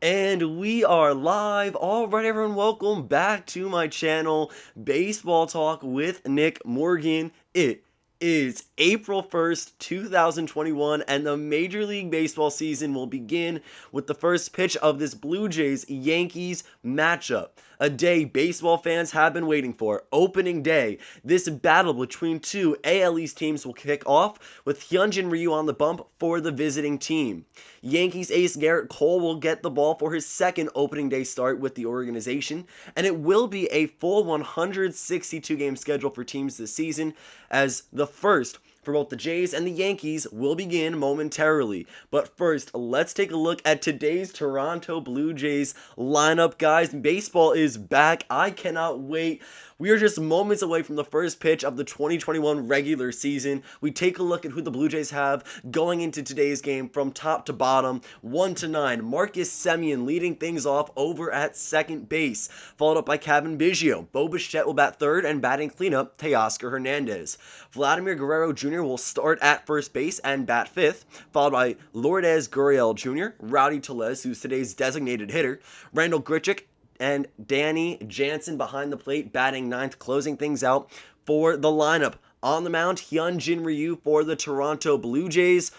And we are live. All right, everyone, welcome back to my channel, Baseball Talk with Nick Morgan. It is April 1st, 2021, and the Major League Baseball season will begin with the first pitch of this Blue Jays-Yankees matchup. A day baseball fans have been waiting for. Opening day. This battle between two AL East teams will kick off with Hyunjin Ryu on the bump for the visiting team. Yankees ace Garrett Cole will get the ball for his second opening day start with the organization, and it will be a full 162-game schedule for teams this season, as the first for both the Jays and the Yankees will begin momentarily. But first, let's take a look at today's Toronto Blue Jays lineup, guys. Baseball is back. I cannot wait. We are just moments away from the first pitch of the 2021 regular season. We take a look at who the Blue Jays have going into today's game from top to bottom, 1 to 9. Marcus Semien leading things off over at second base, followed up by Beigio. Bichette will bat third, and batting cleanup, Teoscar Hernandez. Vladimir Guerrero Jr. will start at first base and bat fifth, followed by Lourdes Gurriel Jr., Rowdy Tellez, who's today's designated hitter, Randall Grichuk, and Danny Jansen behind the plate, batting ninth, closing things out for the lineup. On the mound, Hyunjin Ryu for the Toronto Blue Jays.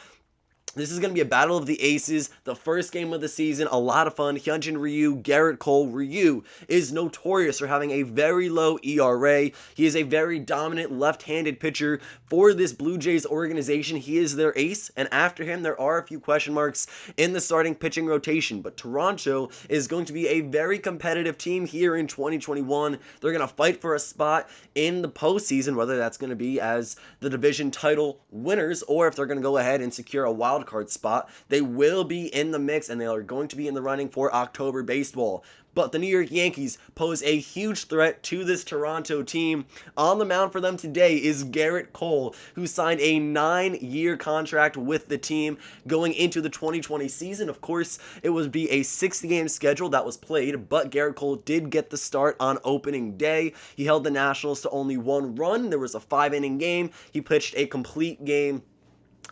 This is going to be a battle of the aces, the first game of the season, a lot of fun. Hyunjin Ryu, Garrett Cole. Ryu is notorious for having a very low ERA. He is a very dominant left-handed pitcher for this Blue Jays organization. He is their ace, and after him, there are a few question marks in the starting pitching rotation. But Toronto is going to be a very competitive team here in 2021. They're going to fight for a spot in the postseason, whether that's going to be as the division title winners or if they're going to go ahead and secure a wild card spot. They will be in the mix, and they are going to be in the running for October baseball. But the New York Yankees pose a huge threat to this Toronto team. On the mound for them today is Garrett Cole, who signed a 9-year contract with the team going into the 2020 season. Of course, it would be a 60-game schedule that was played, but Garrett Cole did get the start on opening day. He held the Nationals to only 1 run. There was a 5-inning game. He pitched a complete game.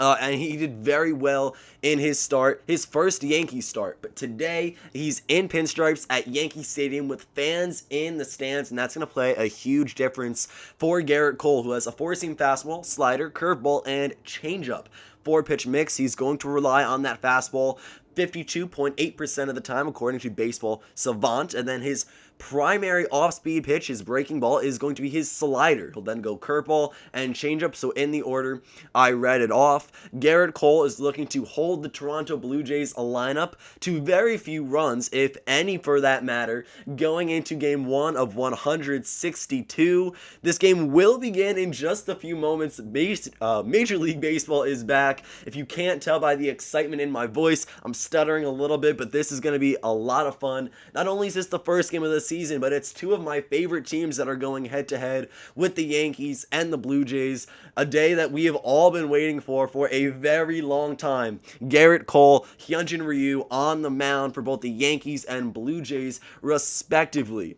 And he did very well in his start, his first Yankees start. But today, he's in pinstripes at Yankee Stadium with fans in the stands, and that's going to play a huge difference for Garrett Cole, who has a 4-seam fastball, slider, curveball, and changeup. 4-pitch mix. He's going to rely on that fastball 52.8% of the time, according to Baseball Savant. And then his primary off-speed pitch, his breaking ball, is going to be his slider. He'll then go curveball and changeup. So in the order I read it off, Garrett Cole is looking to hold the Toronto Blue Jays lineup to very few runs, if any for that matter, going into game 1 of 162. This game will begin in just a few moments. Major League Baseball is back. If you can't tell by the excitement in my voice, I'm stuttering a little bit, but this is going to be a lot of fun. Not only is this the first game of the season, but it's two of my favorite teams that are going head-to-head with the Yankees and the Blue Jays. A day that we have all been waiting for a very long time. Garrett Cole, Hyunjin Ryu on the mound for both the Yankees and Blue Jays, respectively.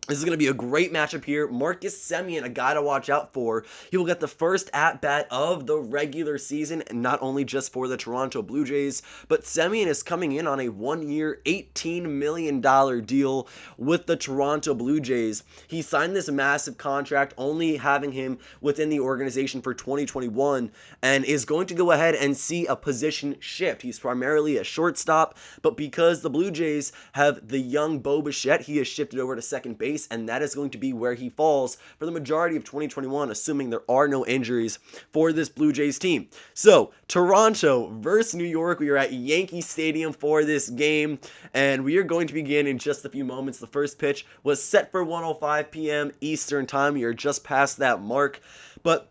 This is going to be a great matchup here. Marcus Semien, a guy to watch out for. He will get the first at-bat of the regular season, and not only just for the Toronto Blue Jays, but Semien is coming in on a 1-year, $18 million deal with the Toronto Blue Jays. He signed this massive contract, only having him within the organization for 2021, and is going to go ahead and see a position shift. He's primarily a shortstop, but because the Blue Jays have the young Bichette, he has shifted over to second base, and that is going to be where he falls for the majority of 2021, assuming there are no injuries for this Blue Jays team. So, Toronto versus New York. We are at Yankee Stadium for this game, and we are going to begin in just a few moments. The first pitch was set for 1:05 p.m. Eastern Time. We are just past that mark, but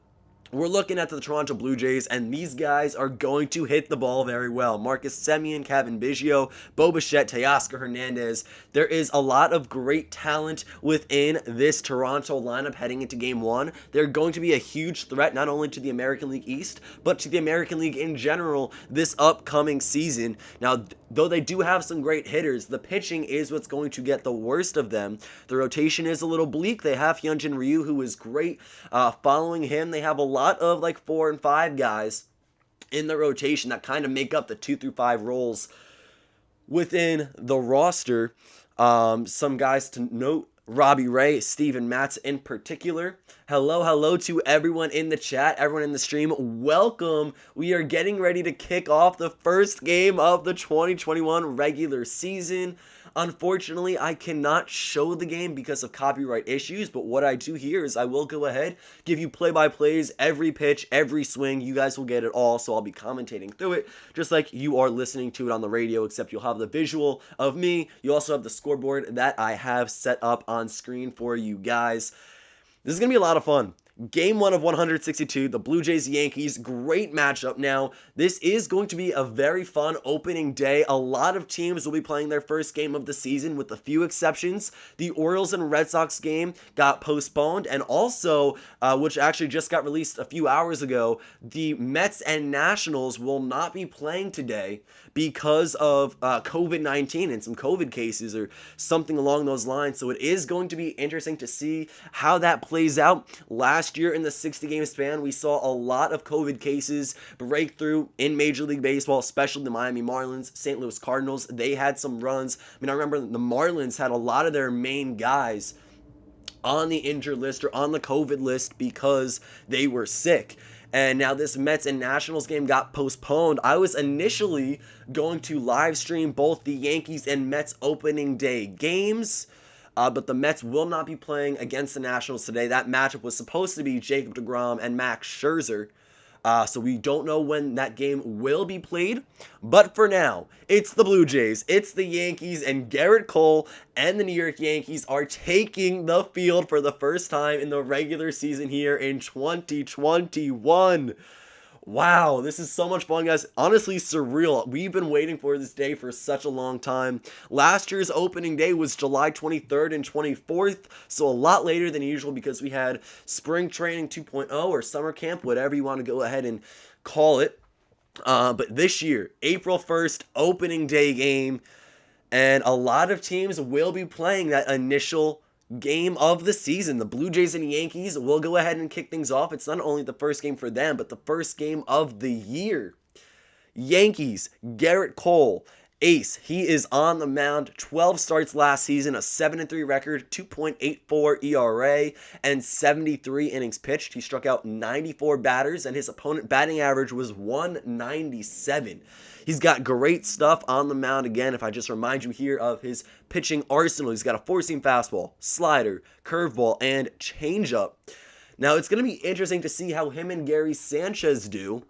we're looking at the Toronto Blue Jays, and these guys are going to hit the ball very well. Marcus Semien, Beigio, Bichette, Teoscar Hernandez. There is a lot of great talent within this Toronto lineup heading into Game 1. They're going to be a huge threat not only to the American League East, but to the American League in general this upcoming season. Now, though they do have some great hitters, the pitching is what's going to get the worst of them. The rotation is a little bleak. They have Hyunjin Ryu, who is great. Following him, they have a lot of like 4 and 5 guys in the rotation that kind of make up the 2 through 5 roles. within the roster. Some guys to note: Robbie Ray, Steven Matz in particular. Hello to everyone in the chat, everyone in the stream. Welcome. We are getting ready to kick off the first game of the 2021 regular season. Unfortunately, I cannot show the game because of copyright issues, but what I do here is I will go ahead, give you play-by-plays, every pitch, every swing. You guys will get it all, so I'll be commentating through it, just like you are listening to it on the radio, except you'll have the visual of me. You also have the scoreboard that I have set up on screen for you guys. This is going to be a lot of fun. Game 1 of 162, the Blue Jays-Yankees, great matchup. Now, this is going to be a very fun opening day. A lot of teams will be playing their first game of the season, with a few exceptions. The Orioles and Red Sox game got postponed, and also, which actually just got released a few hours ago, the Mets and Nationals will not be playing today because of COVID-19 and some COVID cases or something along those lines. So it is going to be interesting to see how that plays out. Last year in the 60-game span, we saw a lot of COVID cases break through in Major League Baseball, especially the Miami Marlins, St. Louis Cardinals. They had some runs. I mean, I remember the Marlins had a lot of their main guys on the injured list or on the COVID list because they were sick. And now this Mets and Nationals game got postponed. I was initially going to live stream both the Yankees and Mets opening day games, but the Mets will not be playing against the Nationals today. That matchup was supposed to be Jacob deGrom and Max Scherzer. So we don't know when that game will be played. But for now, it's the Blue Jays, it's the Yankees, and Garrett Cole and the New York Yankees are taking the field for the first time in the regular season here in 2021. Wow, this is so much fun, guys. Honestly, surreal. We've been waiting for this day for such a long time. Last year's opening day was July 23rd and 24th, so a lot later than usual because we had spring training 2.0 or summer camp, whatever you want to go ahead and call it. But this year, April 1st, opening day game, and a lot of teams will be playing that initial game of the season. The Blue Jays and Yankees will go ahead and kick things off. It's not only the first game for them, but the first game of the year. Yankees, Garrett Cole, ace. He is on the mound. 12 starts last season, a 7-3 record, 2.84 ERA, and 73 innings pitched. He struck out 94 batters, and his opponent batting average was 197. He's got great stuff on the mound. Again, if I just remind you here of his pitching arsenal, he's got a four-seam fastball, slider, curveball, and changeup. Now, it's going to be interesting to see how him and Gary Sanchez do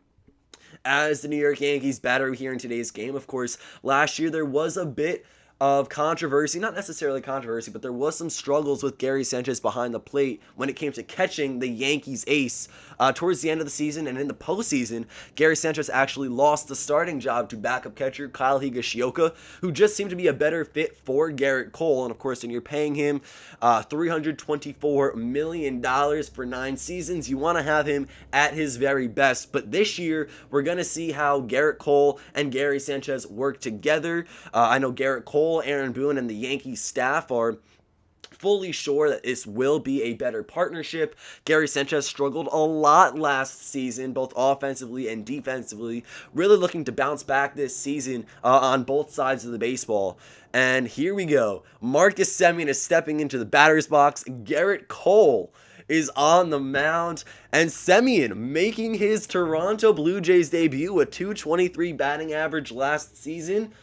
as the New York Yankees batter here in today's game. Of course, last year there was a bit of controversy, not necessarily controversy, but there was some struggles with Gary Sanchez behind the plate when it came to catching the Yankees ace. Towards the end of the season and in the postseason, Gary Sanchez actually lost the starting job to backup catcher Kyle Higashioka, who just seemed to be a better fit for Garrett Cole. And of course, when you're paying him $324 million for 9 seasons, you want to have him at his very best. But this year, we're going to see how Garrett Cole and Gary Sanchez work together. I know Garrett Cole, Aaron Boone, and the Yankees staff are fully sure that this will be a better partnership. Gary Sanchez struggled a lot last season, both offensively and defensively. Really looking to bounce back this season on both sides of the baseball. And here we go. Marcus Semien is stepping into the batter's box. Garrett Cole is on the mound, and Semien making his Toronto Blue Jays debut, a .223 batting average last season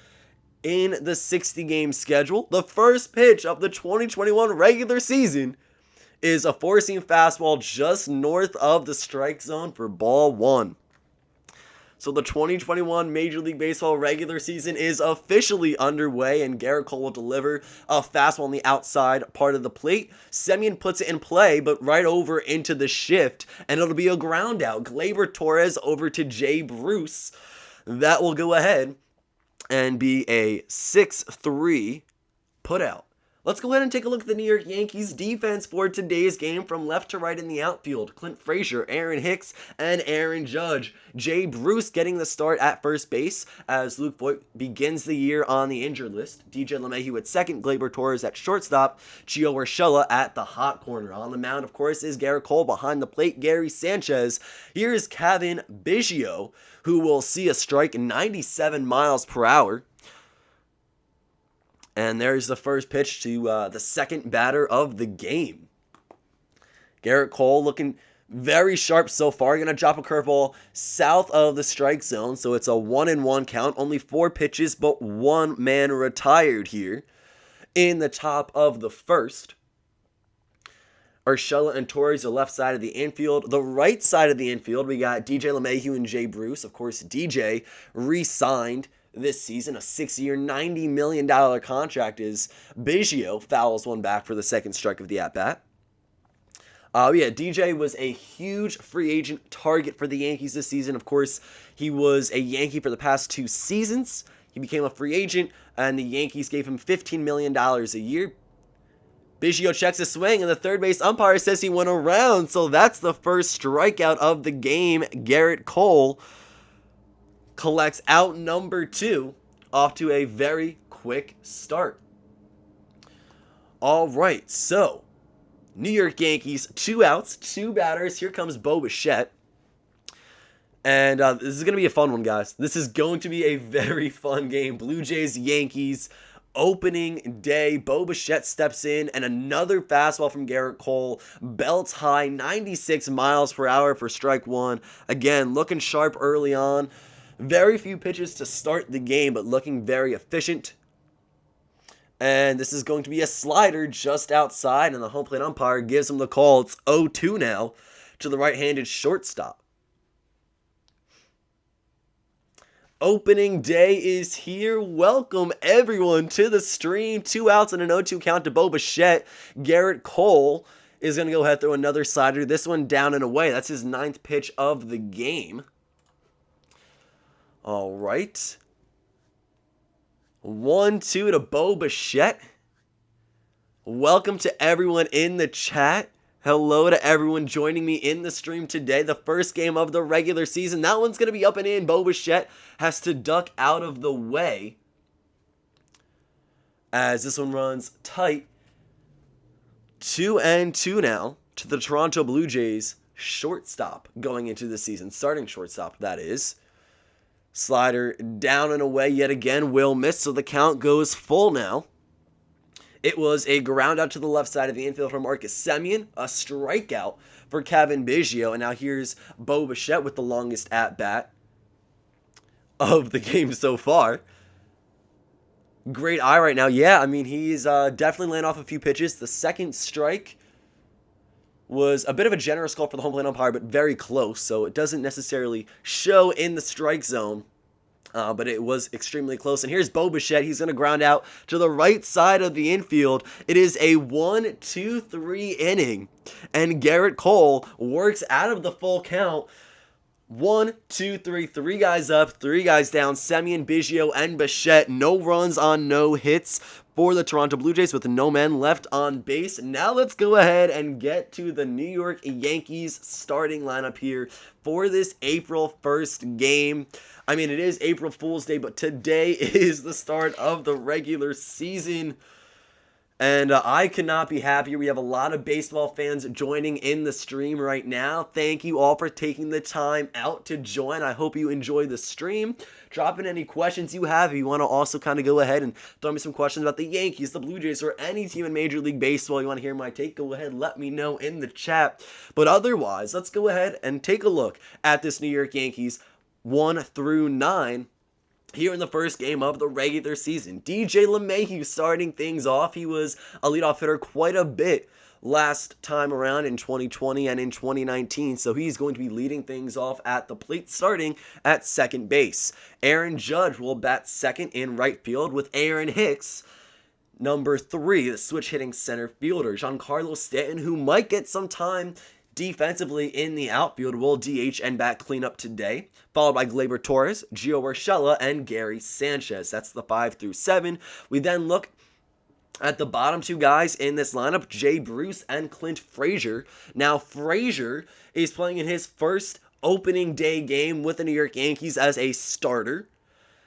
in the 60-game schedule. The first pitch of the 2021 regular season is a four-seam fastball just north of the strike zone for ball 1. So the 2021 Major League Baseball regular season is officially underway, and Garrett Cole will deliver a fastball on the outside part of the plate. Semien puts it in play, but right over into the shift, and it'll be a ground out. Gleyber Torres over to Jay Bruce. That will go ahead and be a 6-3 putout. Let's go ahead and take a look at the New York Yankees defense for today's game from left to right in the outfield. Clint Frazier, Aaron Hicks, and Aaron Judge. Jay Bruce getting the start at first base as Luke Voight begins the year on the injured list. DJ LeMahieu at second, Gleyber Torres at shortstop, Geo Urschella at the hot corner. On the mound, of course, is Garrett Cole. Behind the plate, Gary Sanchez. Here's Kevin Beigio, who will see a strike 97 miles per hour. And there's the first pitch to the second batter of the game. Garrett Cole looking very sharp so far. Going to drop a curveball south of the strike zone. So it's a 1-1 count. Only 4 pitches, but 1 man retired here in the top of the first. Urschella and Torres, the left side of the infield. The right side of the infield, we got DJ LeMahieu and Jay Bruce. Of course, DJ re-signed this season, a 6-year, $90 million contract as Beigio fouls one back for the second strike of the at-bat. DJ was a huge free agent target for the Yankees this season. Of course, he was a Yankee for the past 2 seasons. He became a free agent, and the Yankees gave him $15 million a year. Beigio checks his swing, and the third base umpire says he went around, so that's the first strikeout of the game. Garrett Cole collects out number 2, off to a very quick start. All right, so New York Yankees, 2 outs, 2 batters. Here comes Bo Bichette. And this is going to be a fun one, guys. This is going to be a very fun game. Blue Jays, Yankees, opening day. Bo Bichette steps in, and another fastball from Garrett Cole. Belts high, 96 miles per hour for strike 1. Again, looking sharp early on. Very few pitches to start the game, but looking very efficient. And this is going to be a slider just outside, and the home plate umpire gives him the call. It's 0-2 now to the right-handed shortstop. Opening day is here. Welcome everyone to the stream. 2 outs and an 0-2 count to Bo Bichette. Garrett Cole is going to go ahead and throw another slider. This one down and away. That's his 9th pitch of the game. All right. 1-2 to Bo Bichette. Welcome to everyone in the chat. Hello to everyone joining me in the stream today. The first game of the regular season. That one's going to be up and in. Bo Bichette has to duck out of the way as this one runs tight. 2-2 now to the Toronto Blue Jays shortstop going into the season. Starting shortstop, that is. Slider down and away yet again. Will miss, so the count goes full now. It was a ground out to the left side of the infield from Marcus Semien, a strikeout for Kevin Beigio, and now here's Bo Bichette with the longest at-bat of the game so far. Great eye right now. Yeah, I mean, he's definitely laying off a few pitches. The second strike was a bit of a generous call for the home plate umpire, but very close, so it doesn't necessarily show in the strike zone. But it was extremely close. And here's Bo Bichette. He's going to ground out to the right side of the infield. It is a 1-2-3 inning. And Garrett Cole works out of the full count. 1, 2, 3. 3 guys up, 3 guys down. Semien, Beigio, and Bichette. No runs on no hits for the Toronto Blue Jays with no men left on base. Now let's go ahead and get to the New York Yankees starting lineup here for this April 1st game. I mean, it is April Fool's Day, but today is the start of the regular season. And I could not be happier. We have a lot of baseball fans joining in the stream right now. Thank you all for taking the time out to join. I hope you enjoy the stream. Drop in any questions you have. If you want to also kind of go ahead and throw me some questions about the Yankees, the Blue Jays, or any team in Major League Baseball you want to hear my take, go ahead and let me know in the chat. But otherwise, let's go ahead and take a look at this New York Yankees 1 through 9. Here in the first game of the regular season. DJ LeMahieu starting things off. He was a leadoff hitter quite a bit last time around in 2020 and in 2019. So he's going to be leading things off at the plate, starting at second base. Aaron Judge will bat second in right field with Aaron Hicks, number 3, the switch hitting center fielder. Giancarlo Stanton, who might get some time defensively in the outfield, will DH and bat cleanup today, followed by Gleyber Torres, Geo Urschella, and Gary Sanchez. That's the 5 through 7. We then look at the bottom 2 guys in this lineup, Jay Bruce and Clint Frazier. Now, Frazier is playing in his first opening day game with the New York Yankees as a starter.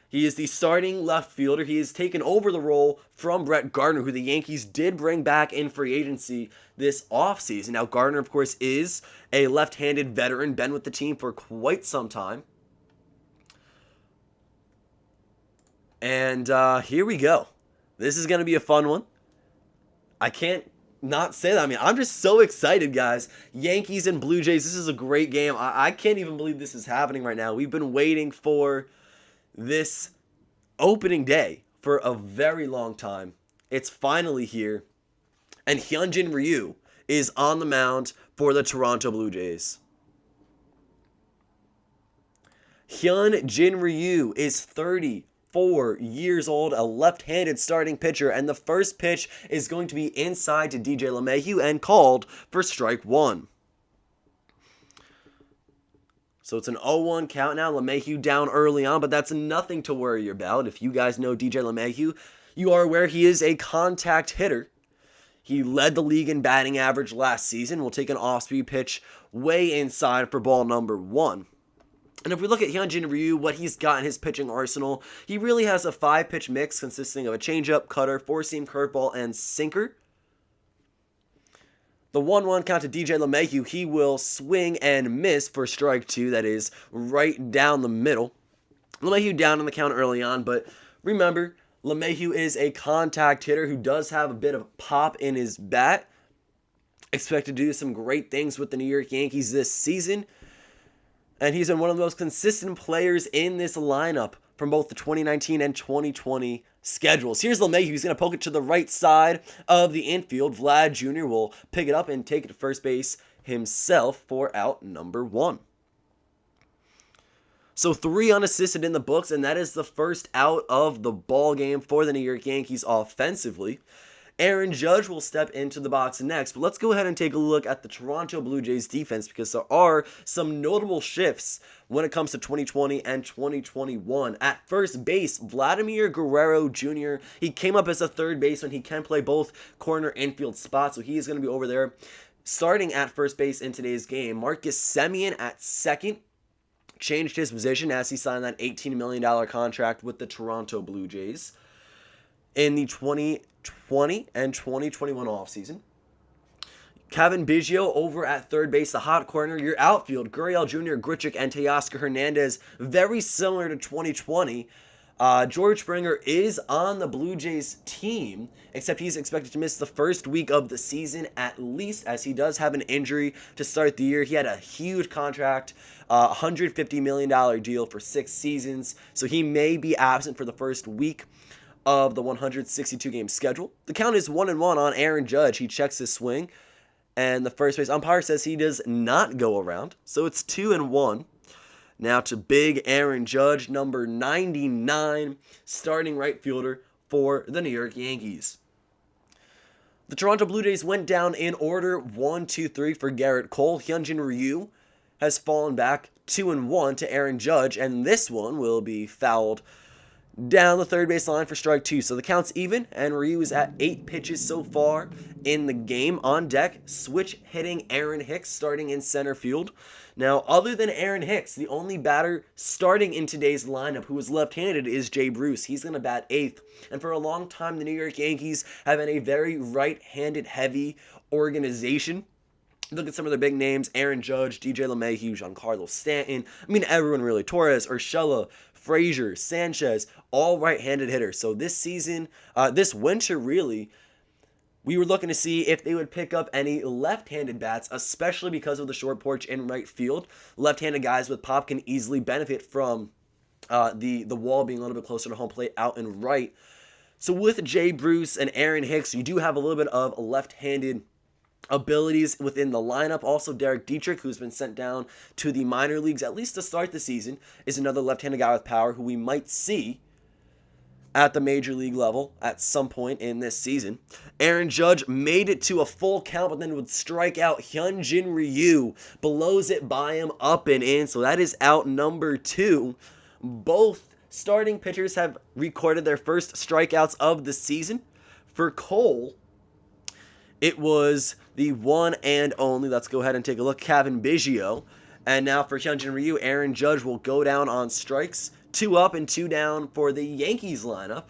He is the starting left fielder. He has taken over the role from Brett Gardner, who the Yankees did bring back in free agency this offseason. Now, Gardner, of course, is a left-handed veteran, been with the team for quite some time. And here we go. This is going to be a fun one. I can't not say that. I mean, I'm just so excited, guys. Yankees and Blue Jays, this is a great game. I can't even believe this is happening right now. We've been waiting for this opening day for a very long time. It's finally here. And Hyunjin Ryu is on the mound for the Toronto Blue Jays. Hyunjin Ryu is 34 years old, a left-handed starting pitcher, and the first pitch is going to be inside to DJ LeMahieu and called for strike one. So it's an 0-1 count now. LeMahieu down early on, but that's nothing to worry about. If you guys know DJ LeMahieu, you are aware he is a contact hitter. He led the league in batting average last season. We'll take an off-speed pitch way inside for ball number one. And if we look at Hyunjin Ryu, what he's got in his pitching arsenal, he really has a 5-pitch mix consisting of a changeup, cutter, four-seam curveball, and sinker. The 1-1 count to DJ LeMahieu, he will swing and miss for strike two. That is right down the middle. LeMahieu down on the count early on, but remember, LeMahieu is a contact hitter who does have a bit of pop in his bat. Expected to do some great things with the New York Yankees this season. And he's been one of the most consistent players in this lineup from both the 2019 and 2020 schedules. Here's LeMahieu. He's going to poke it to the right side of the infield. Vlad Jr. will pick it up and take it to first base himself for out number one. So 3 unassisted in the books, and that is the first out of the ball game for the New York Yankees offensively. Aaron Judge will step into the box next, but let's go ahead and take a look at the Toronto Blue Jays defense because there are some notable shifts when it comes to 2020 and 2021. At first base, Vladimir Guerrero Jr., he came up as a third baseman. He can play both corner infield spots, so he is going to be over there starting at first base in today's game. Marcus Semien at second changed his position as he signed that $18 million contract with the Toronto Blue Jays in the 2020 and 2021 offseason. Kevin Beigio over at third base, the hot corner. Your outfield, Gurriel Jr., Grichuk, and Teoscar Hernandez, very similar to 2020. George Springer is on the Blue Jays team, except he's expected to miss the first week of the season at least, as he does have an injury to start the year. He had a huge contract, $150 million deal for 6 seasons, so he may be absent for the first week of the 162-game schedule. The count is 1-1 on Aaron Judge. He checks his swing, and the first base umpire says he does not go around, so it's 2-1. Now to big Aaron Judge, number 99, starting right fielder for the New York Yankees. The Toronto Blue Jays went down in order 1, 2, 3 for Garrett Cole. Hyunjin Ryu has fallen back 2-1 to Aaron Judge, and this one will be fouled down the third base line for strike two. So the count's even, and Ryu is at 8 pitches so far in the game. On deck, switch hitting Aaron Hicks starting in center field. Now, other than Aaron Hicks, the only batter starting in today's lineup who is left-handed is Jay Bruce. He's going to bat 8th. And for a long time, the New York Yankees have been a very right-handed heavy organization. Look at some of their big names: Aaron Judge, DJ LeMahieu, Giancarlo Stanton. I mean, everyone really. Torres, Urschella, Frazier, Sanchez, all right-handed hitters. So this season, this winter really, we were looking to see if they would pick up any left-handed bats, especially because of the short porch in right field. Left-handed guys with pop can easily benefit from the wall being a little bit closer to home plate out and right. So with Jay Bruce and Aaron Hicks, you do have a little bit of left-handed abilities within the lineup. Also, Derek Dietrich, who's been sent down to the minor leagues, at least to start the season, is another left-handed guy with power who we might see at the major league level at some point in this season. Aaron Judge made it to a full count, but then would strike out Hyunjin Ryu, blows it by him up and in, so that is out number 2. Both starting pitchers have recorded their first strikeouts of the season. For Cole, it was the one and only, let's go ahead and take a look, Kevin Beigio. And now for Hyunjin Ryu, Aaron Judge will go down on strikes. 2 up and 2 down for the Yankees lineup.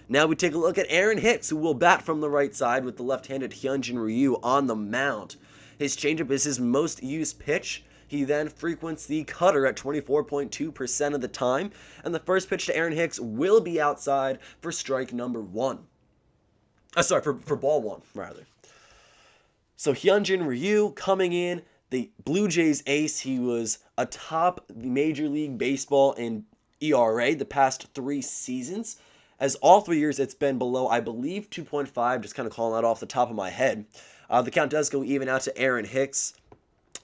Now we take a look at Aaron Hicks, who will bat from the right side with the left-handed Hyunjin Ryu on the mound. His changeup is his most used pitch. He then frequents the cutter at 24.2% of the time. And the first pitch to Aaron Hicks will be outside for strike number 1. Sorry, for ball one, rather. So Hyunjin Ryu coming in, the Blue Jays ace. He was atop Major League Baseball in ERA the past 3 seasons. As all 3 years, it's been below, I believe, 2.5, just kind of calling that off the top of my head. The count does go even out to Aaron Hicks.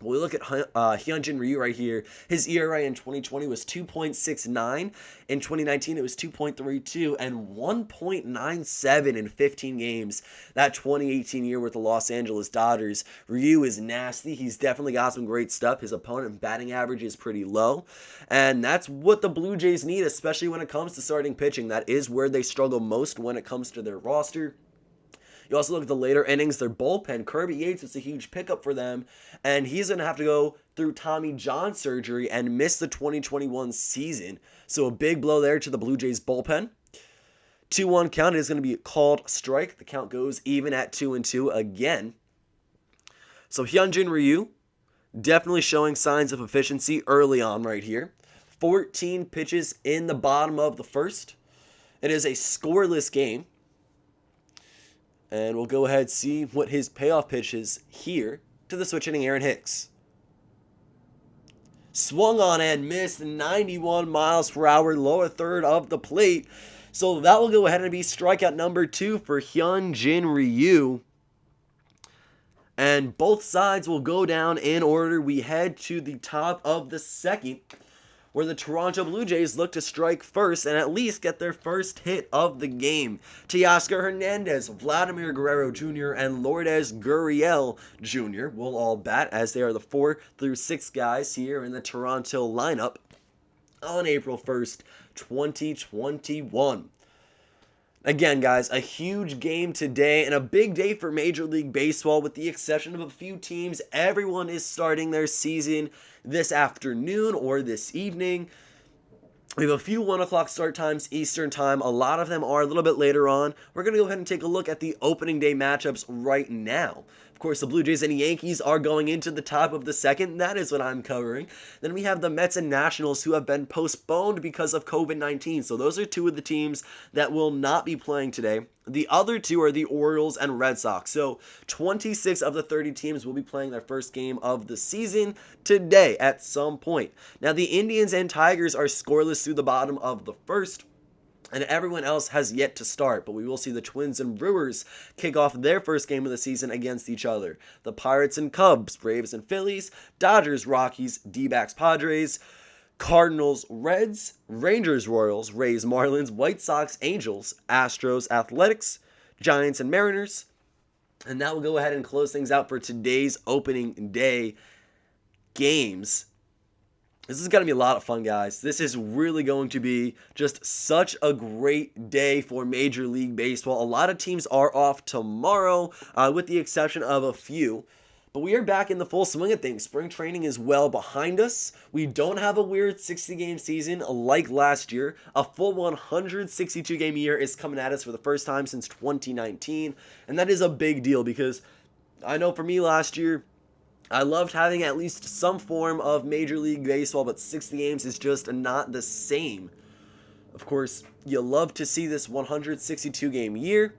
When we look at Hyunjin Ryu right here, his ERA in 2020 was 2.69. In 2019, it was 2.32 and 1.97 in 15 games. That 2018 year with the Los Angeles Dodgers. Ryu is nasty. He's definitely got some great stuff. His opponent batting average is pretty low. And that's what the Blue Jays need, especially when it comes to starting pitching. That is where they struggle most when it comes to their roster. You also look at the later innings, their bullpen. Kirby Yates was a huge pickup for them, and he's going to have to go through Tommy John surgery and miss the 2021 season. So a big blow there to the Blue Jays bullpen. 2-1 count is going to be called strike. The count goes even at 2-2 again. So Hyunjin Ryu definitely showing signs of efficiency early on right here. 14 pitches in the bottom of the first. It is a scoreless game. And we'll go ahead and see what his payoff pitch is here to the switch hitting Aaron Hicks. Swung on and missed 91 miles per hour, lower third of the plate. So that will go ahead and be strikeout number 2 for Hyunjin Ryu. And both sides will go down in order. We head to the top of the second, where the Toronto Blue Jays look to strike first and at least get their first hit of the game. Teoscar Hernandez, Vladimir Guerrero Jr., and Lourdes Gurriel Jr. will all bat, as they are the 4 through 6 guys here in the Toronto lineup on April 1st, 2021. Again, guys, a huge game today and a big day for Major League Baseball. With the exception of a few teams, everyone is starting their season this afternoon or this evening. We have a few 1 o'clock start times Eastern time. A lot of them are a little bit later on. We're going to go ahead and take a look at the opening day matchups right now. Of course, the Blue Jays and Yankees are going into the top of the second. That is what I'm covering. Then we have the Mets and Nationals, who have been postponed because of COVID-19. So those are 2 of the teams that will not be playing today. The other 2 are the Orioles and Red Sox. So 26 of the 30 teams will be playing their first game of the season today at some point. Now, the Indians and Tigers are scoreless through the bottom of the first, and everyone else has yet to start, but we will see the Twins and Brewers kick off their first game of the season against each other. The Pirates and Cubs, Braves and Phillies, Dodgers, Rockies, D-backs, Padres, Cardinals, Reds, Rangers, Royals, Rays, Marlins, White Sox, Angels, Astros, Athletics, Giants, and Mariners. And that will go ahead and close things out for today's opening day games. This is going to be a lot of fun, guys. This is really going to be just such a great day for Major League Baseball. A lot of teams are off tomorrow, with the exception of a few. But we are back in the full swing of things. Spring training is well behind us. We don't have a weird 60-game season like last year. A full 162-game year is coming at us for the first time since 2019. And that is a big deal because I know for me last year, I loved having at least some form of Major League Baseball, but 60 games is just not the same. Of course, you love to see this 162-game year,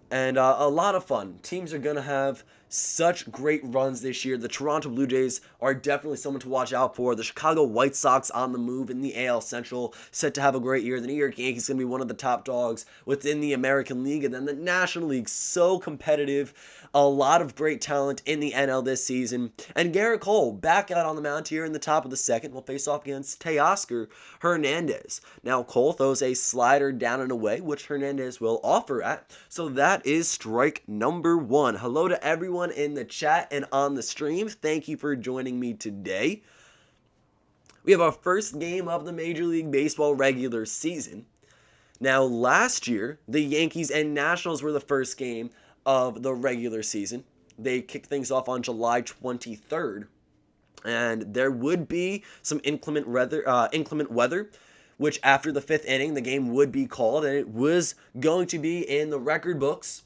and a lot of fun. Teams are going to have such great runs this year. The Toronto Blue Jays are definitely someone to watch out for. The Chicago White Sox on the move in the AL Central, set to have a great year. The New York Yankees going to be one of the top dogs within the American League. And then the National League, so competitive. A lot of great talent in the NL this season. And Garrett Cole, back out on the mound here in the top of the second, will face off against Teoscar Hernandez. Now, Cole throws a slider down and away, which Hernandez will offer at. So that is strike number 1. Hello to everyone in the chat and on the stream. Thank you for joining me today. We have our first game of the Major League Baseball regular season. Now, last year, the Yankees and Nationals were the first game of the regular season. They kicked things off on July 23rd, and there would be some inclement weather, which after the 5th inning, the game would be called, and it was going to be in the record books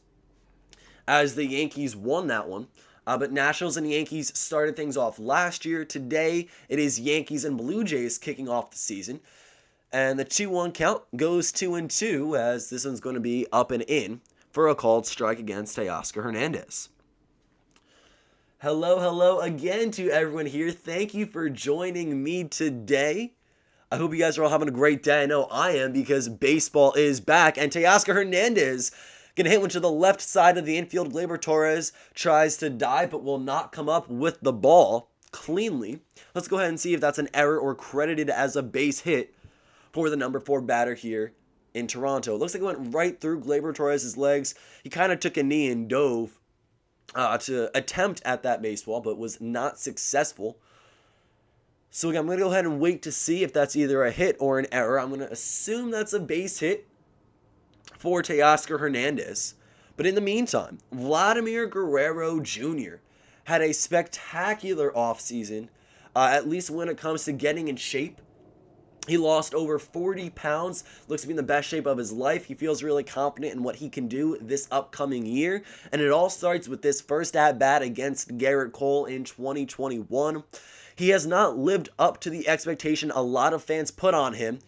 as the Yankees won that one. But Nationals and Yankees started things off last year. Today, it is Yankees and Blue Jays kicking off the season. And the 2-1 count goes 2-2 as this one's going to be up and in for a called strike against Teoscar Hernandez. Hello again to everyone here. Thank you for joining me today. I hope you guys are all having a great day. I know I am because baseball is back. And Teoscar Hernandez gonna hit one to the left side of the infield. Gleyber Torres tries to dive but will not come up with the ball cleanly. Let's go ahead and see if that's an error or credited as a base hit for the number 4 batter here in Toronto. It looks like it went right through Gleyber Torres' legs. He kind of took a knee and dove to attempt at that baseball, but was not successful. So again, I'm going to go ahead and wait to see if that's either a hit or an error. I'm going to assume that's a base hit for Teoscar Hernandez. But in the meantime, Vladimir Guerrero Jr. had a spectacular offseason, at least when it comes to getting in shape. He lost over 40 pounds, looks to be in the best shape of his life. He feels really confident in what he can do this upcoming year. And it all starts with this first at-bat against Garrett Cole in 2021. He has not lived up to the expectation a lot of fans put on him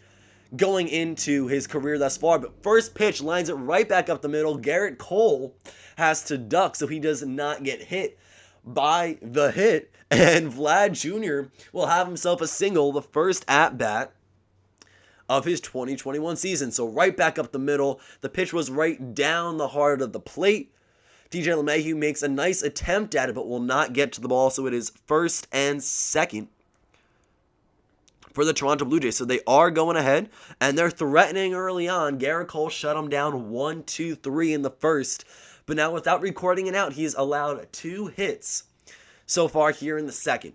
going into his career thus far. But first pitch lines it right back up the middle. Garrett Cole has to duck so he does not get hit by the hit. And Vlad Jr. will have himself a single, the first at-bat of his 2021 season. So right back up the middle. The pitch was right down the heart of the plate. DJ LeMahieu makes a nice attempt at it, but will not get to the ball. So it is first and second for the Toronto Blue Jays. So they are going ahead, and they're threatening early on. Garrett Cole shut them down 1-2-3 in the first. But now without recording it out, he's allowed 2 hits so far here in the second.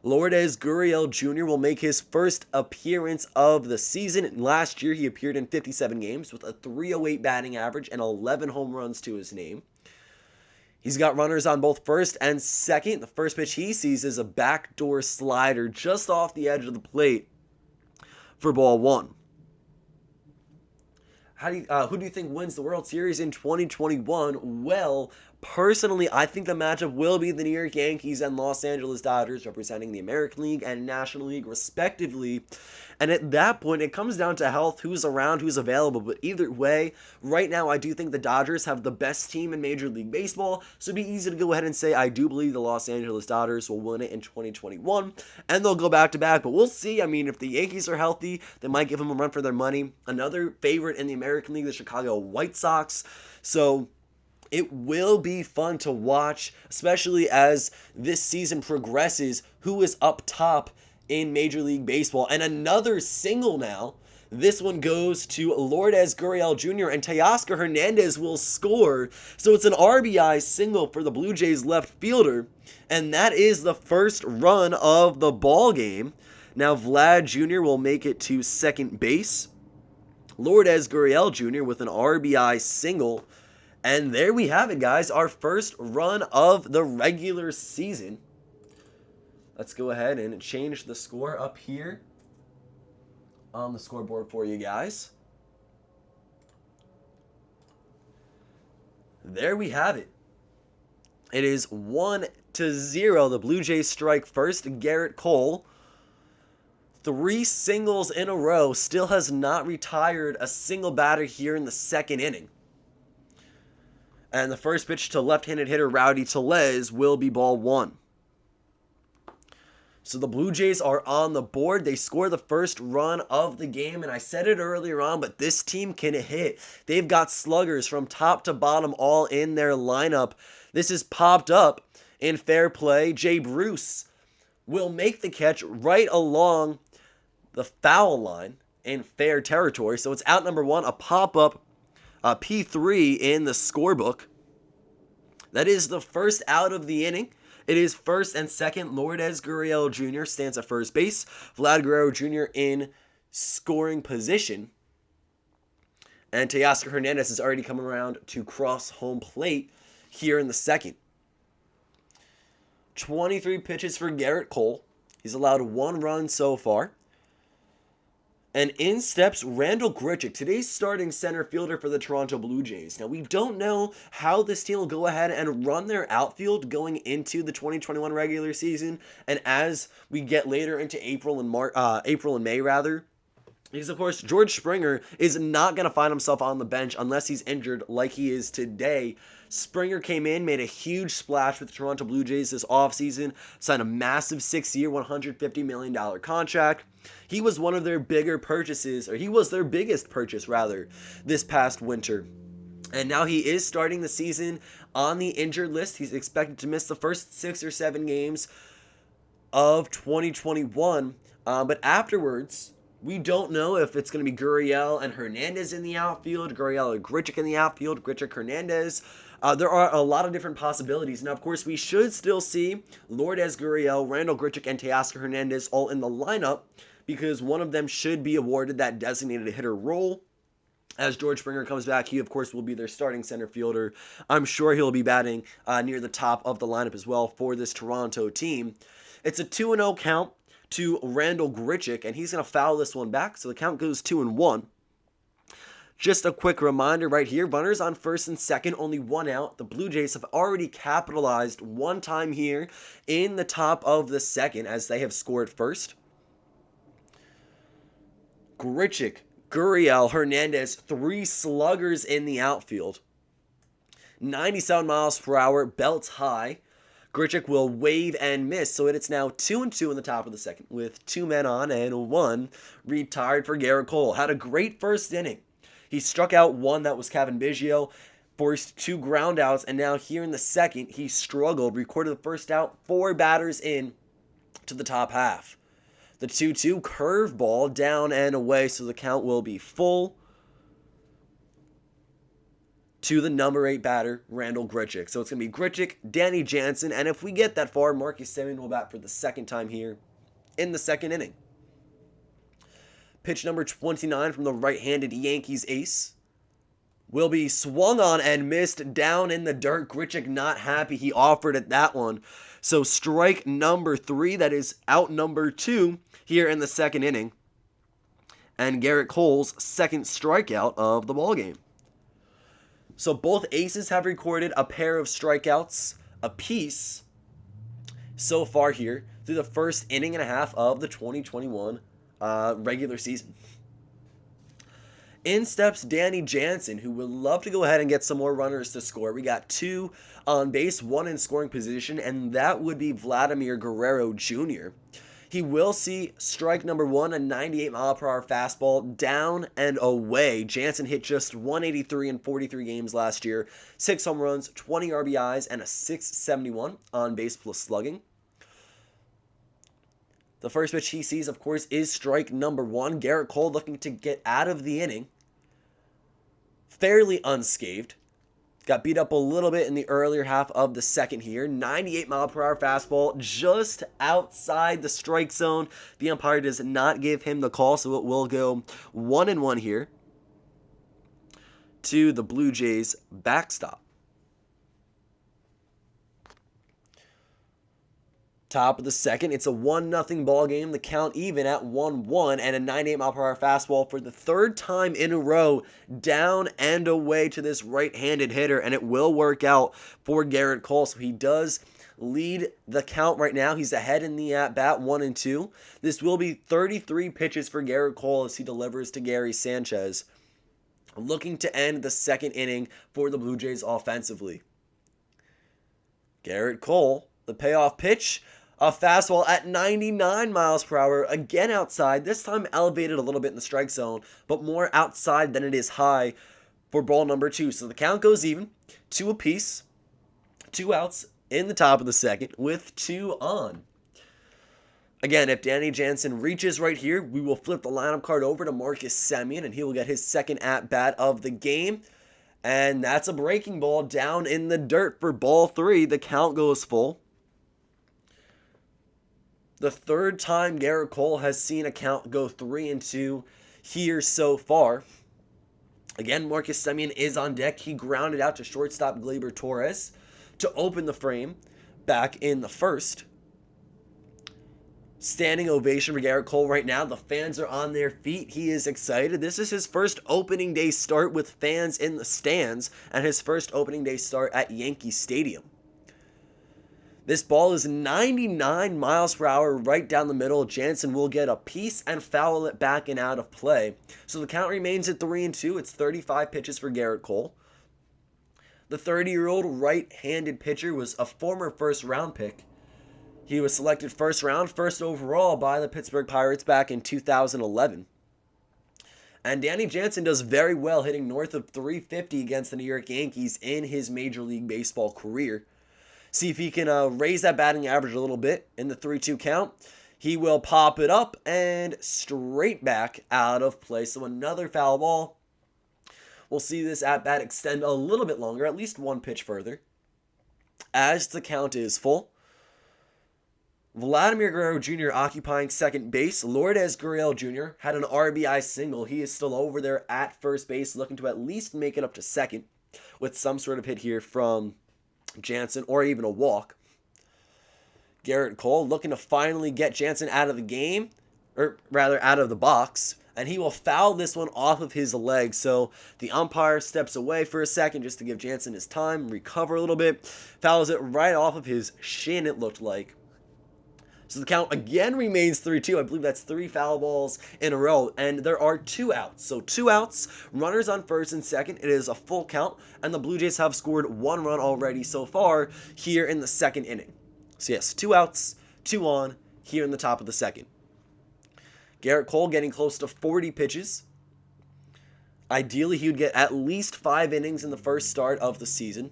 Lourdes Gurriel Jr. will make his first appearance of the season. Last year, he appeared in 57 games with a .308 batting average and 11 home runs to his name. He's got runners on both first and second. The first pitch he sees is a backdoor slider just off the edge of the plate for ball 1. Who do you think wins the World Series in 2021? Well, personally, I think the matchup will be the New York Yankees and Los Angeles Dodgers, representing the American League and National League respectively. And at that point, it comes down to health, who's around, who's available. But either way, right now, I do think the Dodgers have the best team in Major League Baseball. So it'd be easy to go ahead and say I do believe the Los Angeles Dodgers will win it in 2021. And they'll go back-to-back. But we'll see. I mean, if the Yankees are healthy, they might give them a run for their money. Another favorite in the American League, the Chicago White Sox. So it will be fun to watch, especially as this season progresses, who is up top in Major League Baseball. And another single now. This one goes to Lourdes Gurriel Jr. and Teoscar Hernandez will score. So it's an RBI single for the Blue Jays left fielder. And that is the first run of the ball game. Now Vlad Jr. will make it to second base. Lourdes Gurriel Jr. with an RBI single. And there we have it, guys. Our first run of the regular season. Let's go ahead and change the score up here on the scoreboard for you guys. There we have it. It is 1-0. The Blue Jays strike first. Garrett Cole, 3 singles in a row, still has not retired a single batter here in the second inning. And the first pitch to left-handed hitter Rowdy Tellez will be ball 1. So the Blue Jays are on the board. They score the first run of the game. And I said it earlier on, but this team can hit. They've got sluggers from top to bottom all in their lineup. This is popped up in fair play. Jay Bruce will make the catch right along the foul line in fair territory. So it's out number 1, a pop-up P3 in the scorebook. That is the first out of the inning. It is first and second. Lourdes Gurriel Jr. stands at first base. Vlad Guerrero Jr. in scoring position. And Teoscar Hernandez is already coming around to cross home plate here in the second. 23 pitches for Garrett Cole. He's allowed 1 run so far. And in steps Randall Grichuk, today's starting center fielder for the Toronto Blue Jays. Now, we don't know how this team will go ahead and run their outfield going into the 2021 regular season. And as we get later into April and May, Because, of course, George Springer is not going to find himself on the bench unless he's injured like he is today. Springer came in, made a huge splash with the Toronto Blue Jays this offseason, signed a massive 6-year, $150 million contract. He was one of their bigger purchases, or he was their biggest purchase, rather, this past winter. And now he is starting the season on the injured list. He's expected to miss the first 6 or 7 games of 2021. But afterwards, we don't know if it's going to be Gurriel and Hernandez in the outfield, Gurriel and Grichuk in the outfield, Grichuk, Hernandez. There are a lot of different possibilities. Now, of course, we should still see Lourdes Gurriel, Randall Grichuk, and Teoscar Hernandez all in the lineup because one of them should be awarded that designated hitter role. As George Springer comes back, he, of course, will be their starting center fielder. I'm sure he'll be batting near the top of the lineup as well for this Toronto team. It's a 2-0 count to Randall Grichuk, and he's going to foul this one back, so the count goes 2-1. Just a quick reminder right here, runners on first and second, only one out. The Blue Jays have already capitalized one time here in the top of the second as they have scored first. Grichuk, Gurriel, Hernandez, 3 sluggers in the outfield. 97 miles per hour, belts high. Grichuk will wave and miss, so it's now 2-2 in the top of the second with 2 men on and 1 retired for Garrett Cole. Had a great first inning. He struck out 1, that was Kevin Beigio, forced 2 ground outs, and now here in the second, he struggled, recorded the first out, 4 batters in to the top half. The 2-2 curveball down and away, so the count will be full to the number 8 batter, Randall Grichuk. So it's going to be Grichuk, Danny Jansen, and if we get that far, Marcus Semien will bat for the second time here in the second inning. Pitch number 29 from the right-handed Yankees ace will be swung on and missed down in the dirt. Grichuk not happy. He offered at that one. So strike number 3, that is out number 2 here in the second inning. And Garrett Cole's second strikeout of the ballgame. So both aces have recorded a pair of strikeouts apiece so far here through the first inning and a half of the 2021 regular season. In steps Danny Jansen, who would love to go ahead and get some more runners to score. We got 2 on base, 1 in scoring position, and that would be Vladimir Guerrero Jr. He will see strike number 1, a 98-mile-per-hour fastball, down and away. Jansen hit just 183 in 43 games last year, 6 home runs, 20 RBIs, and a 671 on base plus slugging. The first pitch he sees, of course, is strike number 1. Garrett Cole looking to get out of the inning fairly unscathed. Got beat up a little bit in the earlier half of the second here. 98-mile-per-hour fastball just outside the strike zone. The umpire does not give him the call, so it will go 1-1 here to the Blue Jays backstop. Top of the second, it's a 1-0 ball game. The count even at 1-1 and a 98-mile-per-hour fastball for the third time in a row down and away to this right-handed hitter, and it will work out for Garrett Cole. So he does lead the count right now. He's ahead in the at-bat, 1-2. This will be 33 pitches for Garrett Cole as he delivers to Gary Sanchez, looking to end the second inning for the Blue Jays offensively. Garrett Cole, the payoff pitch, a fastball at 99 miles per hour, again outside, this time elevated a little bit in the strike zone, but more outside than it is high for ball number 2. So the count goes even, 2 apiece, 2 outs in the top of the second with 2 on. Again, if Danny Jansen reaches right here, we will flip the lineup card over to Marcus Semien, and he will get his second at-bat of the game. And that's a breaking ball down in the dirt for ball 3. The count goes full. The third time Garrett Cole has seen a count go 3-2 here so far. Again, Marcus Semien is on deck. He grounded out to shortstop Gleyber Torres to open the frame back in the first. Standing ovation for Garrett Cole right now. The fans are on their feet. He is excited. This is his first opening day start with fans in the stands and his first opening day start at Yankee Stadium. This ball is 99 miles per hour right down the middle. Jansen will get a piece and foul it back and out of play. So the count remains at 3-2. It's 35 pitches for Garrett Cole. The 30-year-old right-handed pitcher was a former first-round pick. He was selected first round, first overall by the Pittsburgh Pirates back in 2011. And Danny Jansen does very well, hitting north of 350 against the New York Yankees in his Major League Baseball career. See if he can raise that batting average a little bit in the 3-2 count. He will pop it up and straight back out of play. So another foul ball. We'll see this at-bat extend a little bit longer, at least one pitch further, as the count is full. Vladimir Guerrero Jr. occupying second base. Lourdes Gurriel Jr. had an RBI single. He is still over there at first base, looking to at least make it up to second with some sort of hit here from Jansen or even a walk. Garrett Cole looking to finally get Jansen out of the game, or rather out of the box, and he will foul this one off of his leg. So the umpire steps away for a second just to give Jansen his time, recover a little bit, fouls it right off of his shin, it looked like. So the count again remains 3-2. I believe that's 3 foul balls in a row. And there are 2 outs. So 2 outs, runners on first and second. It is a full count. And the Blue Jays have scored 1 run already so far here in the second inning. So yes, 2 outs, 2 on here in the top of the second. Garrett Cole getting close to 40 pitches. Ideally, he would get at least 5 innings in the first start of the season.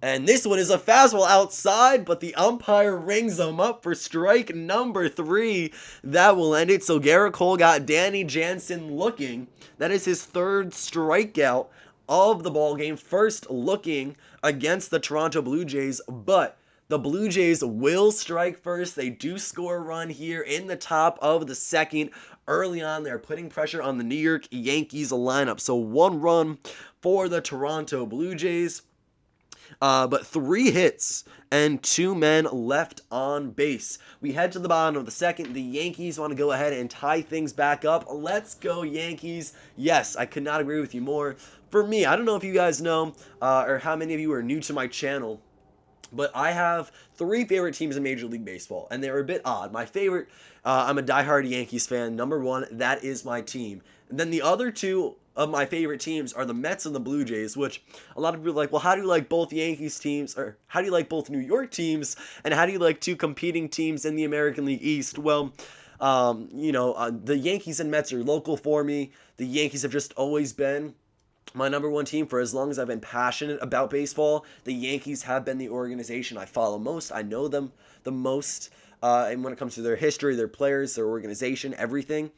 And this one is a fastball outside, but the umpire rings him up for strike number 3. That will end it. So Garrett Cole got Danny Jansen looking. That is his 3rd strikeout of the ball game. First looking against the Toronto Blue Jays, but the Blue Jays will strike first. They do score a run here in the top of the second. Early on, they're putting pressure on the New York Yankees lineup. So 1 run for the Toronto Blue Jays. But 3 hits and 2 men left on base. We head to the bottom of the second. The Yankees want to go ahead and tie things back up. Let's go Yankees. Yes, I could not agree with you more. For me, I don't know if you guys know or how many of you are new to my channel, but I have 3 favorite teams in Major League Baseball, and they're a bit odd. My favorite, I'm a diehard Yankees fan. Number 1, that is my team. And then the other 2 of my favorite teams are the Mets and the Blue Jays, which a lot of people are like, well, how do you like both Yankees teams, or how do you like both New York teams, and how do you like 2 competing teams in the American League East? Well, the Yankees and Mets are local for me. The Yankees have just always been my number 1 team for as long as I've been passionate about baseball. The Yankees have been the organization I follow most. I know them the most, and when it comes to their history, their players, their organization, everything.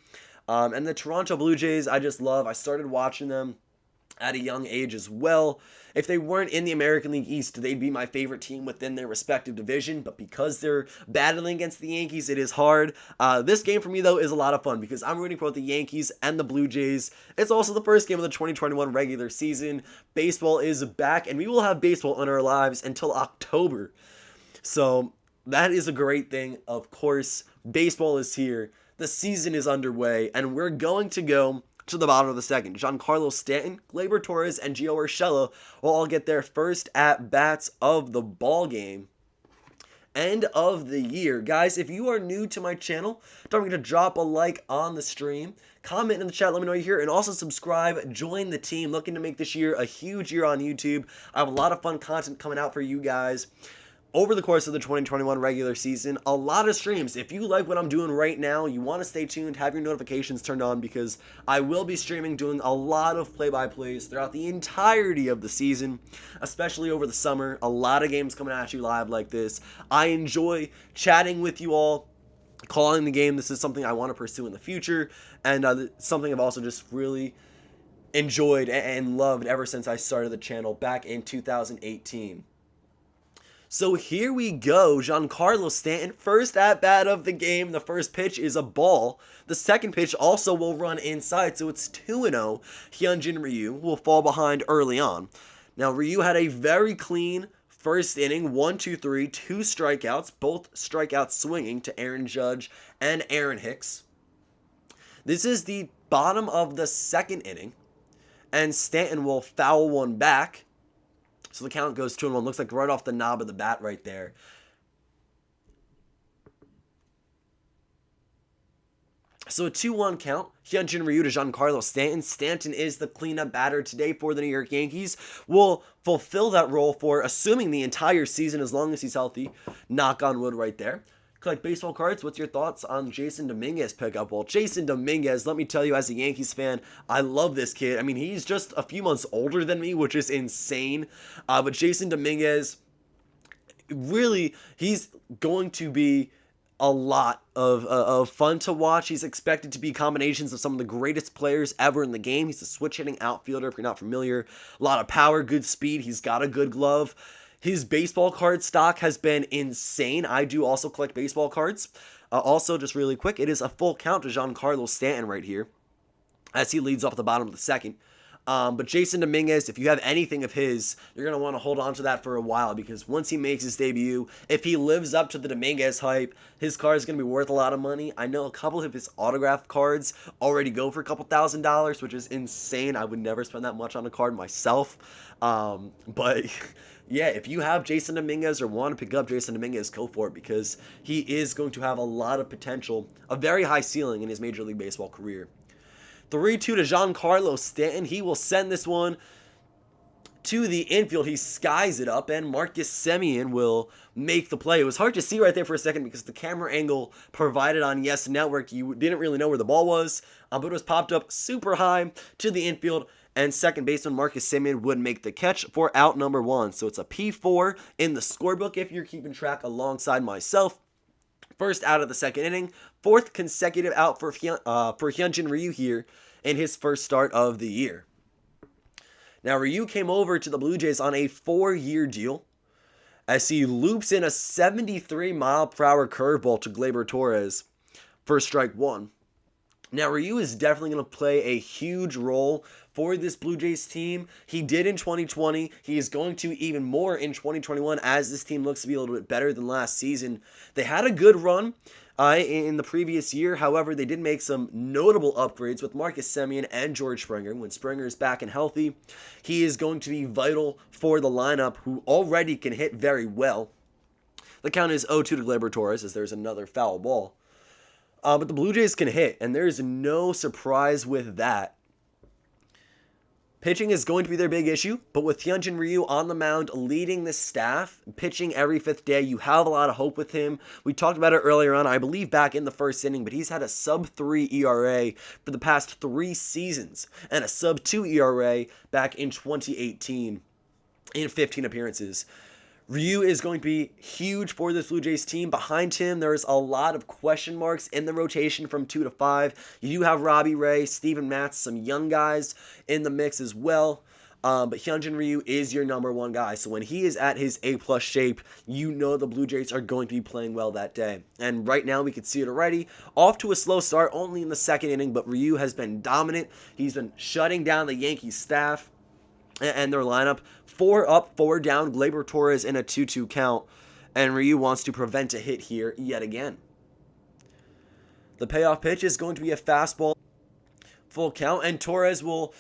And the Toronto Blue Jays, I just love. I started watching them at a young age as well. If they weren't in the American League East, they'd be my favorite team within their respective division. But because they're battling against the Yankees, it is hard. This game for me, though, is a lot of fun because I'm rooting for both the Yankees and the Blue Jays. It's also the first game of the 2021 regular season. Baseball is back, and we will have baseball in our lives until October. So that is a great thing. Of course, baseball is here. The season is underway, and we're going to go to the bottom of the second. Giancarlo Stanton, Gleyber Torres, and Geo Urschella will all get their first at-bats of the ball game. End of the year. Guys, if you are new to my channel, don't forget to drop a like on the stream. Comment in the chat, let me know you're here, and also subscribe, join the team. Looking to make this year a huge year on YouTube. I have a lot of fun content coming out for you guys over the course of the 2021 regular season. A lot of streams. If you like what I'm doing right now, you want to stay tuned, have your notifications turned on, because I will be streaming, doing a lot of play-by-plays throughout the entirety of the season, especially over the summer. A lot of games coming at you live like this. I enjoy chatting with you all, calling the game. This is something I want to pursue in the future, and something I've also just really enjoyed and loved ever since I started the channel back in 2018. So here we go, Giancarlo Stanton, first at-bat of the game. The first pitch is a ball. The second pitch also will run inside, so it's 2-0. Hyunjin Ryu will fall behind early on. Now, Ryu had a very clean first inning, 1-2-3, 2 strikeouts, both strikeouts swinging to Aaron Judge and Aaron Hicks. This is the bottom of the second inning, and Stanton will foul one back. So the count goes 2-1. Looks like right off the knob of the bat right there. So a 2-1 count. Hyunjin Ryu to Giancarlo Stanton. Stanton is the cleanup batter today for the New York Yankees. Will fulfill that role for assuming the entire season as long as he's healthy. Knock on wood right there. Collect baseball cards. What's your thoughts on Jason Dominguez pickup? Well, Jason Dominguez, let me tell you, as a Yankees fan, I love this kid. I mean, he's just a few months older than me, which is insane. But Jason Dominguez, really, he's going to be a lot of fun to watch. He's expected to be combinations of some of the greatest players ever in the game. He's a switch-hitting outfielder, if you're not familiar. A lot of power, good speed. He's got a good glove. His baseball card stock has been insane. I do also collect baseball cards. Also, just really quick, it is a full count to Giancarlo Stanton right here, as he leads off the bottom of the second. But Jason Dominguez, if you have anything of his, you're going to want to hold on to that for a while, because once he makes his debut, if he lives up to the Dominguez hype, his card is going to be worth a lot of money. I know a couple of his autographed cards already go for a couple $1,000s, which is insane. I would never spend that much on a card myself. But yeah, if you have Jason Dominguez or want to pick up Jason Dominguez, go for it, because he is going to have a lot of potential, a very high ceiling in his Major League Baseball career. 3-2 to Giancarlo Stanton. He will send this one to the infield. He skies it up, and Marcus Semien will make the play. It was hard to see right there for a second because the camera angle provided on Yes Network, you didn't really know where the ball was, but it was popped up super high to the infield, and second baseman Marcus Semien would make the catch for out number 1. So it's a P4 in the scorebook if you're keeping track alongside myself. First out of the second inning, 4th consecutive out for Hyunjin Ryu here in his first start of the year. Now, Ryu came over to the Blue Jays on a 4-year deal as he loops in a 73-mile-per-hour curveball to Gleyber Torres for strike 1. Now, Ryu is definitely going to play a huge role for this Blue Jays team. He did in 2020. He is going to even more in 2021 as this team looks to be a little bit better than last season. They had a good run in the previous year. However, they did make some notable upgrades with Marcus Semien and George Springer. When Springer is back and healthy, he is going to be vital for the lineup, who already can hit very well. The count is 0-2 to Gleyber Torres as there's another foul ball. But the Blue Jays can hit, and there's no surprise with that. Pitching is going to be their big issue, but with Hyunjin Ryu on the mound leading the staff, pitching every 5th day, you have a lot of hope with him. We talked about it earlier on, I believe back in the first inning, but he's had a sub-3 ERA for the past 3 seasons, and a sub-2 ERA back in 2018 in 15 appearances. Ryu is going to be huge for this Blue Jays team. Behind him, there's a lot of question marks in the rotation from 2 to 5. You do have Robbie Ray, Steven Matz, some young guys in the mix as well. But Hyunjin Ryu is your number 1 guy. So when he is at his A+ shape, you know the Blue Jays are going to be playing well that day. And right now, we can see it already. Off to a slow start, only in the 2nd inning, but Ryu has been dominant. He's been shutting down the Yankees staff and their lineup. 4 up, 4 down, Gleyber Torres in a 2-2 count, and Ryu wants to prevent a hit here yet again. The payoff pitch is going to be a fastball, full count, and Torres will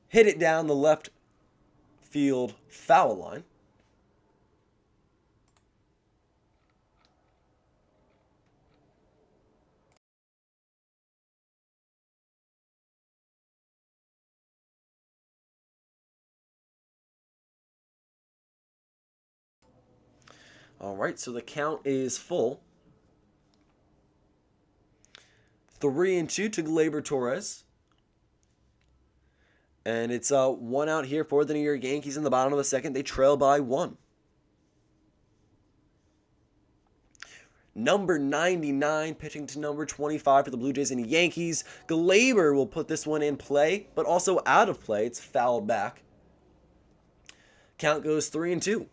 hit it down the left field foul line. All right, so the count is full. 3-2 to Gleyber Torres. And it's 1 out here for the New York Yankees in the bottom of the second. They trail by 1. Number 99 pitching to number 25 for the Blue Jays and Yankees. Gleyber will put this one in play, but also out of play. It's fouled back. Count goes 3-2.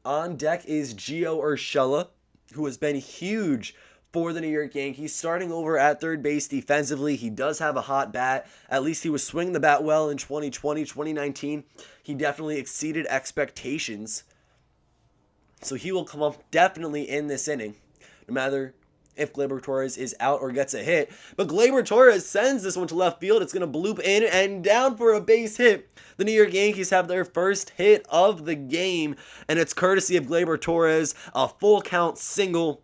On deck is Geo Urschella, who has been huge for the New York Yankees, starting over at third base defensively. He does have a hot bat. At least he was swinging the bat well in 2020, 2019. He definitely exceeded expectations. So he will come up definitely in this inning. No matter if Gleyber Torres is out or gets a hit. But Gleyber Torres sends this one to left field. It's going to bloop in and down for a base hit. The New York Yankees have their first hit of the game, and it's courtesy of Gleyber Torres, a full count single.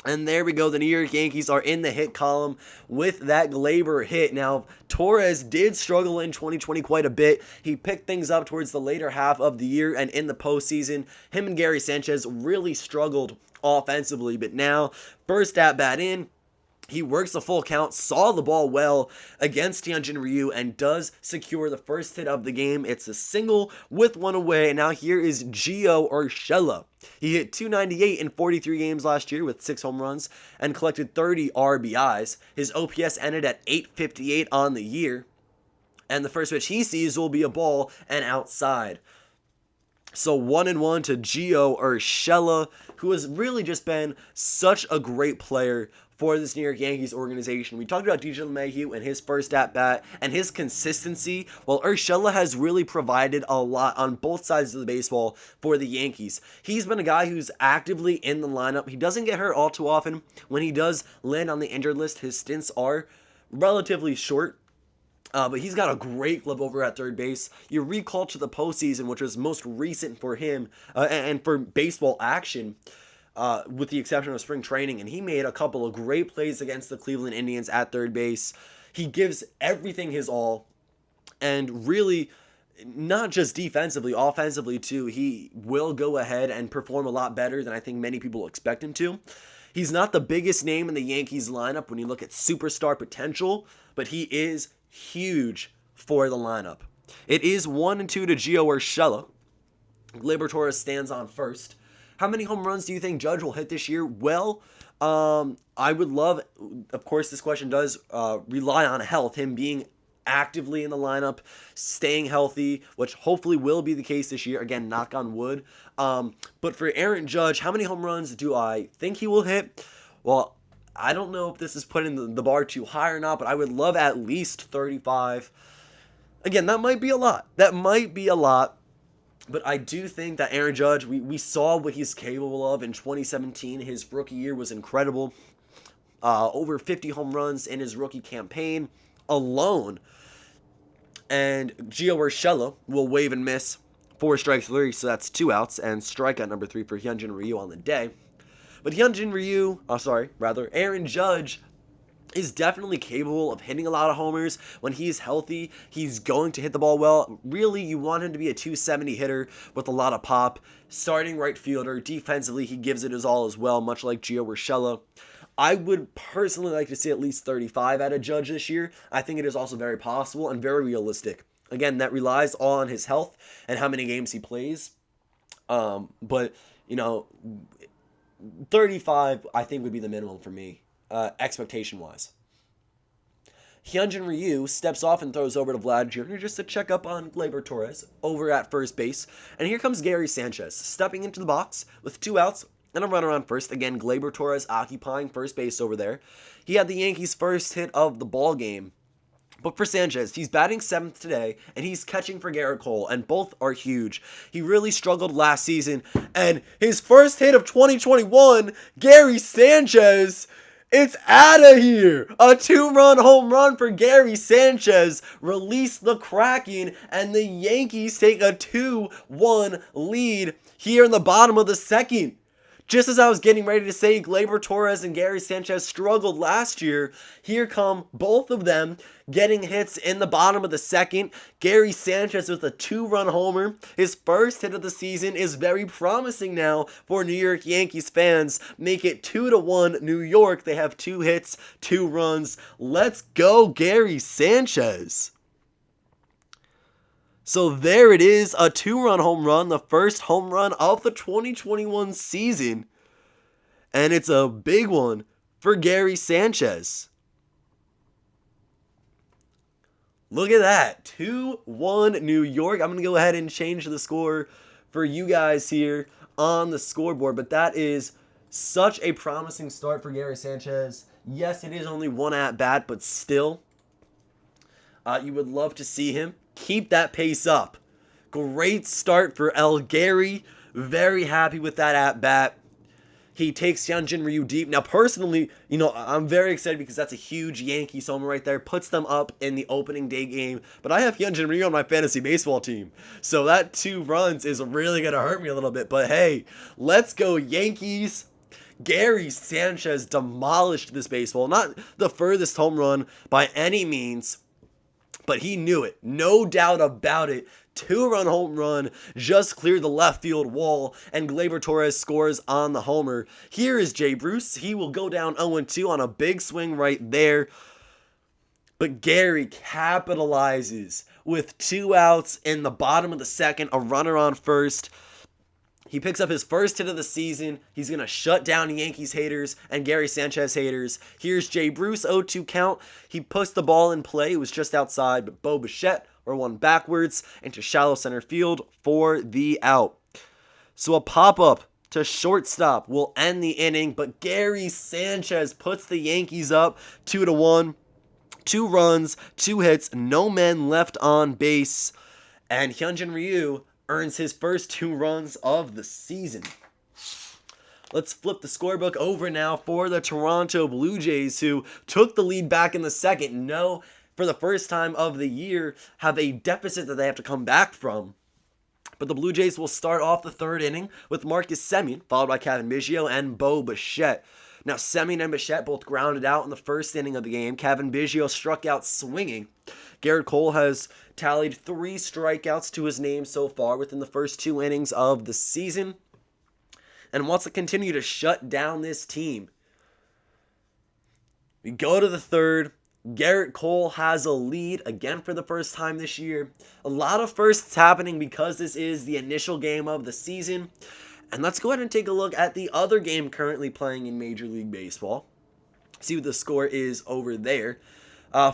And there we go. The New York Yankees are in the hit column with that Gleyber hit. Now, Torres did struggle in 2020 quite a bit. He picked things up towards the later half of the year and in the postseason. Him and Gary Sanchez really struggled offensively. But now, first at bat in, he works the full count, saw the ball well against Hyunjin Ryu, and does secure the first hit of the game. It's a single with one away, and now here is Geo Urschella. He hit .298 in 43 games last year with 6 home runs and collected 30 RBIs. His OPS ended at .858 on the year, and the first pitch he sees will be a ball and outside. So 1-1 to Geo Urschella, who has really just been such a great player for this New York Yankees organization. We talked about DJ LeMahieu and his first at-bat and his consistency, while Urschella has really provided a lot on both sides of the baseball for the Yankees. He's been a guy who's actively in the lineup. He doesn't get hurt all too often. When he does land on the injured list, his stints are relatively short. But he's got a great club over at third base. You recall to the postseason, which was most recent for him and for baseball action, with the exception of spring training, and he made a couple of great plays against the Cleveland Indians at third base. He gives everything his all, and really, not just defensively, offensively too, he will go ahead and perform a lot better than I think many people expect him to. He's not the biggest name in the Yankees lineup when you look at superstar potential, but he is huge for the lineup. It is 1-2 to Geo Urschella. Gleyber Torres stands on first. How many home runs do you think Judge will hit this year? Well, I would love, of course, this question does rely on health, him being actively in the lineup, staying healthy, which hopefully will be the case this year. Again, knock on wood. But for Aaron Judge, how many home runs do I think he will hit? Well, I don't know if this is putting the bar too high or not, but I would love at least 35. Again, that might be a lot. But I do think that Aaron Judge, we saw what he's capable of in 2017. His rookie year was incredible. Over 50 home runs in his rookie campaign alone. And Geo Urschella will wave and miss 4 strikes 3, so that's 2 outs, and strikeout number 3 for Hyunjin Ryu on the day. But Aaron Judge is definitely capable of hitting a lot of homers. When he's healthy, he's going to hit the ball well. Really, you want him to be a .270 hitter with a lot of pop. Starting right fielder. Defensively, he gives it his all as well, much like Geo Urschella. I would personally like to see at least 35 out of Judge this year. I think it is also very possible and very realistic. Again, that relies all on his health and how many games he plays. But, 35, I think, would be the minimum for me, expectation-wise. Hyunjin Ryu steps off and throws over to Vlad Jr. just to check up on Gleyber Torres over at first base. And here comes Gary Sanchez stepping into the box with 2 outs and a runner on first. Again, Gleyber Torres occupying first base over there. He had the Yankees' first hit of the ball game. But for Sanchez, he's batting 7th today, and he's catching for Garrett Cole, and both are huge. He really struggled last season, and his first hit of 2021, Gary Sanchez, it's out of here. A 2-run home run for Gary Sanchez released the Kraken, and the Yankees take a 2-1 lead here in the bottom of the second. Just as I was getting ready to say Gleyber Torres and Gary Sanchez struggled last year, here come both of them getting hits in the bottom of the second. Gary Sanchez with a 2-run homer. His first hit of the season is very promising now for New York Yankees fans. Make it 2-1 New York. They have 2 hits, 2 runs. Let's go, Gary Sanchez. So there it is, a 2-run home run, the first home run of the 2021 season. And it's a big one for Gary Sanchez. Look at that, 2-1 New York. I'm going to go ahead and change the score for you guys here on the scoreboard. But that is such a promising start for Gary Sanchez. Yes, it is only 1 at-bat, but still, you would love to see him keep that pace up. Great start for El Gary. Very happy with that at-bat. He takes Hyunjin Ryu deep. Now, personally, I'm very excited because that's a huge Yankees homer right there. Puts them up in the opening day game. But I have Hyunjin Ryu on my fantasy baseball team. So that 2 runs is really going to hurt me a little bit. But hey, let's go Yankees. Gary Sanchez demolished this baseball. Not the furthest home run by any means, but he knew it. No doubt about it. 2-run home run just cleared the left field wall, and Gleyber Torres scores on the homer. Here is Jay Bruce. He will go down 0-2 on a big swing right there. But Gary capitalizes with 2 outs in the bottom of the second, a runner on first. He picks up his first hit of the season. He's going to shut down Yankees haters and Gary Sanchez haters. Here's Jay Bruce, 0-2 count. He puts the ball in play. It was just outside, but Bo Bichette or one backwards into shallow center field for the out. So a pop-up to shortstop will end the inning, but Gary Sanchez puts the Yankees up 2-1. 2 runs, 2 hits, no men left on base, and Hyunjin Ryu earns his first 2 runs of the season. Let's flip the scorebook over now for the Toronto Blue Jays, who took the lead back in the second. No, for the first time of the year, have a deficit that they have to come back from. But the Blue Jays will start off the 3rd inning with Marcus Semien, followed by Cavan Biggio and Bo Bichette. Now, Semien and Bichette both grounded out in the 1st inning of the game. Cavan Biggio struck out swinging. Garrett Cole has tallied 3 strikeouts to his name so far within the first 2 innings of the season, and wants to continue to shut down this team. We go to the 3rd. Garrett Cole has a lead again for the first time this year. A lot of firsts happening because this is the initial game of the season. And let's go ahead and take a look at the other game currently playing in Major League Baseball. See what the score is over there.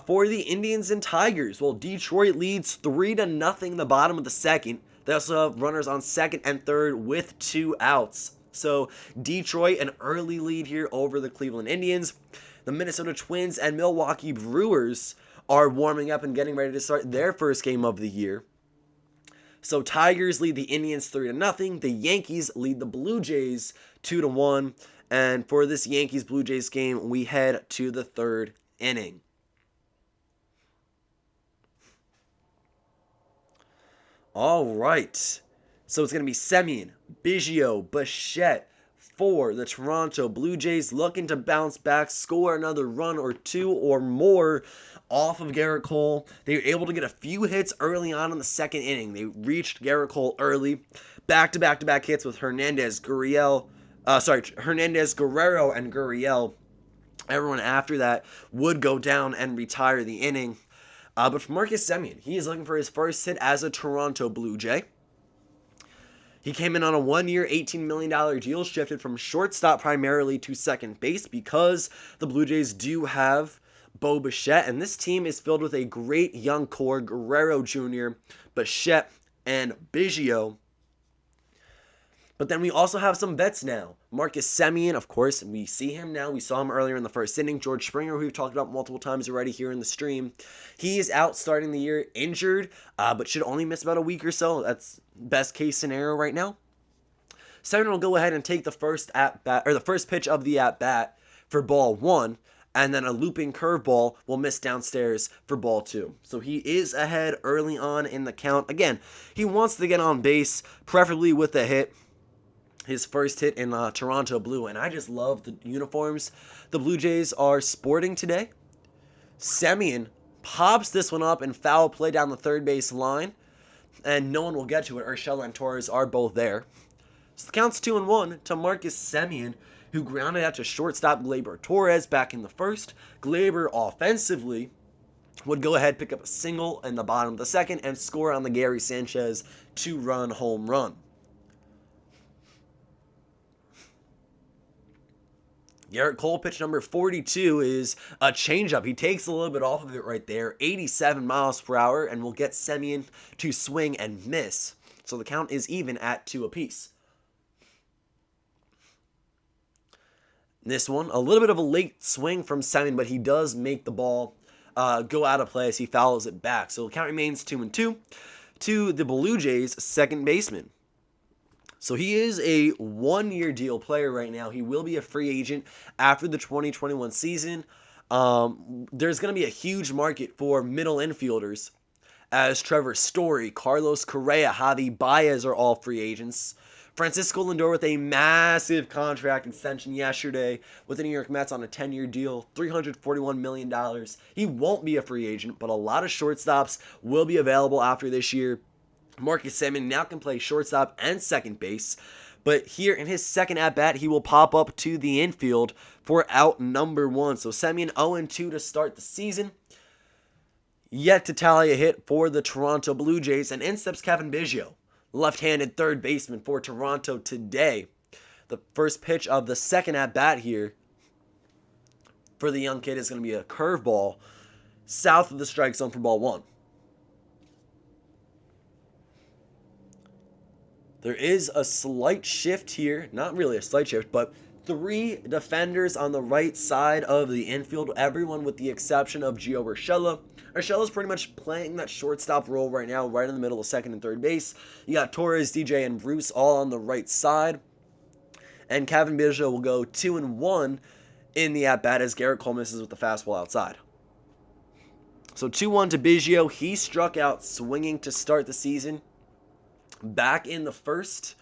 For the Indians and Tigers, well, Detroit leads 3-0 the bottom of the second. They also have runners on second and third with 2 outs. So Detroit, an early lead here over the Cleveland Indians. The Minnesota Twins and Milwaukee Brewers are warming up and getting ready to start their first game of the year. So Tigers lead the Indians 3-0. The Yankees lead the Blue Jays 2-1. And for this Yankees-Blue Jays game, we head to the 3rd inning. All right. So it's going to be Semien, Beigio, Bichette for the Toronto Blue Jays, looking to bounce back, score another run or 2 or more off of Garrett Cole. They were able to get a few hits early on in the 2nd inning. They reached Garrett Cole early. Back-to-back hits with Hernandez Guerrero and Gurriel. Everyone after that would go down and retire the inning. But for Marcus Semien, he is looking for his first hit as a Toronto Blue Jay. He came in on a 1-year, $18 million deal, shifted from shortstop primarily to second base because the Blue Jays do have Bo Bichette, and this team is filled with a great young core, Guerrero Jr., Bichette, and Beigio. But then we also have some vets now. Marcus Semien, of course, we see him now. We saw him earlier in the 1st inning. George Springer, who we've talked about multiple times already here in the stream. He is out starting the year injured, but should only miss about a week or so. That's best case scenario right now. Semien will go ahead and take the first pitch of the at-bat for ball 1, and then a looping curveball will miss downstairs for ball 2. So he is ahead early on in the count. Again, he wants to get on base, preferably with a hit. His first hit in Toronto Blue, and I just love the uniforms the Blue Jays are sporting today. Semien pops this one up in foul play down the 3rd base line, and no one will get to it. Urschella and Torres are both there. So the count's 2-1 to Marcus Semien, who grounded out to shortstop Gleyber Torres back in the 1st. Gleyber offensively would go ahead, pick up a single in the bottom of the 2nd, and score on the Gary Sanchez 2-run home run. Garrett Cole, pitch number 42, is a changeup. He takes a little bit off of it right there, 87 miles per hour, and will get Semien to swing and miss. So the count is even at 2 apiece. This one, a little bit of a late swing from Semien, but he does make the ball go out of play as he fouls it back. So the count remains 2-2 to the Blue Jays' second baseman. So he is a one-year deal player right now. He will be a free agent after the 2021 season. There's going to be a huge market for middle infielders, as Trevor Story, Carlos Correa, Javi Baez are all free agents. Francisco Lindor with a massive contract extension yesterday with the New York Mets on a 10-year deal, $341 million. He won't be a free agent, but a lot of shortstops will be available after this year. Marcus Semien now can play shortstop and second base, but here in his second at-bat, he will pop up to the infield for out number 1. So Semien 0-2 to start the season. Yet to tally a hit for the Toronto Blue Jays, and in steps Kevin Beigio, left-handed third baseman for Toronto today. The first pitch of the second at-bat here for the young kid is going to be a curveball south of the strike zone for ball 1. There is a slight shift here, not really a slight shift, but 3 defenders on the right side of the infield, everyone with the exception of Geo Urschella. Urschella's pretty much playing that shortstop role right now, right in the middle of second and third base. You got Torres, DJ, and Bruce all on the right side. And Kevin Beigio will go 2-1 in the at-bat as Garrett Cole misses with the fastball outside. So 2-1 to Beigio. He struck out swinging to start the season. Back in the first,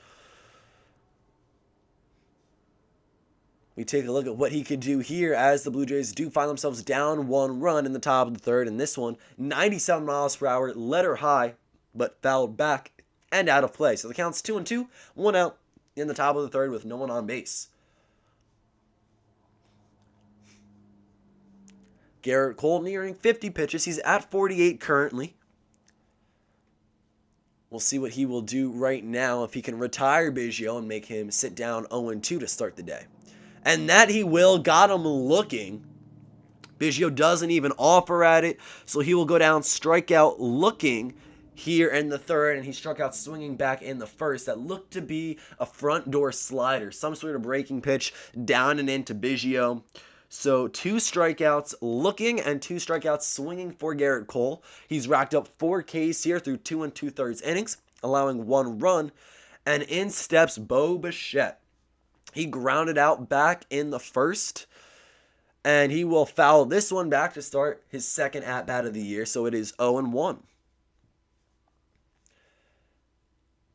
we take a look at what he could do here as the Blue Jays do find themselves down 1 run in the top of the third. And this one, 97 miles per hour, letter high, but fouled back and out of play. So the count's 2-2, 1 out in the top of the third with no one on base. Garrett Cole nearing 50 pitches. He's at 48 currently. We'll see what he will do right now if he can retire Beigio and make him sit down 0-2 to start the day. And that he will. Got him looking. Beigio doesn't even offer at it, so he will go down strikeout looking here in the third, and he struck out swinging back in the first. That looked to be a front door slider, some sort of breaking pitch down and into Beigio. So 2 strikeouts looking and 2 strikeouts swinging for Garrett Cole. He's racked up 4 Ks here through 2 2/3 innings, allowing 1 run. And in steps Bo Bichette. He grounded out back in the first, and he will foul this one back to start his second at-bat of the year, so it is 0-1.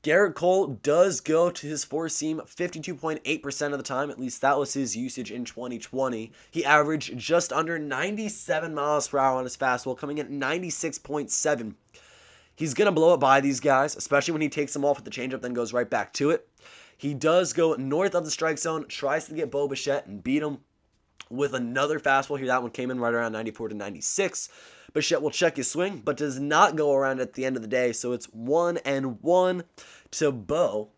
Garrett Cole does go to his four-seam 52.8% of the time. At least that was his usage in 2020. He averaged just under 97 miles per hour on his fastball, coming in at 96.7. He's going to blow it by these guys, especially when he takes them off with the changeup, then goes right back to it. He does go north of the strike zone, tries to get Bo Bichette and beat him with another fastball here. That one came in right around 94 to 96. Bichette will check his swing, but does not go around at the end of the day. So it's 1-1 to Bo,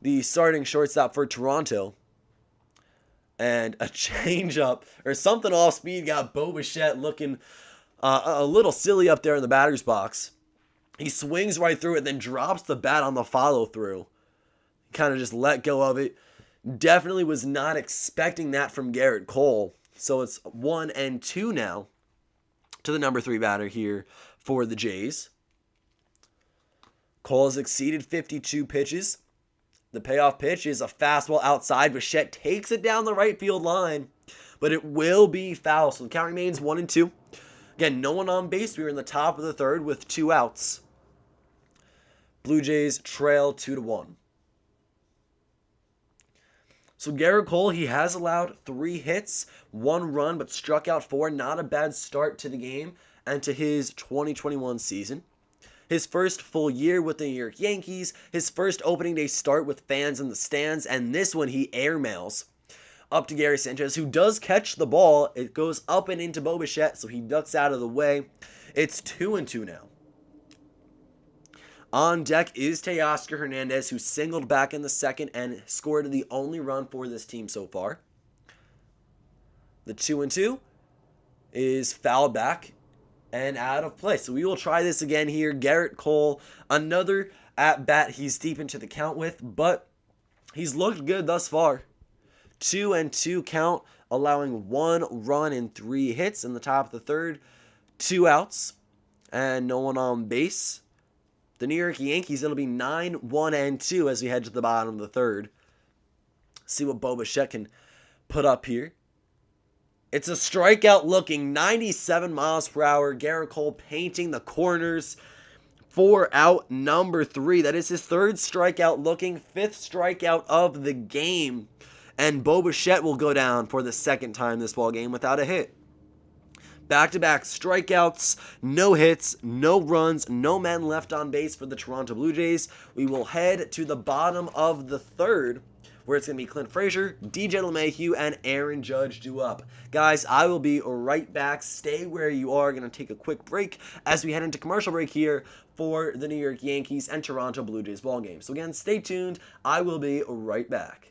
the starting shortstop for Toronto. And a changeup or something off speed got Bo Bichette looking a little silly up there in the batter's box. He swings right through it, then drops the bat on the follow-through. Kind of just let go of it. Definitely was not expecting that from Garrett Cole. So it's 1-2 now to the number 3 batter here for the Jays. Cole has exceeded 52 pitches. The payoff pitch is a fastball outside. Bichette takes it down the right field line, but it will be foul. So the count remains 1-2. Again, no one on base. We were in the top of the third with 2 outs. Blue Jays trail 2-1. So Garrett Cole, he has allowed 3 hits, 1 run, but struck out 4. Not a bad start to the game and to his 2021 season. His first full year with the New York Yankees, his first opening day start with fans in the stands, and this one he airmails up to Gary Sanchez, who does catch the ball. It goes up and into Bo Bichette, so he ducks out of the way. It's 2-2 now. On deck is Teoscar Hernandez, who singled back in the second and scored the only run for this team so far. The 2-2 is fouled back and out of play. So we will try this again here. Garrett Cole, another at-bat he's deep into the count with, but he's looked good thus far. 2-2 count, allowing 1 run and 3 hits in the top of the third. 2 outs and no one on base. the New York Yankees, it'll be 9-1-2 as we head to the bottom of the third. See what Bichette can put up here. It's a strikeout looking 97 miles per hour. Garrett Cole painting the corners for out number 3. That is his third strikeout looking, 5th strikeout of the game. And Bichette will go down for the second time this ball game without a hit. Back-to-back strikeouts, no hits, no runs, no men left on base for the Toronto Blue Jays. We will head to the bottom of the third, where it's going to be Clint Frazier, DJ LeMahieu, and Aaron Judge due up. Guys, I will be right back. Stay where you are. Going to take a quick break as we head into commercial break here for the New York Yankees and Toronto Blue Jays ball game. So again, stay tuned. I will be right back.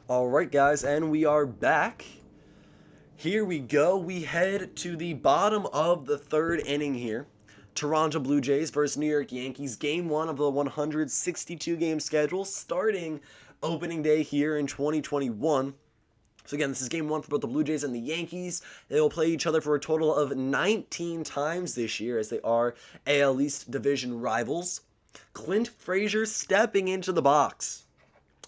Alright guys, and we are back. Here we go. We head to the bottom of the third inning here. Toronto Blue Jays versus New York Yankees. Game 1 of the 162-game schedule starting opening day here in 2021. So again, this is game 1 for both the Blue Jays and the Yankees. They will play each other for a total of 19 times this year as they are AL East division rivals. Clint Frazier stepping into the box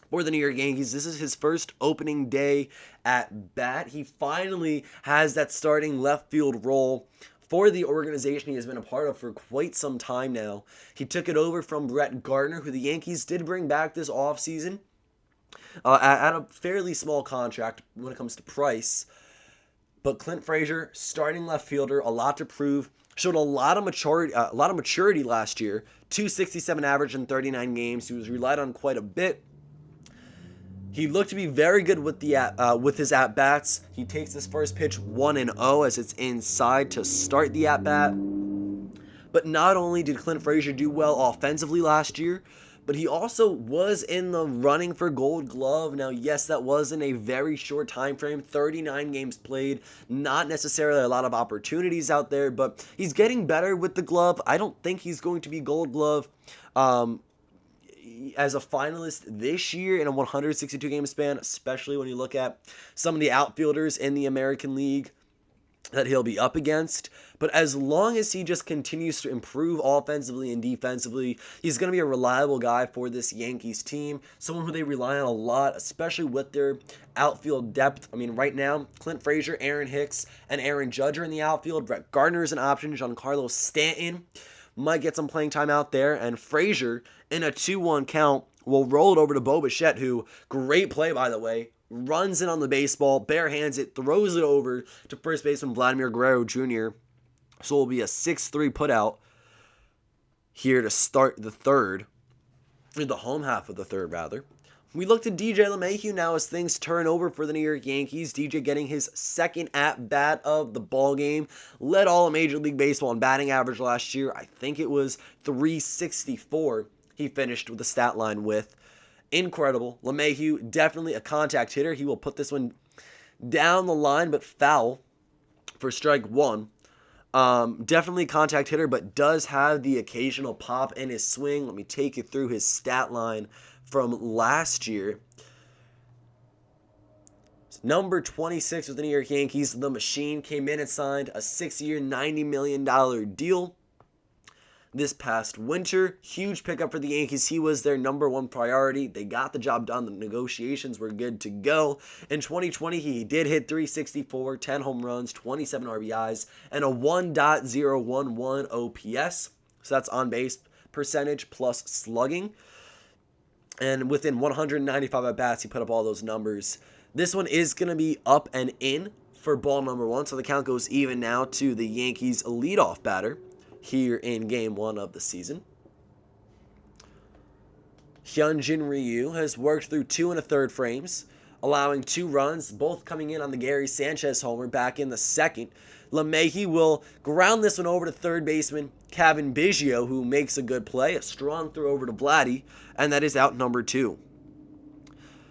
for the New York Yankees. This is his first opening day at bat. He finally has that starting left field role for the organization he has been a part of for quite some time now. He took it over from Brett Gardner, who the Yankees did bring back this offseason at a fairly small contract when it comes to price. But Clint Frazier, starting left fielder, a lot to prove. Showed a lot of maturity last year. 267 average in 39 games. He was relied on quite a bit. He looked to be very good with his at-bats. He takes his first pitch 1-0 as it's inside to start the at-bat. But not only did Clint Frazier do well offensively last year, but he also was in the running for Gold Glove. Now, yes, that was in a very short time frame, 39 games played, not necessarily a lot of opportunities out there, but he's getting better with the glove. I don't think he's going to be Gold Glove as a finalist this year in a 162-game span, especially when you look at some of the outfielders in the American League that he'll be up against. But as long as he just continues to improve offensively and defensively, he's going to be a reliable guy for this Yankees team, someone who they rely on a lot, especially with their outfield depth. I mean, right now, Clint Frazier, Aaron Hicks, and Aaron Judge are in the outfield. Brett Gardner is an option. Giancarlo Stanton might get some playing time out there, and Frazier, in a 2-1 count, will roll it over to Bichette, who, great play by the way, runs in on the baseball, barehands it, throws it over to first baseman Vladimir Guerrero Jr. So it will be a 6-3 putout here to start the third, or the home half of the third, rather. We look to DJ LeMahieu now as things turn over for the New York Yankees. DJ getting his second at-bat of the ball game. Led all of Major League Baseball in batting average last year. I think it was 364 he finished with the stat line with. Incredible. LeMahieu, definitely a contact hitter. He will put this one down the line, but foul for strike 1. Definitely a contact hitter, but does have the occasional pop in his swing. Let me take you through his stat line from last year. Number 26 with the New York Yankees, the Machine, came in and signed a 6-year, $90 million deal this past winter. Huge pickup for the Yankees. He was their number 1 priority. They got the job done. The negotiations were good to go. In 2020, he did hit 364, 10 home runs, 27 RBIs, and a 1.011 OPS. So that's on base percentage plus slugging. And within 195 at-bats, he put up all those numbers. This one is going to be up and in for ball number 1. So the count goes even now to the Yankees leadoff batter here in Game 1 of the season. Hyunjin Ryu has worked through 2 1/3 frames, allowing 2 runs, both coming in on the Gary Sanchez homer back in the second. LeMahieu will ground this one over to third baseman Kevin Beigio, who makes a good play, a strong throw over to Vladdy, and that is out number 2.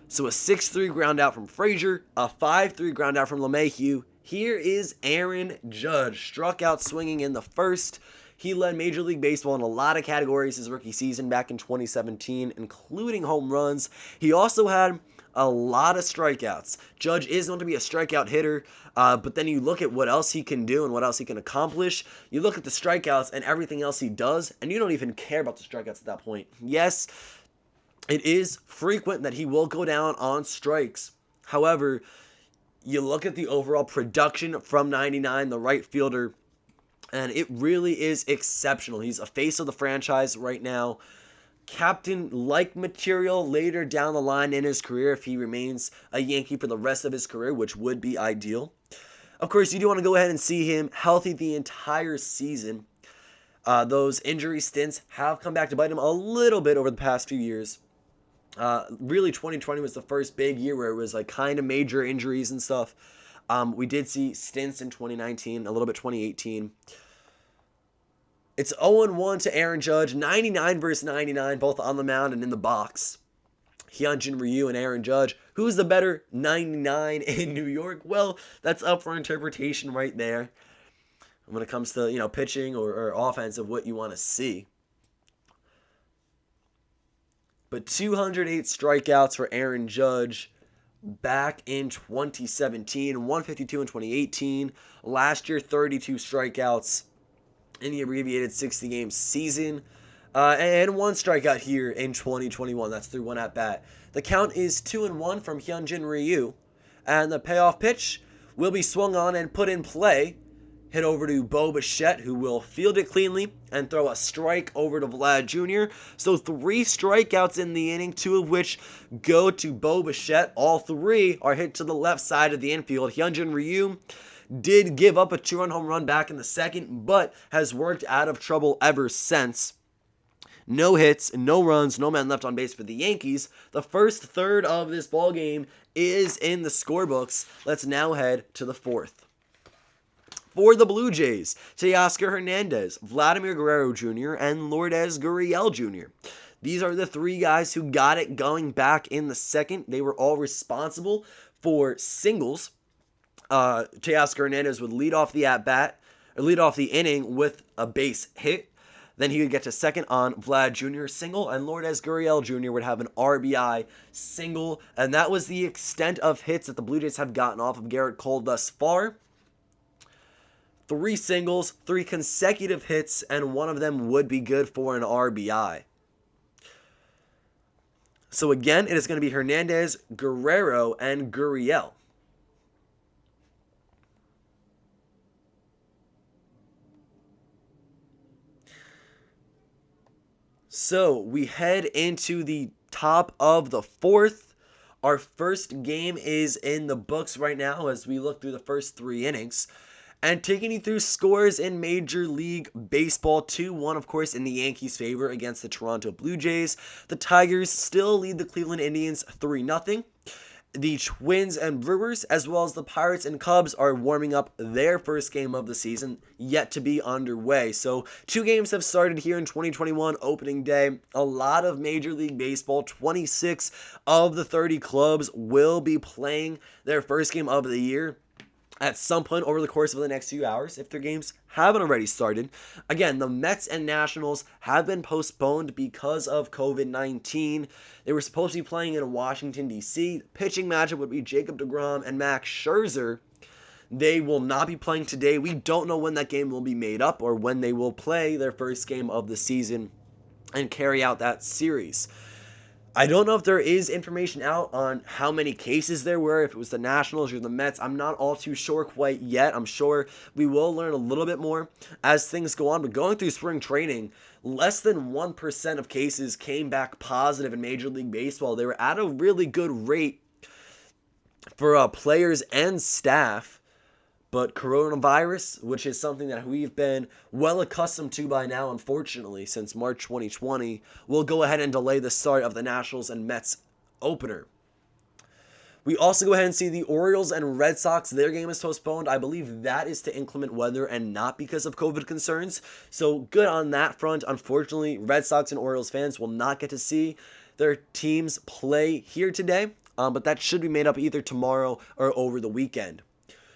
So a 6-3 ground out from Frazier, a 5-3 ground out from LeMahieu. Here is Aaron Judge, struck out swinging in the first. He led Major League Baseball in a lot of categories his rookie season back in 2017, including home runs. He also had a lot of strikeouts. Judge is going to be a strikeout hitter, but then you look at what else he can do and what else he can accomplish. You look at the strikeouts and everything else he does, and you don't even care about the strikeouts at that point. Yes, it is frequent that he will go down on strikes. However, you look at the overall production from 99, the right fielder, and it really is exceptional. He's a face of the franchise right now. Captain-like material later down the line in his career if he remains a Yankee for the rest of his career, which would be ideal. Of course, you do want to go ahead and see him healthy the entire season. Those injury stints have come back to bite him a little bit over the past few years. Really, 2020 was the first big year where it was like kind of major injuries and stuff. We did see stints in 2019, a little bit 2018. It's 0-1 to Aaron Judge, 99 versus 99, both on the mound and in the box. Hyunjin Ryu and Aaron Judge. Who's the better 99 in New York? Well, that's up for interpretation right there. When it comes to, pitching or offense of what you want to see. But 208 strikeouts for Aaron Judge back in 2017, 152 in 2018. Last year, 32 strikeouts in the abbreviated 60-game season. And 1 strikeout here in 2021. That's through 1 at-bat. The count is 2-1 from Hyunjin Ryu. And the payoff pitch will be swung on and put in play. Hit over to Bo Bichette, who will field it cleanly and throw a strike over to Vlad Jr. So 3 strikeouts in the inning, 2 of which go to Bo Bichette. All 3 are hit to the left side of the infield. Hyunjin Ryu did give up a 2-run home run back in the second, but has worked out of trouble ever since. No hits, no runs, no men left on base for the Yankees. The first third of this ballgame is in the scorebooks. Let's now head to the fourth. For the Blue Jays, Teoscar Hernandez, Vladimir Guerrero Jr., and Lourdes Gurriel Jr. These are the 3 guys who got it going back in the second. They were all responsible for singles. Teoscar Hernandez would lead off the at-bat, or lead off the inning with a base hit. Then he would get to second on Vlad Jr. single, and Lourdes Gurriel Jr. would have an RBI single. And that was the extent of hits that the Blue Jays have gotten off of Garrett Cole thus far. 3 singles, 3 consecutive hits, and 1 of them would be good for an RBI. So again, it is going to be Hernandez, Guerrero, and Gurriel. So we head into the top of the fourth. Our first game is in the books right now as we look through the first 3 innings. And taking you through scores in Major League Baseball, 2-1, of course, in the Yankees' favor against the Toronto Blue Jays. The Tigers still lead the Cleveland Indians 3-0. The Twins and Brewers, as well as the Pirates and Cubs, are warming up their first game of the season, yet to be underway. So 2 games have started here in 2021, opening day. A lot of Major League Baseball. 26 of the 30 clubs will be playing their first game of the year at some point over the course of the next few hours, if their games haven't already started. Again, the Mets and Nationals have been postponed because of COVID-19. They were supposed to be playing in Washington, D.C. The pitching matchup would be Jacob deGrom and Max Scherzer. They will not be playing today. We don't know when that game will be made up or when they will play their first game of the season and carry out that series. I don't know if there is information out on how many cases there were, if it was the Nationals or the Mets. I'm not all too sure quite yet. I'm sure we will learn a little bit more as things go on. But going through spring training, less than 1% of cases came back positive in Major League Baseball. They were at a really good rate for players and staff. But coronavirus, which is something that we've been well accustomed to by now, unfortunately, since March 2020, will go ahead and delay the start of the Nationals and Mets opener. We also go ahead and see the Orioles and Red Sox. Their game is postponed. I believe that is to inclement weather and not because of COVID concerns. So good on that front. Unfortunately, Red Sox and Orioles fans will not get to see their teams play here today. But that should be made up either tomorrow or over the weekend.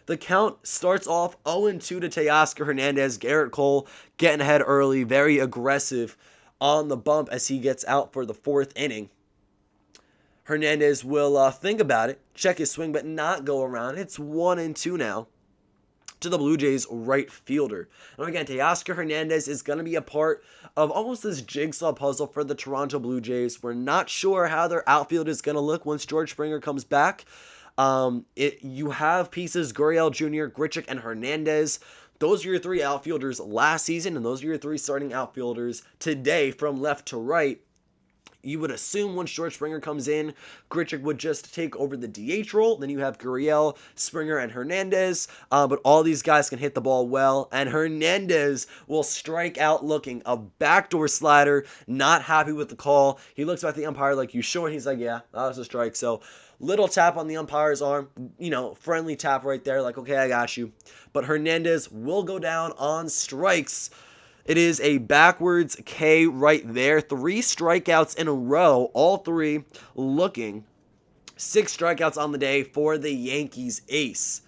The count starts off 0-2 to Teoscar Hernandez. Garrett Cole getting ahead early, very aggressive on the bump as he gets out for the fourth inning. Hernandez will think about it, check his swing, but not go around. It's 1-2 now to the Blue Jays right fielder. And again, Teoscar Hernandez is going to be a part of almost this jigsaw puzzle for the Toronto Blue Jays. We're not sure how their outfield is going to look once George Springer comes back. You have pieces, Gurriel Jr., Grichuk, and Hernandez. Those are your three outfielders last season, and those are your three starting outfielders today from left to right. You would assume once George Springer comes in, Grichuk would just take over the DH role. Then you have Gurriel, Springer, and Hernandez. But all these guys can hit the ball well. And Hernandez will strike out looking. A backdoor slider, not happy with the call. He looks at the umpire like, you sure? And he's like, yeah, that was a strike. So little tap on the umpire's arm. Friendly tap right there. Like, okay, I got you. But Hernandez will go down on strikes. It is a backwards K right there. 3 strikeouts in a row. All 3 looking. 6 strikeouts on the day for the Yankees ace.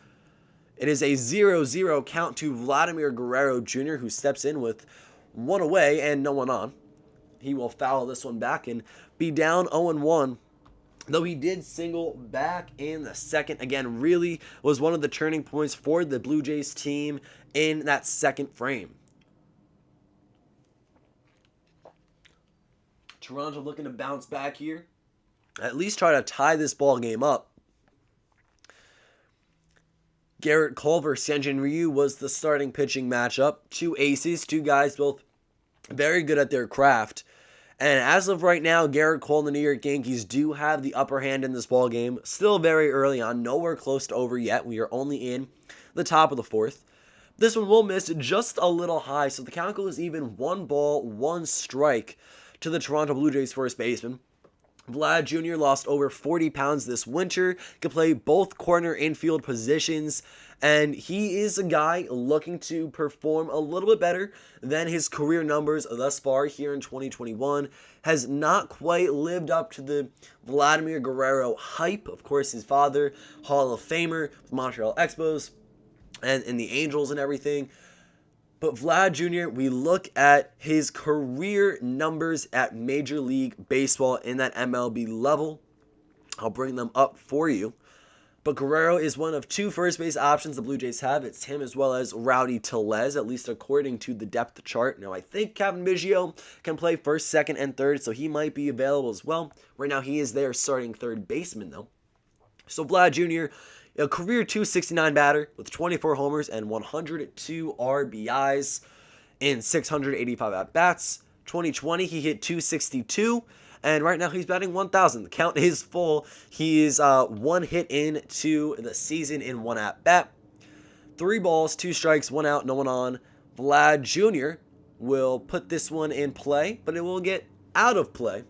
It is a 0-0 count to Vladimir Guerrero Jr., who steps in with 1 away and no one on. He will foul this one back and be down 0-1. Though he did single back in the second. Again, really was one of the turning points for the Blue Jays team in that second frame. Toronto looking to bounce back here. At least try to tie this ball game up. Garrett Cole versus Hyunjin Ryu was the starting pitching matchup. 2 aces, 2 guys both very good at their craft. And as of right now, Garrett Cole and the New York Yankees do have the upper hand in this ball game. Still very early on, nowhere close to over yet. We are only in the top of the 4th. This one will miss just a little high, so the count goes even 1 ball, 1 strike to the Toronto Blue Jays first baseman. Vlad Jr. lost over 40 pounds this winter, can play both corner infield positions, and he is a guy looking to perform a little bit better than his career numbers thus far here in 2021. Has not quite lived up to the Vladimir Guerrero hype. Of course, his father, Hall of Famer, Montreal Expos, and in the Angels and everything. But Vlad Jr., we look at his career numbers at Major League Baseball in that MLB level. I'll bring them up for you. But Guerrero is one of 2 first base options the Blue Jays have. It's him as well as Rowdy Tellez, at least according to the depth chart. Now, I think Kevin Beigio can play first, second, and third, so he might be available as well. Right now, he is their starting third baseman, though. So Vlad Jr., a career 269 batter with 24 homers and 102 RBIs in 685 at-bats. 2020, he hit 262, and right now he's batting 1,000. The count is full. He is 1 hit into the season in 1 at-bat. 3 balls, 2 strikes, 1 out, no one on. Vlad Jr. will put this one in play, but it will get out of play.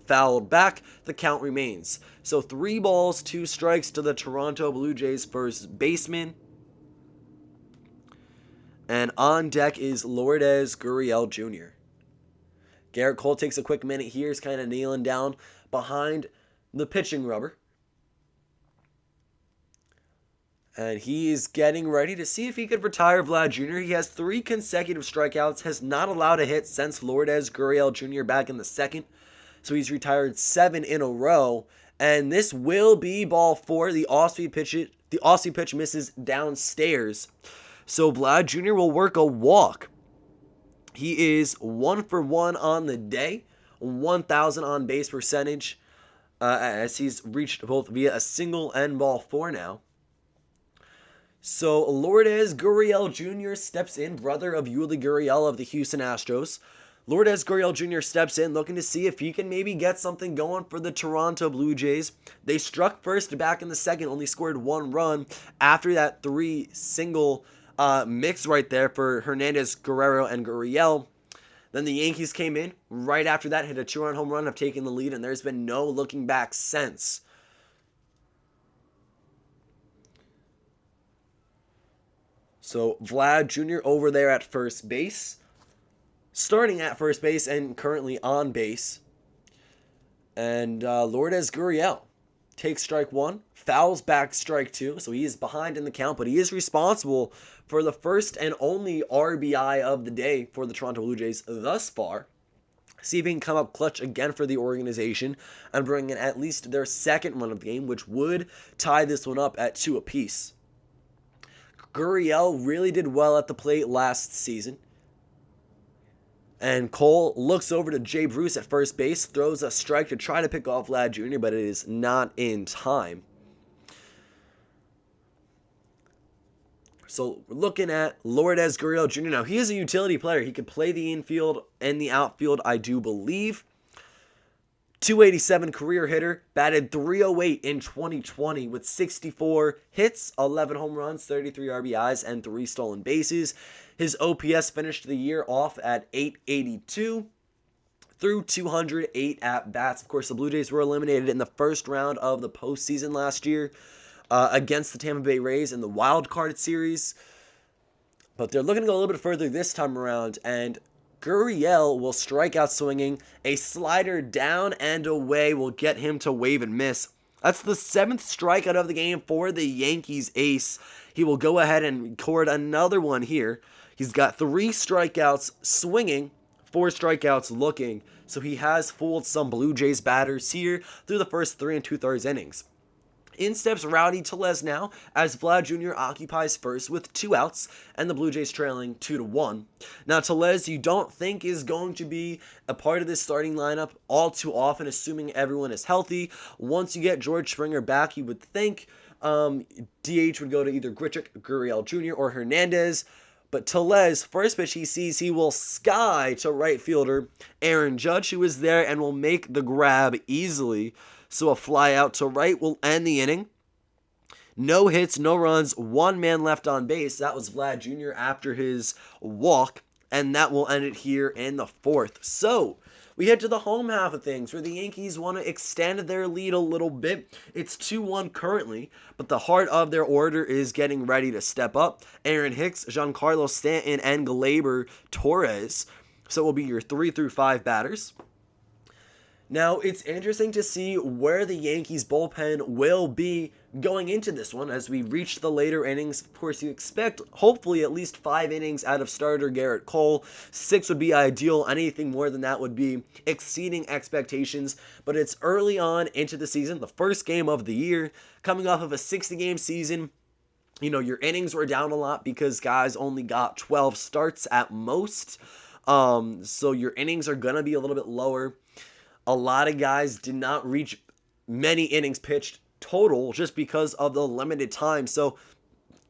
Fouled back, the count remains. So 3 balls, 2 strikes to the Toronto Blue Jays first baseman. And on deck is Lourdes Gurriel Jr. Garrett Cole takes a quick minute here. He's kind of kneeling down behind the pitching rubber. And he is getting ready to see if he could retire Vlad Jr. He has 3 consecutive strikeouts, has not allowed a hit since Lourdes Gurriel Jr. back in the second. So he's retired 7 in a row. And this will be ball 4. The Aussie pitch misses downstairs. So Vlad Jr. will work a walk. He is 1 for 1 on the day. 1,000 on base percentage. As he's reached both via a single and ball 4 now. So Lourdes Gurriel Jr. steps in, brother of Yuli Gurriel of the Houston Astros. Lourdes Gurriel Jr. steps in, looking to see if he can maybe get something going for the Toronto Blue Jays. They struck first back in the second, only scored 1 run after that 3-single mix right there for Hernandez, Guerrero, and Gurriel. Then the Yankees came in right after that, hit a 2-run home run, have taken the lead, and there's been no looking back since. So Vlad Jr. over there at first base, starting at first base and currently on base. And Lourdes Gurriel takes strike 1, fouls back strike 2, so he is behind in the count, but he is responsible for the first and only RBI of the day for the Toronto Blue Jays thus far. See if he can come up clutch again for the organization and bring in at least their second run of the game, which would tie this one up at 2 apiece. Gurriel really did well at the plate last season. And Cole looks over to Jay Bruce at first base, throws a strike to try to pick off Vlad Jr., but it is not in time. So we're looking at Lourdes Gurriel Jr. Now, he is a utility player. He can play the infield and the outfield, I do believe. 287 career hitter, batted .308 in 2020 with 64 hits, 11 home runs, 33 RBIs, and 3 stolen bases. His OPS finished the year off at .882 through 208 at-bats. Of course, the Blue Jays were eliminated in the first round of the postseason last year against the Tampa Bay Rays in the wild card series. But they're looking to go a little bit further this time around, and Gurriel will strike out swinging. A slider down and away will get him to wave and miss. That's the 7th strikeout of the game for the Yankees ace. He will go ahead and record another one here. He's got 3 strikeouts swinging, 4 strikeouts looking. So he has fooled some Blue Jays batters here through the first 3 2/3 innings. In steps Rowdy Tellez now, as Vlad Jr. occupies first with 2 outs, and the Blue Jays trailing 2-1. Now, Tellez, you don't think is going to be a part of this starting lineup all too often, assuming everyone is healthy. Once you get George Springer back, you would think DH would go to either Grichuk, Gurriel Jr., or Hernandez. But Tellez, first pitch he sees, he will sky to right fielder Aaron Judge, who is there and will make the grab easily. So a fly out to right will end the inning. No hits, no runs, 1 man left on base. That was Vlad Jr. after his walk, and that will end it here in the 4th. So we head to the home half of things, where the Yankees want to extend their lead a little bit. It's 2-1 currently, but the heart of their order is getting ready to step up. Aaron Hicks, Giancarlo Stanton, and Gleyber Torres. So it will be your 3 through 5 batters. Now, it's interesting to see where the Yankees bullpen will be going into this one as we reach the later innings. Of course, you expect, hopefully, at least 5 innings out of starter Garrett Cole. 6 would be ideal. Anything more than that would be exceeding expectations. But it's early on into the season, the first game of the year, coming off of a 60-game season. You know, your innings were down a lot because guys only got 12 starts at most. So your innings are going to be a little bit lower. A lot of guys did not reach many innings pitched total just because of the limited time. So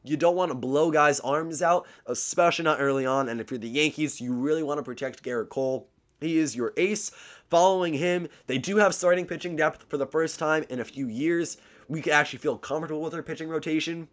you don't want to blow guys' arms out, especially not early on. And if you're the Yankees, you really want to protect Garrett Cole. He is your ace. Following him, they do have starting pitching depth for the first time in a few years. We can actually feel comfortable with their pitching rotation.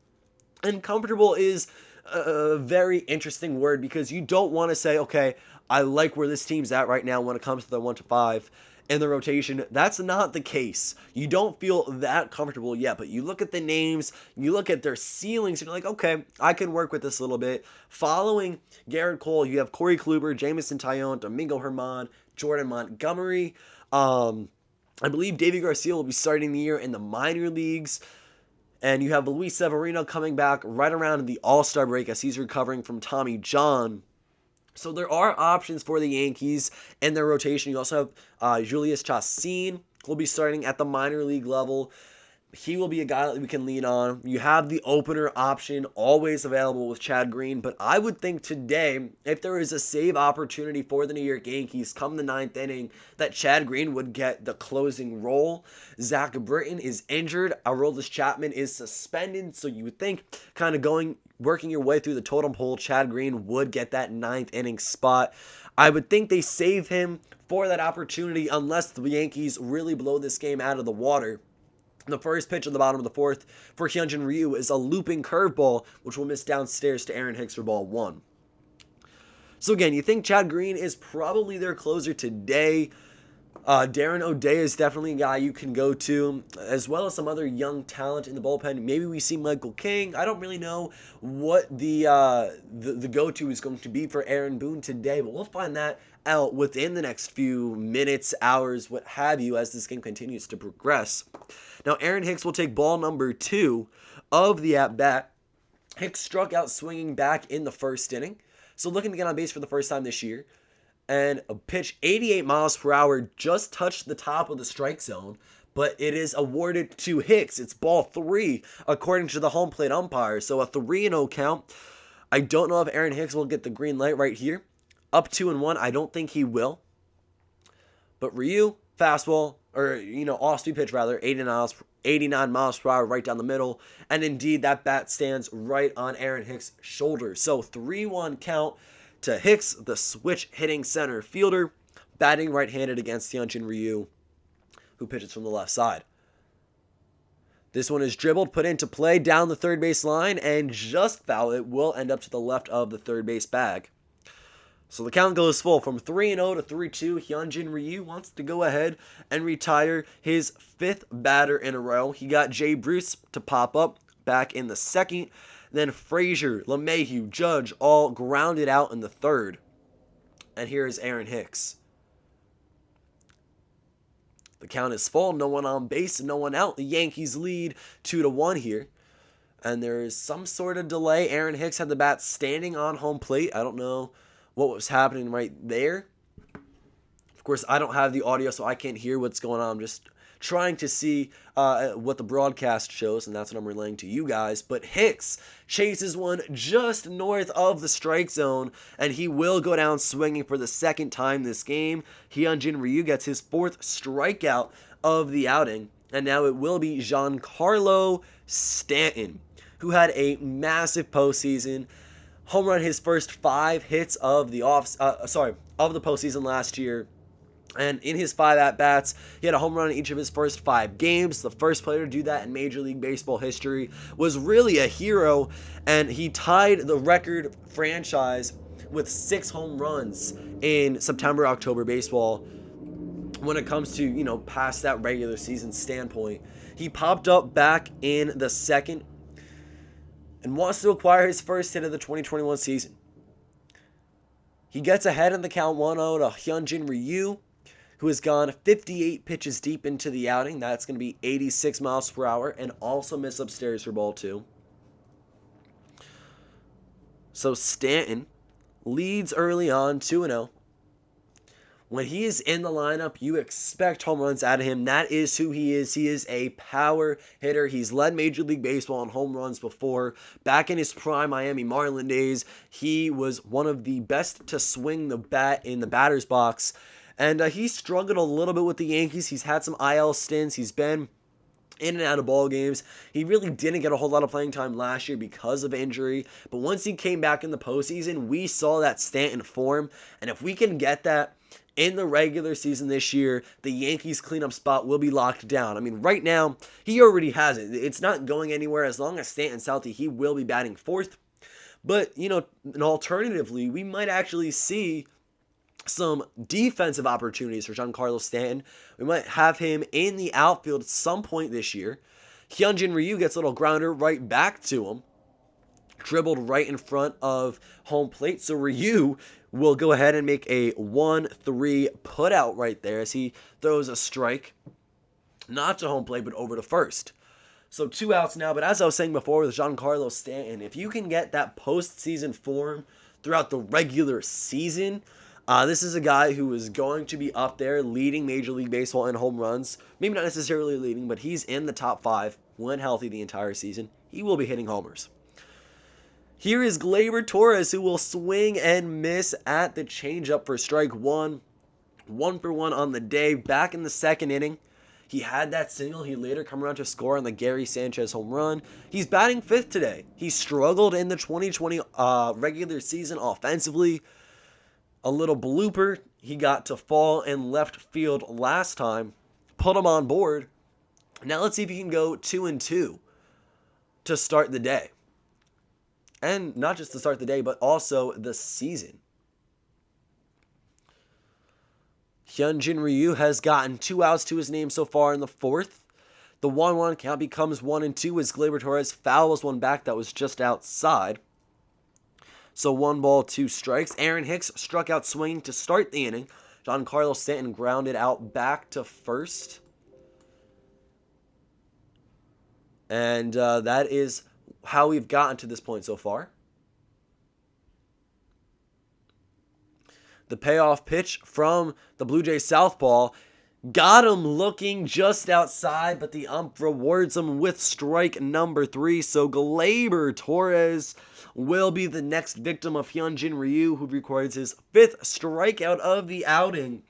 And comfortable is a very interesting word because you don't want to say, okay, I like where this team's at right now when it comes to the 1 to 5. In the rotation. That's not the case. You don't feel that comfortable yet, but you look at the names, you look at their ceilings, and you're like, okay, I can work with this a little bit. Following Garrett Cole, you have Corey Kluber, Jameson Taillon, Domingo Germán, Jordan Montgomery. I believe Davy Garcia will be starting the year in the minor leagues. And you have Luis Severino coming back right around the All-Star break as he's recovering from Tommy John. So there are options for the Yankees in their rotation. You also have Julius Chassin, who will be starting at the minor league level. He will be a guy that we can lean on. You have the opener option always available with Chad Green. But I would think today, if there is a save opportunity for the New York Yankees come the 9th inning, that Chad Green would get the closing role. Zach Britton is injured. Aroldis Chapman is suspended. So you would think kind of going working your way through the totem pole, Chad Green would get that 9th inning spot. I would think they save him for that opportunity unless the Yankees really blow this game out of the water. The first pitch in the bottom of the 4th for Hyunjin Ryu is a looping curveball, which will miss downstairs to Aaron Hicks for ball 1. So again, you think Chad Green is probably their closer today. Darren O'Day is definitely a guy you can go to, as well as some other young talent in the bullpen. Maybe we see Michael King. I don't really know what the go-to is going to be for Aaron Boone today, but we'll find that out within the next few minutes, hours, what have you, as this game continues to progress. Now, Aaron Hicks will take ball number 2 of the at-bat. Hicks struck out swinging back in the first inning, so looking to get on base for the first time this year. And a pitch 88 miles per hour just touched the top of the strike zone, but it is awarded to Hicks. It's ball 3, according to the home plate umpire. So a 3-0 count. I don't know if Aaron Hicks will get the green light right here. Up 2-1, I don't think he will. But Ryu, fastball, or, off-speed pitch rather, 89 miles per hour right down the middle. And indeed, that bat stands right on Aaron Hicks' shoulder. So 3-1 count to Hicks, the switch-hitting center fielder, batting right-handed against Hyunjin Ryu, who pitches from the left side. This one is dribbled, put into play down the third base line, and just foul. It will end up to the left of the third base bag. So the count goes full from 3-0 to 3-2. Hyunjin Ryu wants to go ahead and retire his 5th batter in a row. He got Jay Bruce to pop up back in the 2nd. Then Frazier, LeMahieu, Judge all grounded out in the 3rd. And here is Aaron Hicks. The count is full. No one on base, no one out. The Yankees lead 2-1 here. And there is some sort of delay. Aaron Hicks had the bat standing on home plate. I don't know what was happening right there. Of course, I don't have the audio, so I can't hear what's going on. I'm just trying to see what the broadcast shows, and that's what I'm relaying to you guys. But Hicks chases one just north of the strike zone, and he will go down swinging for the 2nd time this game. Hyunjin Ryu gets his 4th strikeout of the outing, and now it will be Giancarlo Stanton, who had a massive postseason. Home run his first 5 hits of the postseason last year. And in his 5 at-bats, he had a home run in each of his first 5 games. The first player to do that in Major League Baseball history. Was really a hero, and he tied the record franchise with 6 home runs in September-October baseball when it comes to, past that regular season standpoint. He popped up back in the 2nd and wants to acquire his first hit of the 2021 season. He gets ahead in the count 1-0 to Hyunjin Ryu, who has gone 58 pitches deep into the outing. That's going to be 86 miles per hour and also miss upstairs for ball 2. So Stanton leads early on 2-0. When he is in the lineup, you expect home runs out of him. That is who he is. He is a power hitter. He's led Major League Baseball in home runs before. Back in his prime Miami Marlin days, he was one of the best to swing the bat in the batter's box. And he struggled a little bit with the Yankees. He's had some IL stints. He's been in and out of ball games. He really didn't get a whole lot of playing time last year because of injury. But once he came back in the postseason, we saw that Stanton form. And if we can get that in the regular season this year, the Yankees cleanup spot will be locked down. I mean, right now, he already has it. It's not going anywhere. As long as Stanton's healthy, he will be batting 4th. But, and alternatively, we might actually see some defensive opportunities for Giancarlo Stanton. We might have him in the outfield at some point this year. Hyunjin Ryu gets a little grounder right back to him. Dribbled right in front of home plate. So Ryu will go ahead and make a 1-3 putout right there as he throws a strike. Not to home plate, but over to first. So 2 outs now. But as I was saying before with Giancarlo Stanton, if you can get that postseason form throughout the regular season, this is a guy who is going to be up there leading Major League Baseball in home runs. Maybe not necessarily leading, but he's in the top 5 when healthy the entire season. He will be hitting homers. Here is Gleyber Torres, who will swing and miss at the changeup for strike 1. 1 for 1 on the day. Back in the 2nd inning, He had that single. He later come around to score on the Gary Sanchez home run. He's batting 5th today. He struggled in the 2020 regular season offensively. A little blooper. He got to fall in left field last time. Put him on board. Now let's see if he can go 2-2 to start the day. And not just to start the day, but also the season. Hyunjin Ryu has gotten 2 outs to his name so far in the 4th. The 1-1 count becomes 1-2 as Gleyber Torres fouls one back that was just outside. So 1 ball, 2 strikes. Aaron Hicks struck out swinging to start the inning. Giancarlo Stanton grounded out back to first. And that is how we've gotten to this point so far. The payoff pitch from the Blue Jays southpaw got him looking just outside, but the ump rewards him with strike number 3. So Gleyber Torres will be the next victim of Hyunjin Ryu, who records his 5th strikeout of the outing.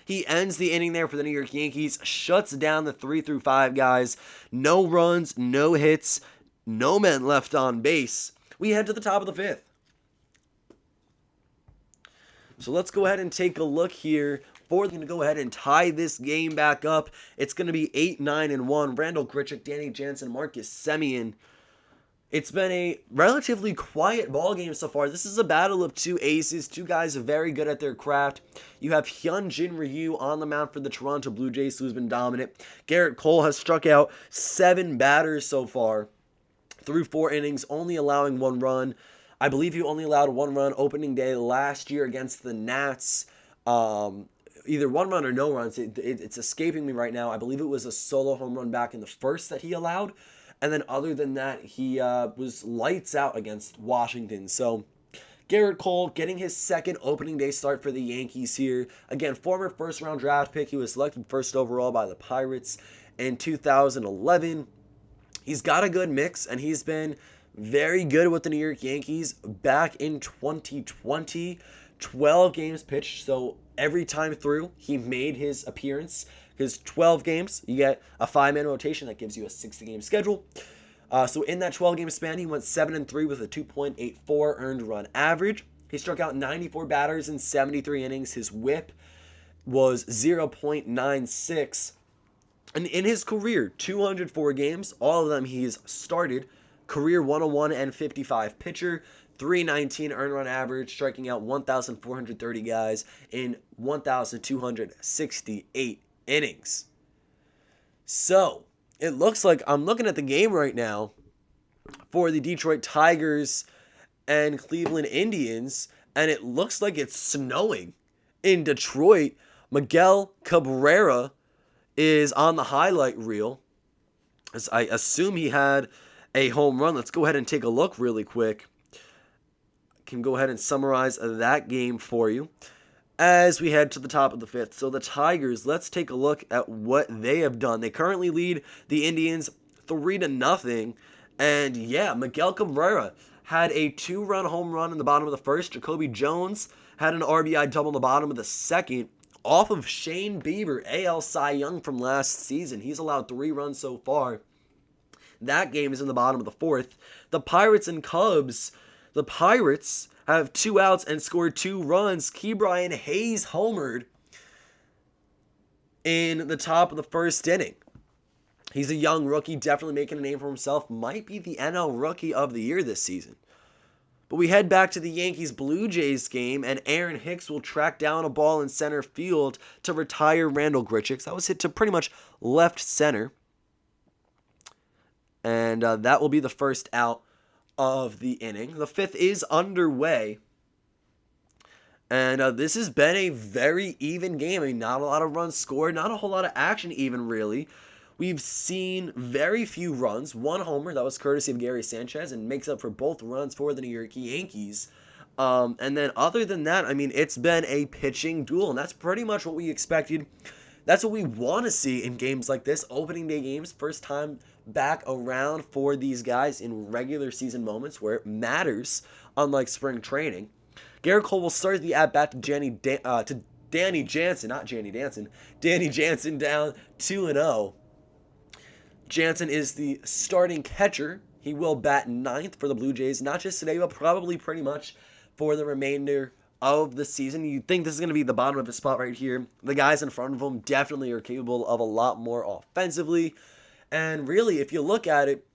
He ends the inning there for the New York Yankees, shuts down the 3-5 guys. No runs, no hits, no men left on base. We head to the top of the 5th. So let's go ahead and take a look here. We're going to go ahead and tie this game back up. It's going to be 8-9-1. Randall Grichuk, Danny Jansen, Marcus Semien. It's been a relatively quiet ball game so far. This is a battle of 2 aces, 2 guys very good at their craft. You have Hyunjin Ryu on the mound for the Toronto Blue Jays, who's been dominant. Garrett Cole has struck out 7 batters so far through 4 innings, only allowing 1 run. I believe he only allowed 1 run opening day last year against the Nats. Either 1 run or no runs. It's escaping me right now. I believe it was a solo home run back in the 1st that he allowed. And then other than that, he was lights out against Washington. So Garrett Cole getting his 2nd opening day start for the Yankees here. Again, former 1st-round draft pick. He was selected 1st overall by the Pirates in 2011. He's got a good mix, and he's been very good with the New York Yankees back in 2020. 12 games pitched, so every time through, he made his appearance. Because 12 games, you get a 5-man rotation that gives you a 60-game schedule. So in that 12-game span, he went 7-3 with a 2.84 earned run average. He struck out 94 batters in 73 innings. His whip was 0.96. And in his career, 204 games, all of them he's started. Career 101 and 55 pitcher, 319 earned run average, striking out 1,430 guys in 1,268 innings. So, it looks like I'm looking at the game right now for the Detroit Tigers and Cleveland Indians, and it looks like it's snowing in Detroit. Miguel Cabrera is on the highlight reel, as I assume he had a home run. Let's go ahead and take a look really quick. I can go ahead and summarize that game for you as we head to the top of the 5th. So the Tigers, let's take a look at what they have done. They currently lead the Indians 3-0. And yeah, Miguel Cabrera had a 2-run home run in the bottom of the 1st. Jacoby Jones had an RBI double in the bottom of the 2nd off of Shane Bieber, AL Cy Young from last season. He's allowed 3 runs so far. That game is in the bottom of the 4th. The Pirates and Cubs. The Pirates have 2 outs and scored 2 runs. Ke'Bryan Hayes homered in the top of the 1st inning. He's a young rookie, definitely making a name for himself. Might be the NL Rookie of the Year this season. But we head back to the Yankees-Blue Jays game, and Aaron Hicks will track down a ball in center field to retire Randall Grichuk. That was hit to pretty much left center. And that will be the first out of the inning. The 5th is underway. And this has been a very even game. I mean, not a lot of runs scored. Not a whole lot of action even, really. We've seen very few runs. 1 homer. That was courtesy of Gary Sanchez and makes up for both runs for the New York Yankees. And then other than that, I mean, it's been a pitching duel. And that's pretty much what we expected. That's what we want to see in games like this. Opening day games. First time back around for these guys in regular season moments where it matters, unlike spring training. Garrett Cole will start the at-bat to Danny Jansen, not Janny Danson, Danny Jansen down 2-0. Jansen is the starting catcher. He will bat ninth for the Blue Jays, not just today, but probably pretty much for the remainder of the season. You'd think this is going to be the bottom of his spot right here. The guys in front of him definitely are capable of a lot more offensively. And really, if you look at it,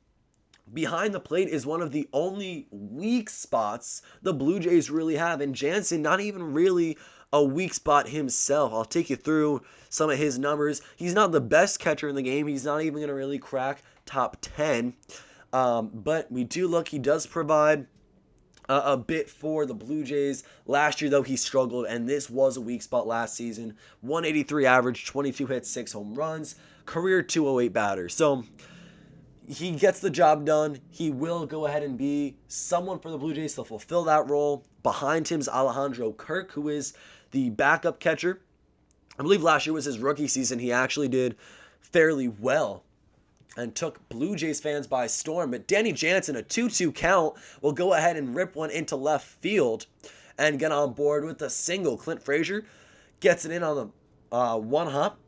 behind the plate is one of the only weak spots the Blue Jays really have. And Jansen, not even really a weak spot himself. I'll take you through some of his numbers. He's not the best catcher in the game. He's not even going to really crack top 10. But we do look, he does provide a bit for the Blue Jays. Last year, though, he struggled, and this was a weak spot last season. 183 average, 22 hits, 6 home runs, career 208 batter. So he gets the job done. He will go ahead and be someone for the Blue Jays to fulfill that role. Behind him is Alejandro Kirk, who is the backup catcher. I believe last year was his rookie season. He actually did fairly well and took Blue Jays fans by storm. But Danny Jansen, a 2-2 count, will go ahead and rip one into left field and get on board with a single. Clint Frazier gets it in on the one hop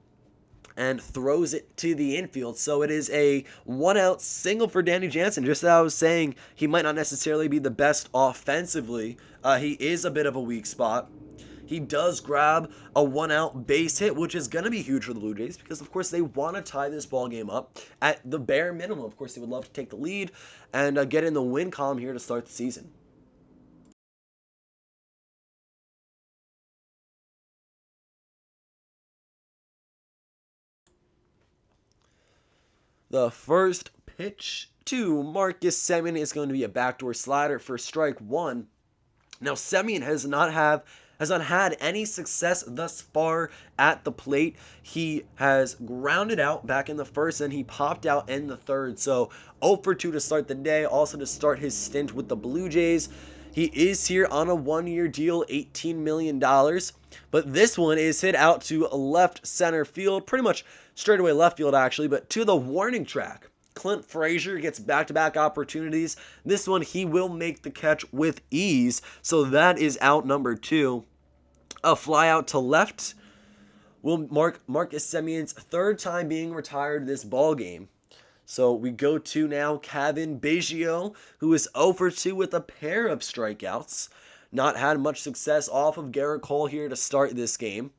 and throws it to the infield. So it is a one-out single for Danny Jansen. Just as I was saying, he might not necessarily be the best offensively. He is a bit of a weak spot. He does grab a one-out base hit, which is going to be huge for the Blue Jays because, of course, they want to tie this ball game up at the bare minimum. Of course, they would love to take the lead and get in the win column here to start the season. The first pitch to Marcus Semien is going to be a backdoor slider for strike one. Now, Semien has not had any success thus far at the plate. He has grounded out back in the first, and he popped out in the third. So 0 for 2 to start the day, also to start his stint with the Blue Jays. He is here on a one-year deal, $18 million. But this one is hit out to left center field, pretty much straight away left field actually, but to the warning track. Clint Frazier gets back-to-back opportunities. This one, he will make the catch with ease. So that is out number 2. A fly out to left will mark Marcus Semien's third time being retired this ball game. So we go to now Kevin Beigio, who is 0 for 2 with a pair of strikeouts. Not had much success off of Garrett Cole here to start this game.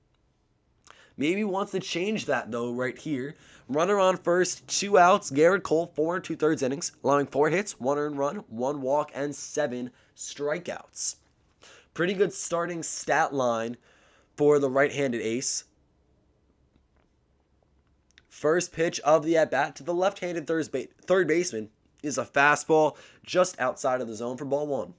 Maybe wants to change that, though, right here. Runner on first, 2 outs. Garrett Cole, 4 2/3 innings, allowing 4 hits, 1 earned run, 1 walk, and 7 strikeouts. Pretty good starting stat line for the right-handed ace. First pitch of the at-bat to the left-handed third baseman is a fastball just outside of the zone for ball 1.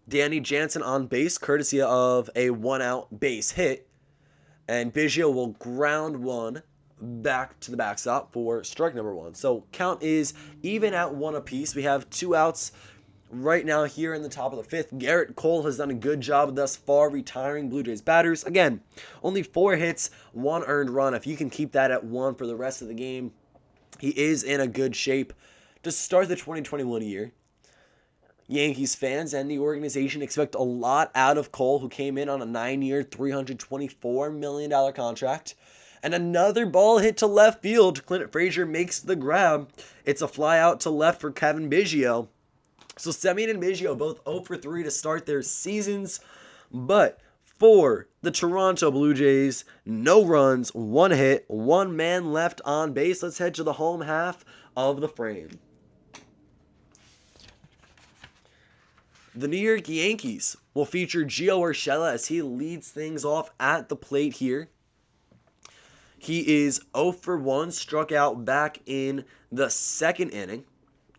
Danny Jansen on base, courtesy of a one-out base hit. And Beigio will ground one back to the backstop for strike number 1. So count is even at 1 apiece. We have 2 outs right now here in the top of the 5th. Garrett Cole has done a good job thus far retiring Blue Jays batters. Again, only 4 hits, 1 earned run. If you can keep that at 1 for the rest of the game, he is in a good shape to start the 2021 year. Yankees fans and the organization expect a lot out of Cole, who came in on a 9-year, $324 million contract. And another ball hit to left field. Clint Frazier makes the grab. It's a fly out to left for Kevin Beigio. So Semien and Beigio both 0 for 3 to start their seasons. But for the Toronto Blue Jays, no runs, 1 hit, 1 man left on base. Let's head to the home half of the frame. The New York Yankees will feature Geo Urschella as he leads things off at the plate here. He is 0 for 1, struck out back in the 2nd inning.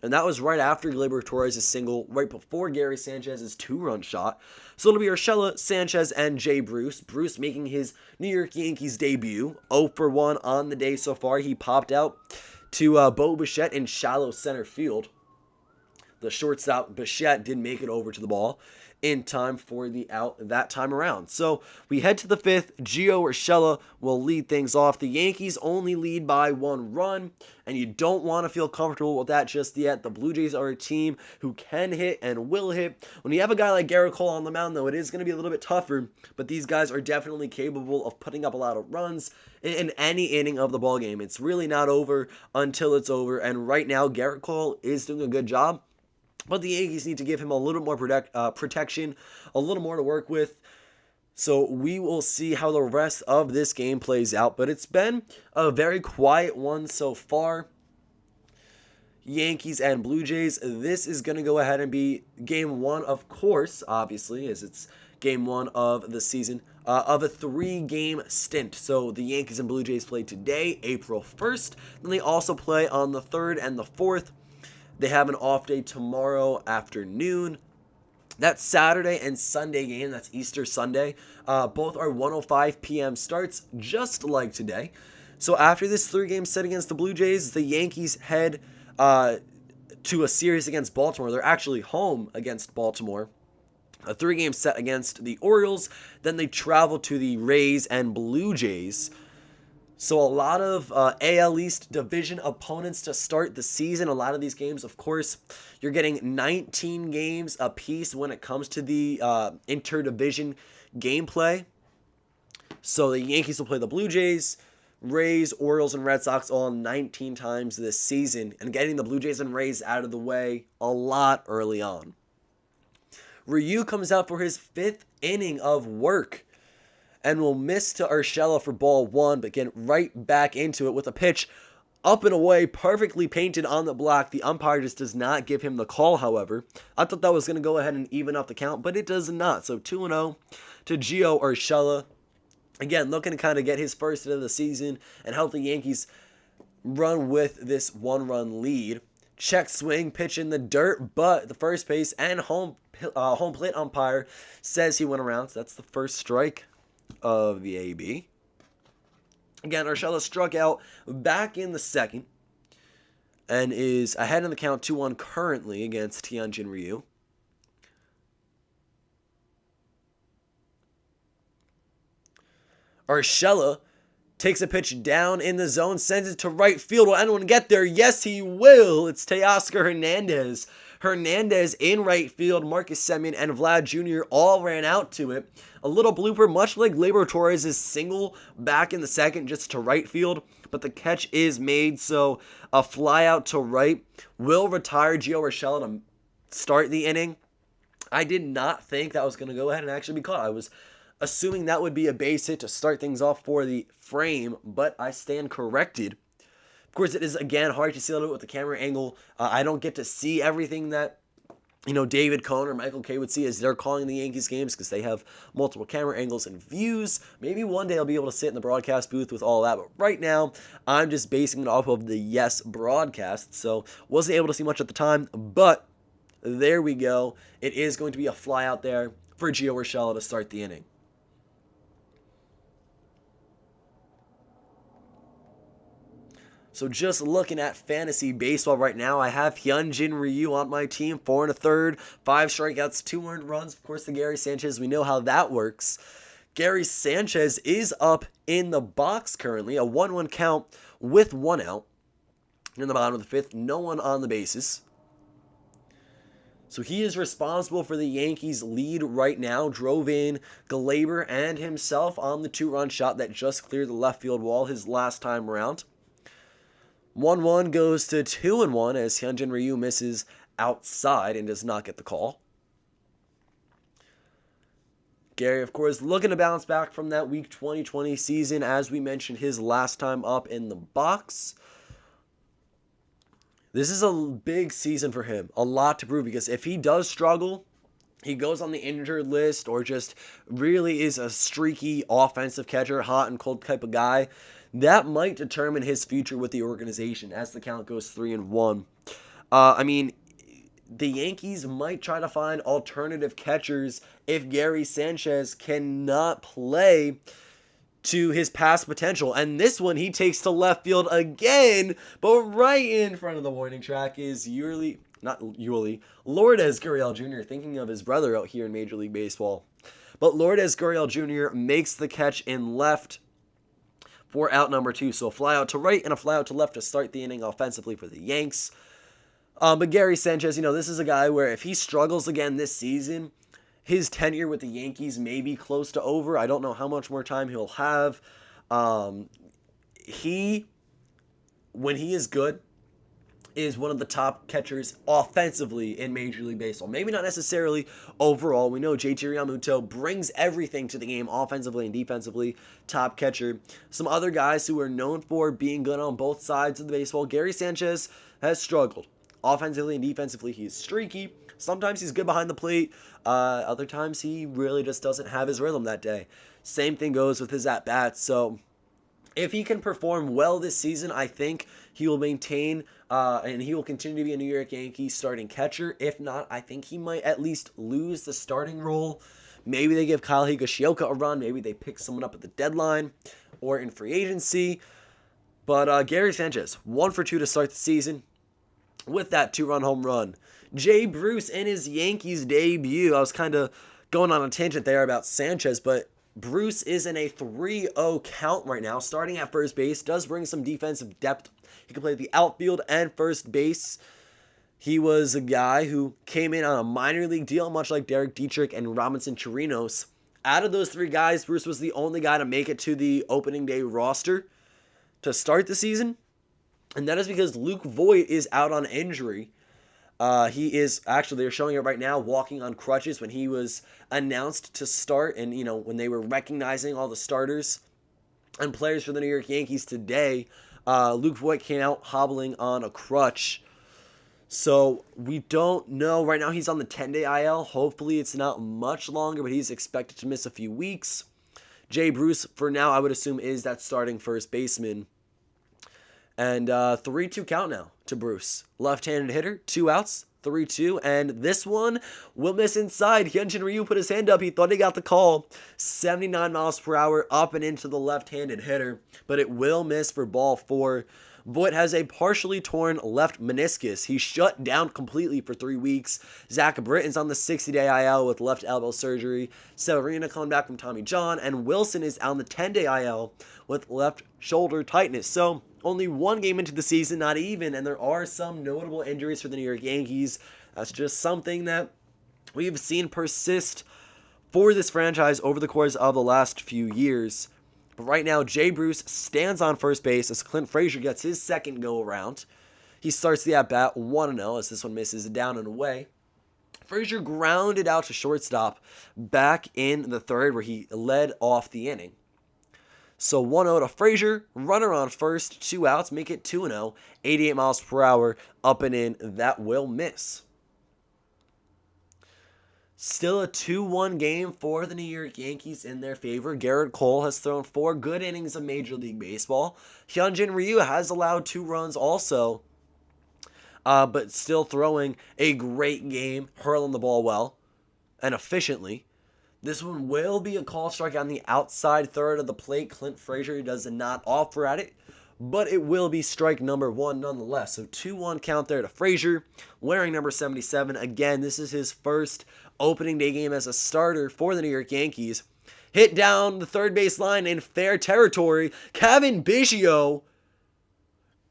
And that was right after Gleyber Torres' single, right before Gary Sanchez's 2-run shot. So it'll be Urschella, Sanchez, and Jay Bruce. Bruce making his New York Yankees debut. 0 for 1 on the day so far. He popped out to Bo Bichette in shallow center field. The shortstop, Bichette, didn't make it over to the ball in time for the out that time around. So we head to the fifth. Geo Urschella will lead things off. The Yankees only lead by 1 run, and you don't want to feel comfortable with that just yet. The Blue Jays are a team who can hit and will hit. When you have a guy like Garrett Cole on the mound, though, it is going to be a little bit tougher, but these guys are definitely capable of putting up a lot of runs in any inning of the ball game. It's really not over until it's over, and right now Garrett Cole is doing a good job. But the Yankees need to give him a little more protection, a little more to work with. So we will see how the rest of this game plays out. But it's been a very quiet one so far. Yankees and Blue Jays. This is going to go ahead and be game 1, of course, obviously, as it's game 1 of the season, of a 3-game stint. So the Yankees and Blue Jays play today, April 1st. Then they also play on the 3rd and the 4th. They have an off day tomorrow afternoon. That Saturday and Sunday game, that's Easter Sunday, both are 1:05 p.m. starts, just like today. So after this 3-game set against the Blue Jays, the Yankees head to a series against Baltimore. They're actually home against Baltimore. A 3-game set against the Orioles. Then they travel to the Rays and Blue Jays. So a lot of AL East division opponents to start the season. A lot of these games, of course, you're getting 19 games apiece when it comes to the interdivision gameplay. So the Yankees will play the Blue Jays, Rays, Orioles, and Red Sox all 19 times this season. And getting the Blue Jays and Rays out of the way a lot early on. Ryu comes out for his 5th inning of work and will miss to Urschella for ball 1, but get right back into it with a pitch up and away, perfectly painted on the block. The umpire just does not give him the call, however. I thought that was going to go ahead and even up the count, but it does not. So 2-0 to Geo Urschella. Again, looking to kind of get his first hit of the season and help the Yankees run with this 1-run lead. Check swing, pitch in the dirt, but the first base and home plate umpire says he went around. So that's the first strike of the AB. Again, Urschella struck out back in the 2nd and is ahead in the count 2-1 currently against Hyunjin Ryu. Urschella takes a pitch down in the zone, sends it to right field. Will anyone get there? Yes, he will. It's Teoscar Hernandez. Hernandez in right field. Marcus Semien and Vlad Jr. all ran out to it. A little blooper, much like Gleyber Torres' single back in the 2nd, just to right field. But the catch is made, so a fly out to right will retire Geo Urschella to start the inning. I did not think that was going to go ahead and actually be caught. I was assuming that would be a base hit to start things off for the frame, but I stand corrected. Of course, it is, again, hard to see a little bit with the camera angle. I don't get to see everything that, David Cohn or Michael Kay would see as they're calling the Yankees games because they have multiple camera angles and views. Maybe one day I'll be able to sit in the broadcast booth with all that, but right now, I'm just basing it off of the Yes broadcast, so wasn't able to see much at the time, but there we go. It is going to be a fly out there for Geo Urschella to start the inning. So just looking at fantasy baseball right now, I have Hyunjin Ryu on my team, 4 1/3, 5 strikeouts, 2 earned runs. Of course, the Gary Sanchez, we know how that works. Gary Sanchez is up in the box currently, a 1-1 count with 1 out. In the bottom of the 5th, no one on the bases. So he is responsible for the Yankees' lead right now. Drove in Gleyber and himself on the 2-run shot that just cleared the left field wall his last time around. 1-1 goes to 2-1 as Hyunjin Ryu misses outside and does not get the call. Gary, of course, looking to bounce back from that week 2020 season, as we mentioned, his last time up in the box. This is a big season for him, a lot to prove, because if he does struggle, he goes on the injured list or just really is a streaky offensive catcher, hot and cold type of guy, that might determine his future with the organization as the count goes 3-1. The Yankees might try to find alternative catchers if Gary Sanchez cannot play to his past potential. And this one he takes to left field again, but right in front of the warning track is not Yuli, Lourdes Gurriel Jr., thinking of his brother out here in Major League Baseball. But Lourdes Gurriel Jr. makes the catch in left for out number 2. So a fly out to right and a fly out to left to start the inning offensively for the Yanks. But Gary Sanchez, this is a guy where if he struggles again this season, his tenure with the Yankees may be close to over. I don't know how much more time he'll have. When he is good, is one of the top catchers offensively in Major League Baseball. Maybe not necessarily overall. We know JT Realmuto brings everything to the game offensively and defensively. Top catcher. Some other guys who are known for being good on both sides of the baseball. Gary Sanchez has struggled. Offensively and defensively, he's streaky. Sometimes he's good behind the plate. Other times he really just doesn't have his rhythm that day. Same thing goes with his at-bats. So if he can perform well this season, I think he will maintain and he will continue to be a New York Yankees starting catcher. If not, I think he might at least lose the starting role. Maybe they give Kyle Higashioka a run. Maybe they pick someone up at the deadline or in free agency. But Gary Sanchez, 1 for 2 to start the season with that 2-run home run. Jay Bruce in his Yankees debut. I was kind of going on a tangent there about Sanchez, but Bruce is in a 3-0 count right now, starting at first base. Does bring some defensive depth. He can play the outfield and first base. He was a guy who came in on a minor league deal, much like Derek Dietrich and Robinson Chirinos. Out of those 3 guys, Bruce was the only guy to make it to the opening day roster to start the season. And that is because Luke Voight is out on injury. He is, actually, they're showing it right now, walking on crutches when he was announced to start. And, when they were recognizing all the starters and players for the New York Yankees today, Luke Voight came out hobbling on a crutch. So we don't know. Right now he's on the 10-day IL. Hopefully it's not much longer, but he's expected to miss a few weeks. Jay Bruce, for now, I would assume, is that starting first baseman. And 3-2 count now to Bruce. Left-handed hitter, 2 outs, 3-2. And this one will miss inside. Hyunjin Ryu put his hand up. He thought he got the call. 79 miles per hour up and into the left-handed hitter. But it will miss for ball 4. Voight has a partially torn left meniscus. He's shut down completely for 3 weeks. Zach Britton's on the 60-day IL with left elbow surgery. Severino coming back from Tommy John. And Wilson is on the 10-day IL with left shoulder tightness. So only 1 game into the season, not even, and there are some notable injuries for the New York Yankees. That's just something that we've seen persist for this franchise over the course of the last few years. But right now, Jay Bruce stands on first base as Clint Frazier gets his second go-around. He starts the at-bat 1-0 as this one misses down and away. Frazier grounded out to shortstop back in the 3rd where he led off the inning. So 1-0 to Frazier, runner on first, 2 outs, make it 2-0, 88 miles per hour, up and in, that will miss. Still a 2-1 game for the New York Yankees in their favor. Garrett Cole has thrown 4 good innings of Major League Baseball. Hyunjin Ryu has allowed 2 runs also, but still throwing a great game, hurling the ball well and efficiently. This one will be a call strike on the outside 3rd of the plate. Clint Frazier does not offer at it, but it will be strike number 1 nonetheless. So 2-1 count there to Frazier, wearing number 77. Again, this is his first opening day game as a starter for the New York Yankees. Hit down the third base line in fair territory. Kevin Beigio.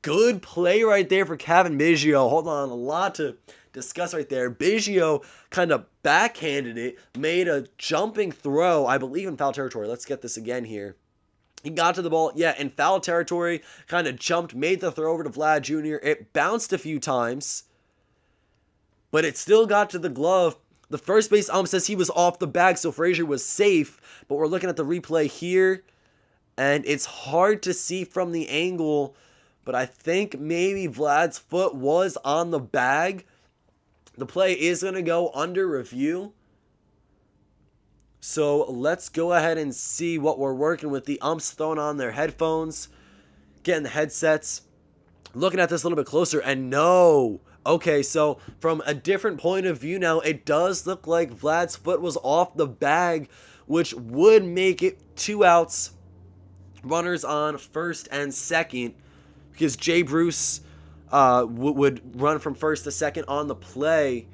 Good play right there for Kevin Beigio. Hold on, a lot to discuss right there. Beigio kind of backhanded it, made a jumping throw, I believe in foul territory. Let's get this again here. He got to the ball, in foul territory, kind of jumped, made the throw over to Vlad Jr. It bounced a few times, but it still got to the glove. The first base ump says he was off the bag, so Frazier was safe, but we're looking at the replay here, and it's hard to see from the angle, but I think maybe Vlad's foot was on the bag. The play is going to go under review. So let's go ahead and see what we're working with. The umps throwing on their headphones, getting the headsets, looking at this a little bit closer, and no. Okay, so from a different point of view now, it does look like Vlad's foot was off the bag, which would make it 2 outs, runners on first and second, because Jay Bruce would run from first to second on the play.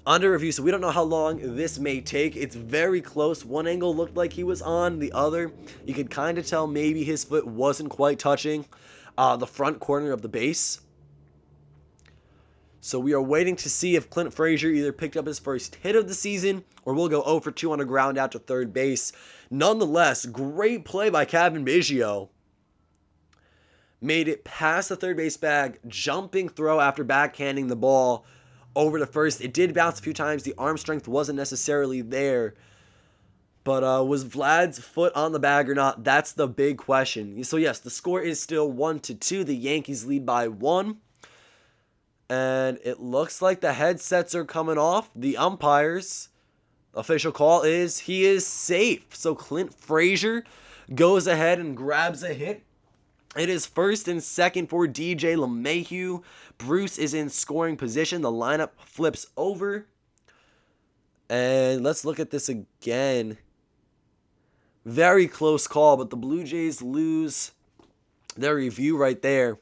Under review, so we don't know how long this may take. It's very close. One angle looked like he was on. The other, you could kind of tell maybe his foot wasn't quite touching the front corner of the base. So we are waiting to see if Clint Frazier either picked up his first hit of the season or will go 0 for 2 on a ground out to third base. Nonetheless, great play by Kevin Beigio. Made it past the third base bag, jumping throw after backhanding the ball over to first. It did bounce a few times. The arm strength wasn't necessarily there. But was Vlad's foot on the bag or not? That's the big question. So yes, the score is still 1-2. The Yankees lead by 1. And it looks like the headsets are coming off. The umpire's official call is he is safe. So Clint Frazier goes ahead and grabs a hit. It is first and second for DJ LeMahieu. Bruce is in scoring position. The lineup flips over. And let's look at this again. Very close call, but the Blue Jays lose their review right there.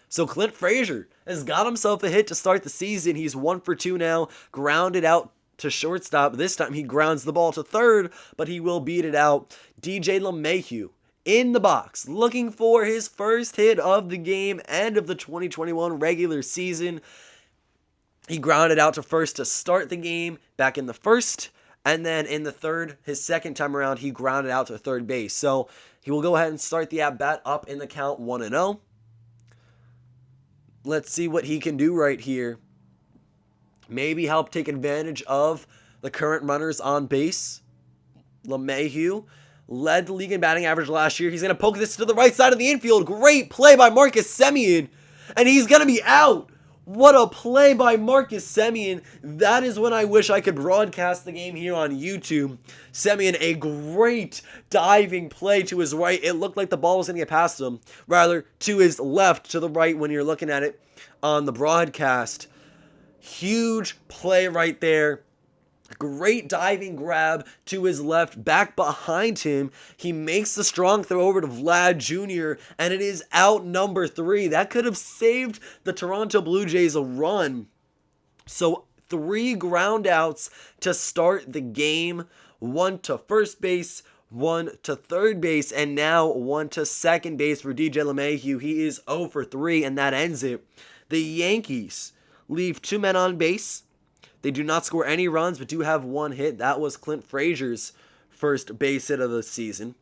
So Clint Frazier has got himself a hit to start the season. He's 1 for 2 now. Grounded out to shortstop. This time he grounds the ball to third, but he will beat it out. DJ LeMahieu in the box, looking for his first hit of the game and of the 2021 regular season. He grounded out to first to start the game back in the first, and then in the third, his second time around, he grounded out to third base. So he will go ahead and start the at-bat up in the count 1-0. Let's see what he can do right here. Maybe help take advantage of the current runners on base. LeMahieu led the league in batting average last year. He's going to poke this to the right side of the infield. Great play by Marcus Semien. And he's going to be out. What a play by Marcus Semien. That is when I wish I could broadcast the game here on YouTube. Semien, a great diving play to his right. It looked like the ball was going to get past him. Rather, to his left, to the right when you're looking at it on the broadcast. Huge play right there. Great diving grab to his left, back behind him. He makes the strong throw over to Vlad Jr., and it is out number 3. That could have saved the Toronto Blue Jays a run. So 3 ground outs to start the game. 1 to first base, 1 to third base, and now 1 to second base for DJ LeMahieu. He is 0 for 3, and that ends it. The Yankees leave 2 men on base. They do not score any runs, but do have 1 hit. That was Clint Frazier's first base hit of the season.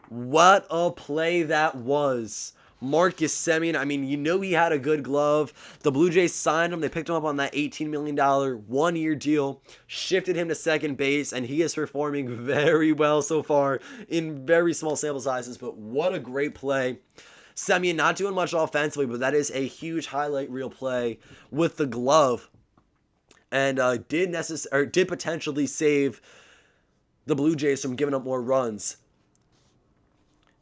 What a play that was. Marcus Semien, I mean, you know he had a good glove. The Blue Jays signed him. They picked him up on that $18 million one-year deal, shifted him to second base, and he is performing very well so far in very small sample sizes, but what a great play. Semien not doing much offensively, but that is a huge highlight reel play with the glove. And did potentially save the Blue Jays from giving up more runs.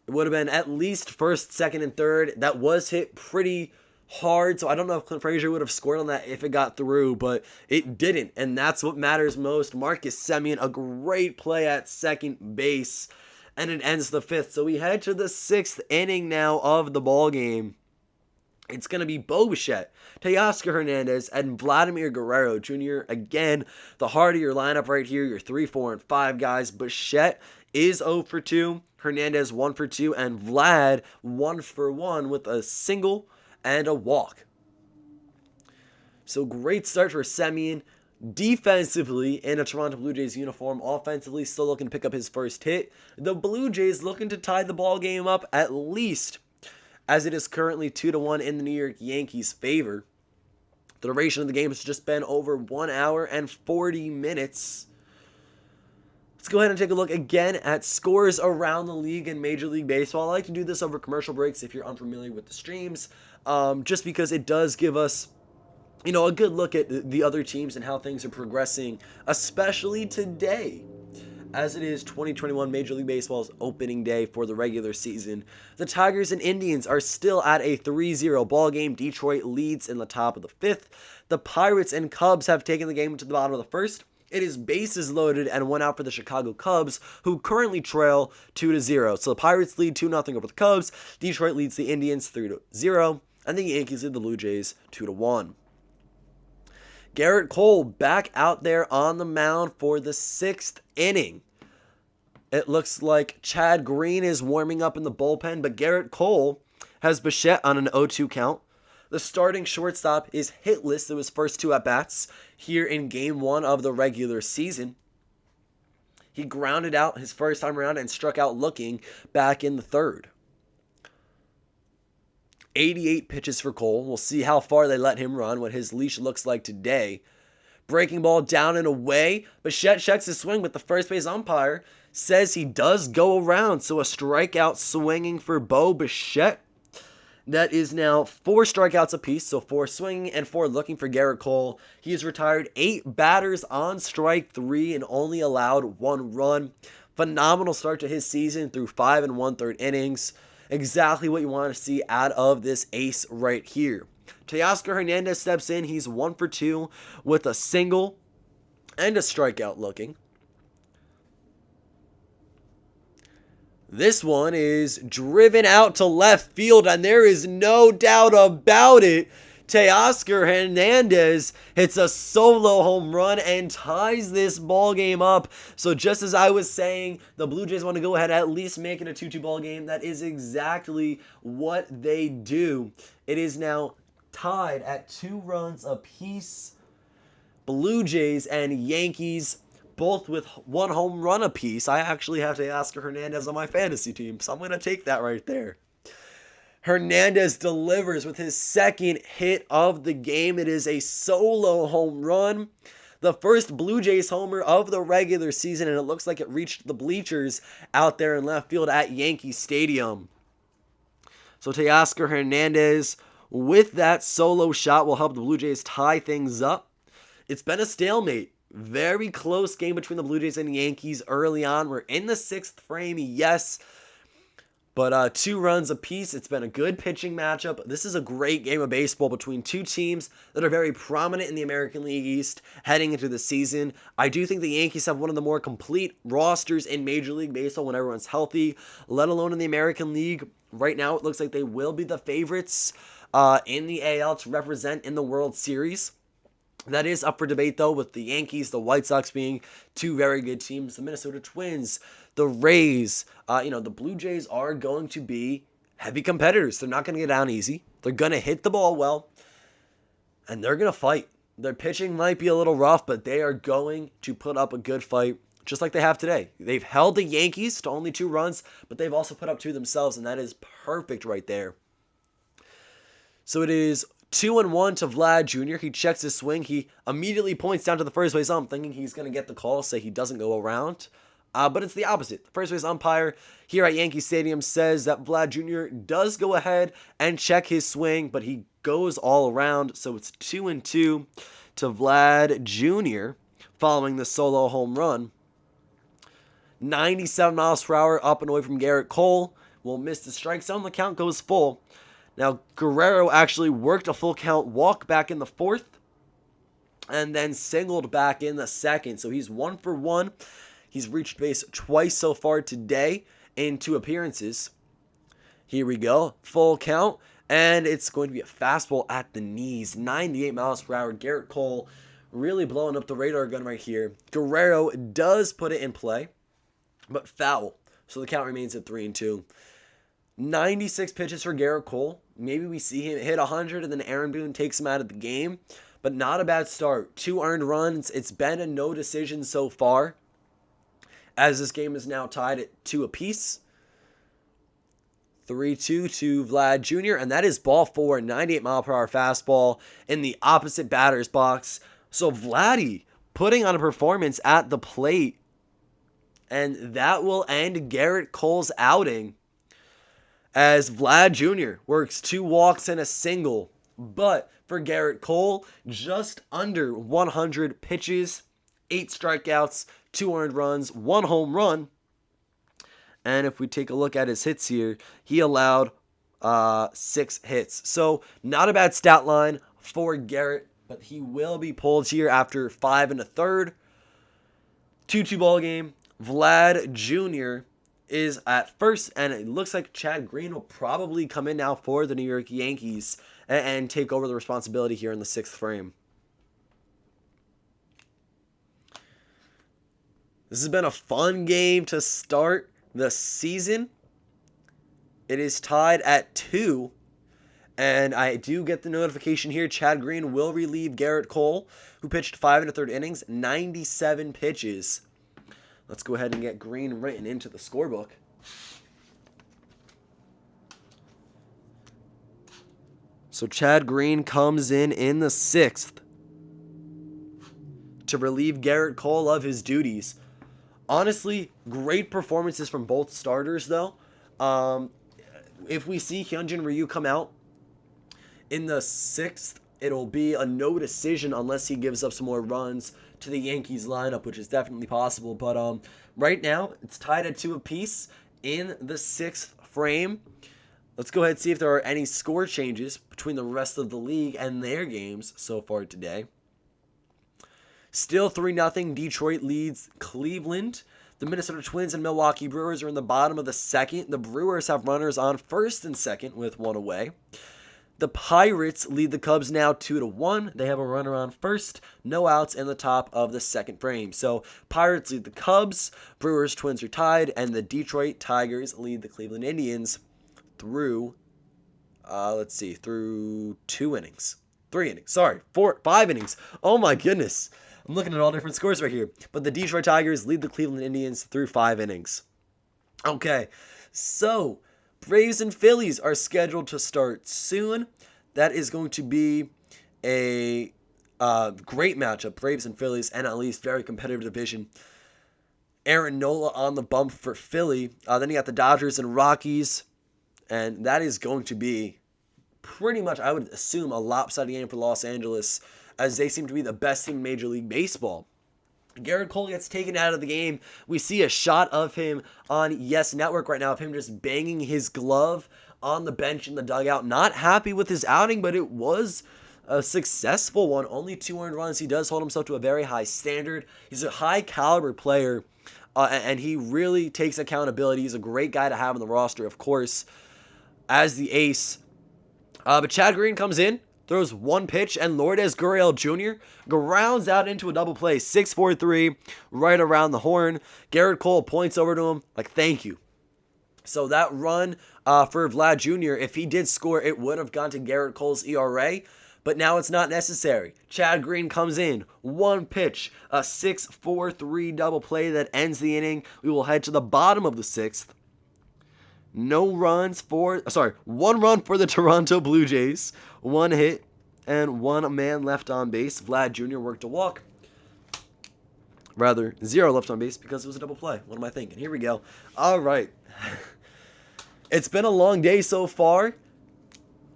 It would have been at least first, second, and third. That was hit pretty hard, so I don't know if Clint Frazier would have scored on that if it got through, but it didn't, and that's what matters most. Marcus Semien, a great play at second base, and it ends the 5th. So we head to the 6th inning now of the ball game. It's going to be Bo Bichette, Teoscar Hernandez, and Vladimir Guerrero Jr. Again, the heart of your lineup right here, your 3, 4, and 5 guys. Bichette is 0 for 2, Hernandez 1 for 2, and Vlad 1 for 1 with a single and a walk. So great start for Semien. Defensively, in a Toronto Blue Jays uniform, offensively still looking to pick up his first hit. The Blue Jays looking to tie the ball game up at least, as it is currently 2-1 in the New York Yankees' favor. The duration of the game has just been over 1 hour and 40 minutes. Let's go ahead and take a look again at scores around the league in Major League Baseball. I like to do this over commercial breaks if you're unfamiliar with the streams, just because it does give us, a good look at the other teams and how things are progressing, especially today, as it is 2021 Major League Baseball's opening day for the regular season. The Tigers and Indians are still at a 3-0 ball game. Detroit leads in the top of the 5th. The Pirates and Cubs have taken the game to the bottom of the 1st. It is bases loaded and 1 out for the Chicago Cubs, who currently trail 2-0. So the Pirates lead 2-0 over the Cubs. Detroit leads the Indians 3-0. and the Yankees lead the Blue Jays 2-1. Garrett Cole back out there on the mound for the 6th inning. It looks like Chad Green is warming up in the bullpen, but Garrett Cole has Bichette on an 0-2 count. The starting shortstop is hitless through his first 2 at-bats here in Game 1 of the regular season. He grounded out his first time around and struck out looking back in the 3rd. 88 pitches for Cole. We'll see how far they let him run, what his leash looks like today. Breaking ball down and away. Bichette checks his swing, but the first base umpire says he does go around. So a strikeout swinging for Bo Bichette. That is now 4 strikeouts apiece, so 4 swinging and 4 looking for Garrett Cole. He has retired 8 batters on strike 3 and only allowed 1 run. Phenomenal start to his season through 5 1/3 innings. Exactly what you want to see out of this ace right here. Teoscar Hernandez steps in. He's 1 for 2 with a single and a strikeout looking. This one is driven out to left field, and there is no doubt about it. Teoscar Hernandez hits a solo home run and ties this ball game up. So just as I was saying, the Blue Jays want to go ahead and at least make it a 2-2 ball game. That is exactly what they do. It is now tied at 2 runs apiece. Blue Jays and Yankees both with 1 home run apiece. I actually have Teoscar Hernandez on my fantasy team, so I'm going to take that right there. Hernandez delivers with his 2nd hit of the game. It is a solo home run. The first Blue Jays homer of the regular season, and it looks like it reached the bleachers out there in left field at Yankee Stadium. So Teoscar Hernandez with that solo shot will help the Blue Jays tie things up. It's been a stalemate. Very close game between the Blue Jays and the Yankees early on. We're in the 6th frame, yes. But 2 runs apiece. It's been a good pitching matchup. This is a great game of baseball between 2 teams that are very prominent in the American League East heading into the season. I do think the Yankees have one of the more complete rosters in Major League Baseball when everyone's healthy, let alone in the American League. Right now, it looks like they will be the favorites in the AL to represent in the World Series. That is up for debate, though, with the Yankees, the White Sox being 2 very good teams, the Minnesota Twins, the Rays. The Blue Jays are going to be heavy competitors. They're not going to get down easy. They're going to hit the ball well, and they're going to fight. Their pitching might be a little rough, but they are going to put up a good fight, just like they have today. They've held the Yankees to only 2 runs, but they've also put up 2 themselves, and that is perfect right there. So it is 2-1 to Vlad Jr. He checks his swing. He immediately points down to the first base ump, thinking he's going to get the call, say he doesn't go around. But it's the opposite. The first base umpire here at Yankee Stadium says that Vlad Jr. does go ahead and check his swing, but he goes all around. So it's 2-2 to Vlad Jr. following the solo home run. 97 miles per hour up and away from Garrett Cole. Will miss the strike zone. The count goes full. Now, Guerrero actually worked a full count walk back in the 4th and then singled back in the 2nd. So he's 1 for 1. He's reached base twice so far today in 2 appearances. Here we go. Full count. And it's going to be a fastball at the knees. 98 miles per hour. Garrett Cole really blowing up the radar gun right here. Guerrero does put it in play, but foul. So the count remains at 3-2. 96 pitches for Garrett Cole. Maybe we see him hit 100 and then Aaron Boone takes him out of the game. But not a bad start. 2 earned runs. It's been a no decision so far, as this game is now tied at 2 apiece. 3-2 to Vlad Jr. And that is ball 4, 98 mile per hour fastball in the opposite batter's box. So Vladdy putting on a performance at the plate. And that will end Garrett Cole's outing, as Vlad Jr. works 2 walks and a single. But for Garrett Cole, just under 100 pitches, 8 strikeouts, 2 earned runs, 1 home run. And if we take a look at his hits here, he allowed 6 hits. So not a bad stat line for Garrett, but he will be pulled here after 5 1/3. 2-2 ball game. Vlad Jr. is at first, and it looks like Chad Green will probably come in now for the New York Yankees and take over the responsibility here in the 6th frame. This has been a fun game to start the season. It is tied at 2. And I do get the notification here. Chad Green will relieve Garrett Cole, who pitched 5 1/3 innings, 97 pitches. Let's go ahead and get Green written into the scorebook. So Chad Green comes in the 6th to relieve Garrett Cole of his duties. Honestly, great performances from both starters, though. If we see Hyunjin Ryu come out in the 6th, it'll be a no decision unless he gives up some more runs to the Yankees lineup, which is definitely possible. But right now, it's tied at 2 apiece in the 6th frame. Let's go ahead and see if there are any score changes between the rest of the league and their games so far today. Still 3-0. Detroit leads Cleveland. The Minnesota Twins and Milwaukee Brewers are in the bottom of the 2nd. The Brewers have runners on 1st and 2nd with 1 away. The Pirates lead the Cubs now 2-1. They have a runner on 1st, no outs in the top of the 2nd frame. So Pirates lead the Cubs, Brewers, Twins are tied, and the Detroit Tigers lead the Cleveland Indians through, through 2 innings. 3 innings. Sorry, 5 innings. Oh my goodness. I'm looking at all different scores right here. But the Detroit Tigers lead the Cleveland Indians through 5 innings. Okay, so Braves and Phillies are scheduled to start soon. That is going to be a great matchup, Braves and Phillies, and at least very competitive division. Aaron Nola on the bump for Philly. Then you got the Dodgers and Rockies, and that is going to be pretty much, I would assume, a lopsided game for Los Angeles, as they seem to be the best team in Major League Baseball. Garrett Cole gets taken out of the game. We see a shot of him on Yes Network right now of him just banging his glove on the bench in the dugout. Not happy with his outing, but it was a successful one. Only 2 earned runs. He does hold himself to a very high standard. He's a high caliber player, and he really takes accountability. He's a great guy to have on the roster, of course, as the ace. But Chad Green comes in, throws 1 pitch, and Vladimir Guerrero Jr. grounds out into a double play. 6-4-3, right around the horn. Garrett Cole points over to him, like, thank you. So that run for Vlad Jr., if he did score, it would have gone to Garrett Cole's ERA, but now it's not necessary. Chad Green comes in, 1 pitch, a 6-4-3 double play that ends the inning. We will head to the bottom of the 6th. 1 run for the Toronto Blue Jays, 1 hit, and 1 man left on base. Vlad Jr. worked a walk. Rather, 0 left on base because it was a double play. What am I thinking? Here we go. All right. It's been a long day so far.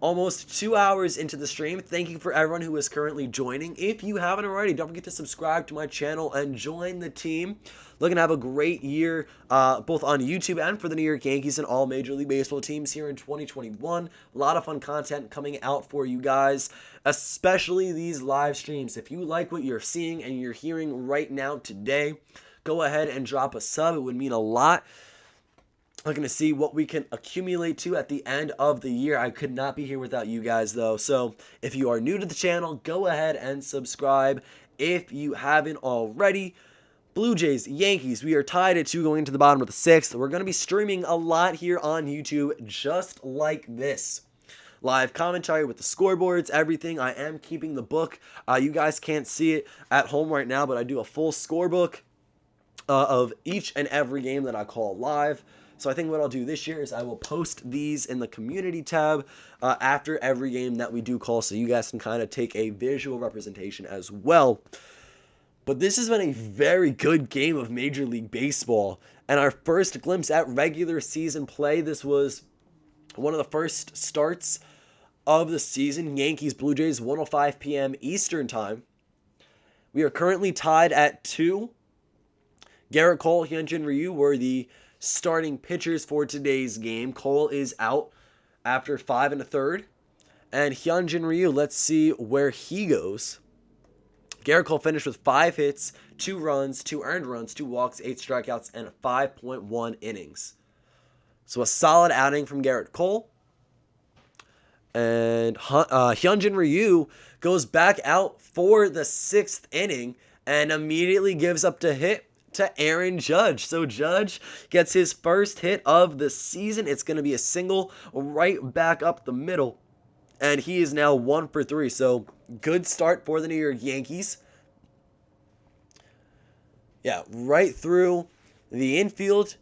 Almost 2 hours into the stream. Thank you for everyone who is currently joining. If you haven't already, don't forget to subscribe to my channel and join the team. Looking to have a great year both on YouTube and for the New York Yankees and all Major League Baseball teams here in 2021. A lot of fun content coming out for you guys, especially these live streams. If you like what you're seeing and you're hearing right now today, go ahead and drop a sub. It would mean a lot. Looking to see what we can accumulate to at the end of the year. I could not be here without you guys, though. So if you are new to the channel, go ahead and subscribe if you haven't already. Blue Jays, Yankees, we are tied at 2 going into the bottom of the 6th. We're going to be streaming a lot here on YouTube just like this. Live commentary with the scoreboards, everything. I am keeping the book. You guys can't see it at home right now, but I do a full scorebook of each and every game that I call live. So I think what I'll do this year is I will post these in the community tab after every game that we do call, so you guys can kind of take a visual representation as well. But this has been a very good game of Major League Baseball, and our first glimpse at regular season play. This was one of the first starts of the season. Yankees, Blue Jays, 1:05 p.m. Eastern Time. We are currently tied at 2. Garrett Cole, Hyunjin Ryu were the starting pitchers for today's game. Cole is out after 5 1/3. And Hyunjin Ryu, let's see where he goes. Garrett Cole finished with 5 hits, 2 runs, 2 earned runs, 2 walks, 8 strikeouts, and 5.1 innings. So a solid outing from Garrett Cole. And Hyunjin Ryu goes back out for the 6th inning and immediately gives up to hit to Aaron Judge. So Judge gets his first hit of the season. It's going to be a single right back up the middle. And he is now 1 for 3. So good start for the New York Yankees. Yeah, right through the infield.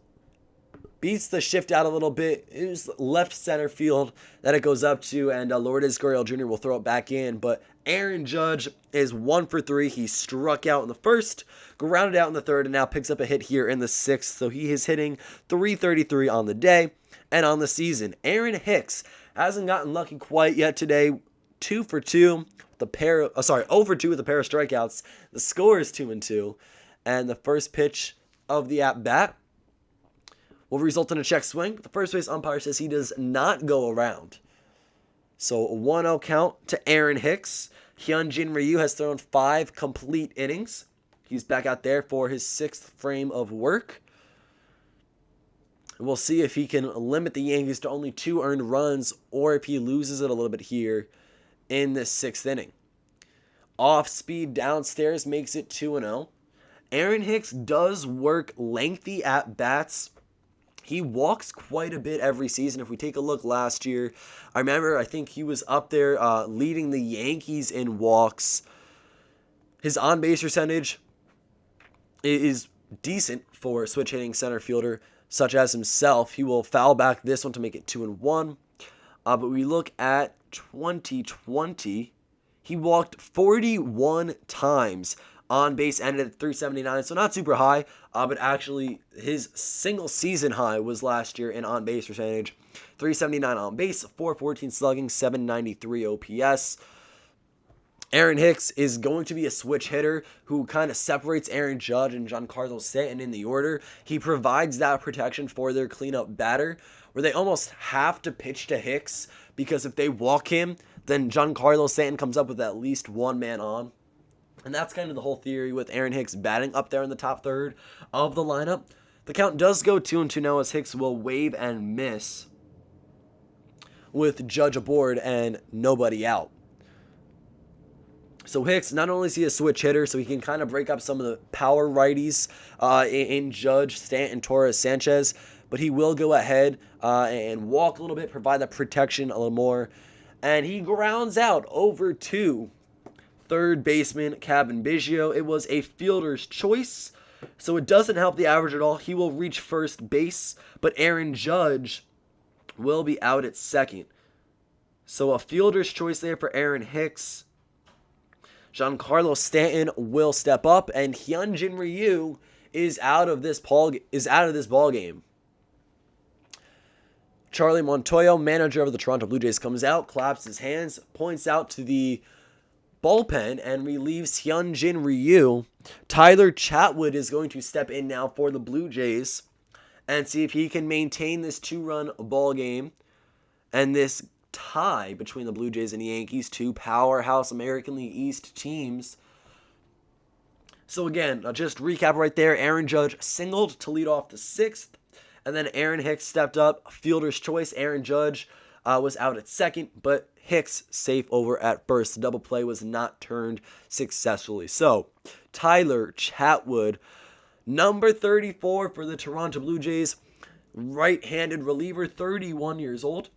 Beats the shift out a little bit. It was left center field that it goes up to, and Vladimir Guerrero Jr. will throw it back in. But Aaron Judge is 1 for 3. He struck out in the first, grounded out in the third, and now picks up a hit here in the 6th. So he is hitting .333 on the day and on the season. Aaron Hicks hasn't gotten lucky quite yet today. 2 for 2. 0 for 2 with a pair of strikeouts. The score is 2-2, and the first pitch of the at bat will result in a check swing. The first base umpire says he does not go around. So a 1-0 count to Aaron Hicks. Hyunjin Ryu has thrown 5 complete innings. He's back out there for his 6th frame of work. We'll see if he can limit the Yankees to only 2 earned runs or if he loses it a little bit here in the 6th inning. Off speed downstairs makes it 2-0. Aaron Hicks does work lengthy at bats. He walks quite a bit every season. If we take a look last year, I think he was up there leading the Yankees in walks. His on-base percentage is decent for a switch-hitting center fielder such as himself. He will foul back this one to make it 2-1. But we look at 2020, he walked 41 times. On base ended at 379, so not super high, but actually his single season high was last year in on base percentage. 379 on base, 414 slugging, 793 OPS. Aaron Hicks is going to be a switch hitter who kind of separates Aaron Judge and Giancarlo Stanton in the order. He provides that protection for their cleanup batter, where they almost have to pitch to Hicks, because if they walk him, then Giancarlo Stanton comes up with at least one man on. And that's kind of the whole theory with Aaron Hicks batting up there in the top third of the lineup. The count does go 2-2 now as Hicks will wave and miss with Judge aboard and nobody out. So Hicks, not only is he a switch hitter, so he can kind of break up some of the power righties in Judge, Stanton, Torres, Sanchez, but he will go ahead and walk a little bit, provide that protection a little more. And he grounds out over to third baseman Kevin Beigio. It was a fielder's choice, so it doesn't help the average at all. He will reach first base, but Aaron Judge will be out at second. So a fielder's choice there for Aaron Hicks. Giancarlo Stanton will step up, and Hyunjin Ryu is out of this ball game. Charlie Montoyo, manager of the Toronto Blue Jays, comes out, claps his hands, points out to the bullpen, and relieves Hyunjin Ryu. Tyler Chatwood is going to step in now for the Blue Jays and see if he can maintain this 2-run ball game and this tie between the Blue Jays and the Yankees, 2 powerhouse American League East teams. So again, just recap right there. Aaron Judge singled to lead off the 6th, and then Aaron Hicks stepped up, fielder's choice. Aaron Judge was out at second, but Hicks safe over at first. The double play was not turned successfully. So, Tyler Chatwood, number 34 for the Toronto Blue Jays, right-handed reliever, 31 years old.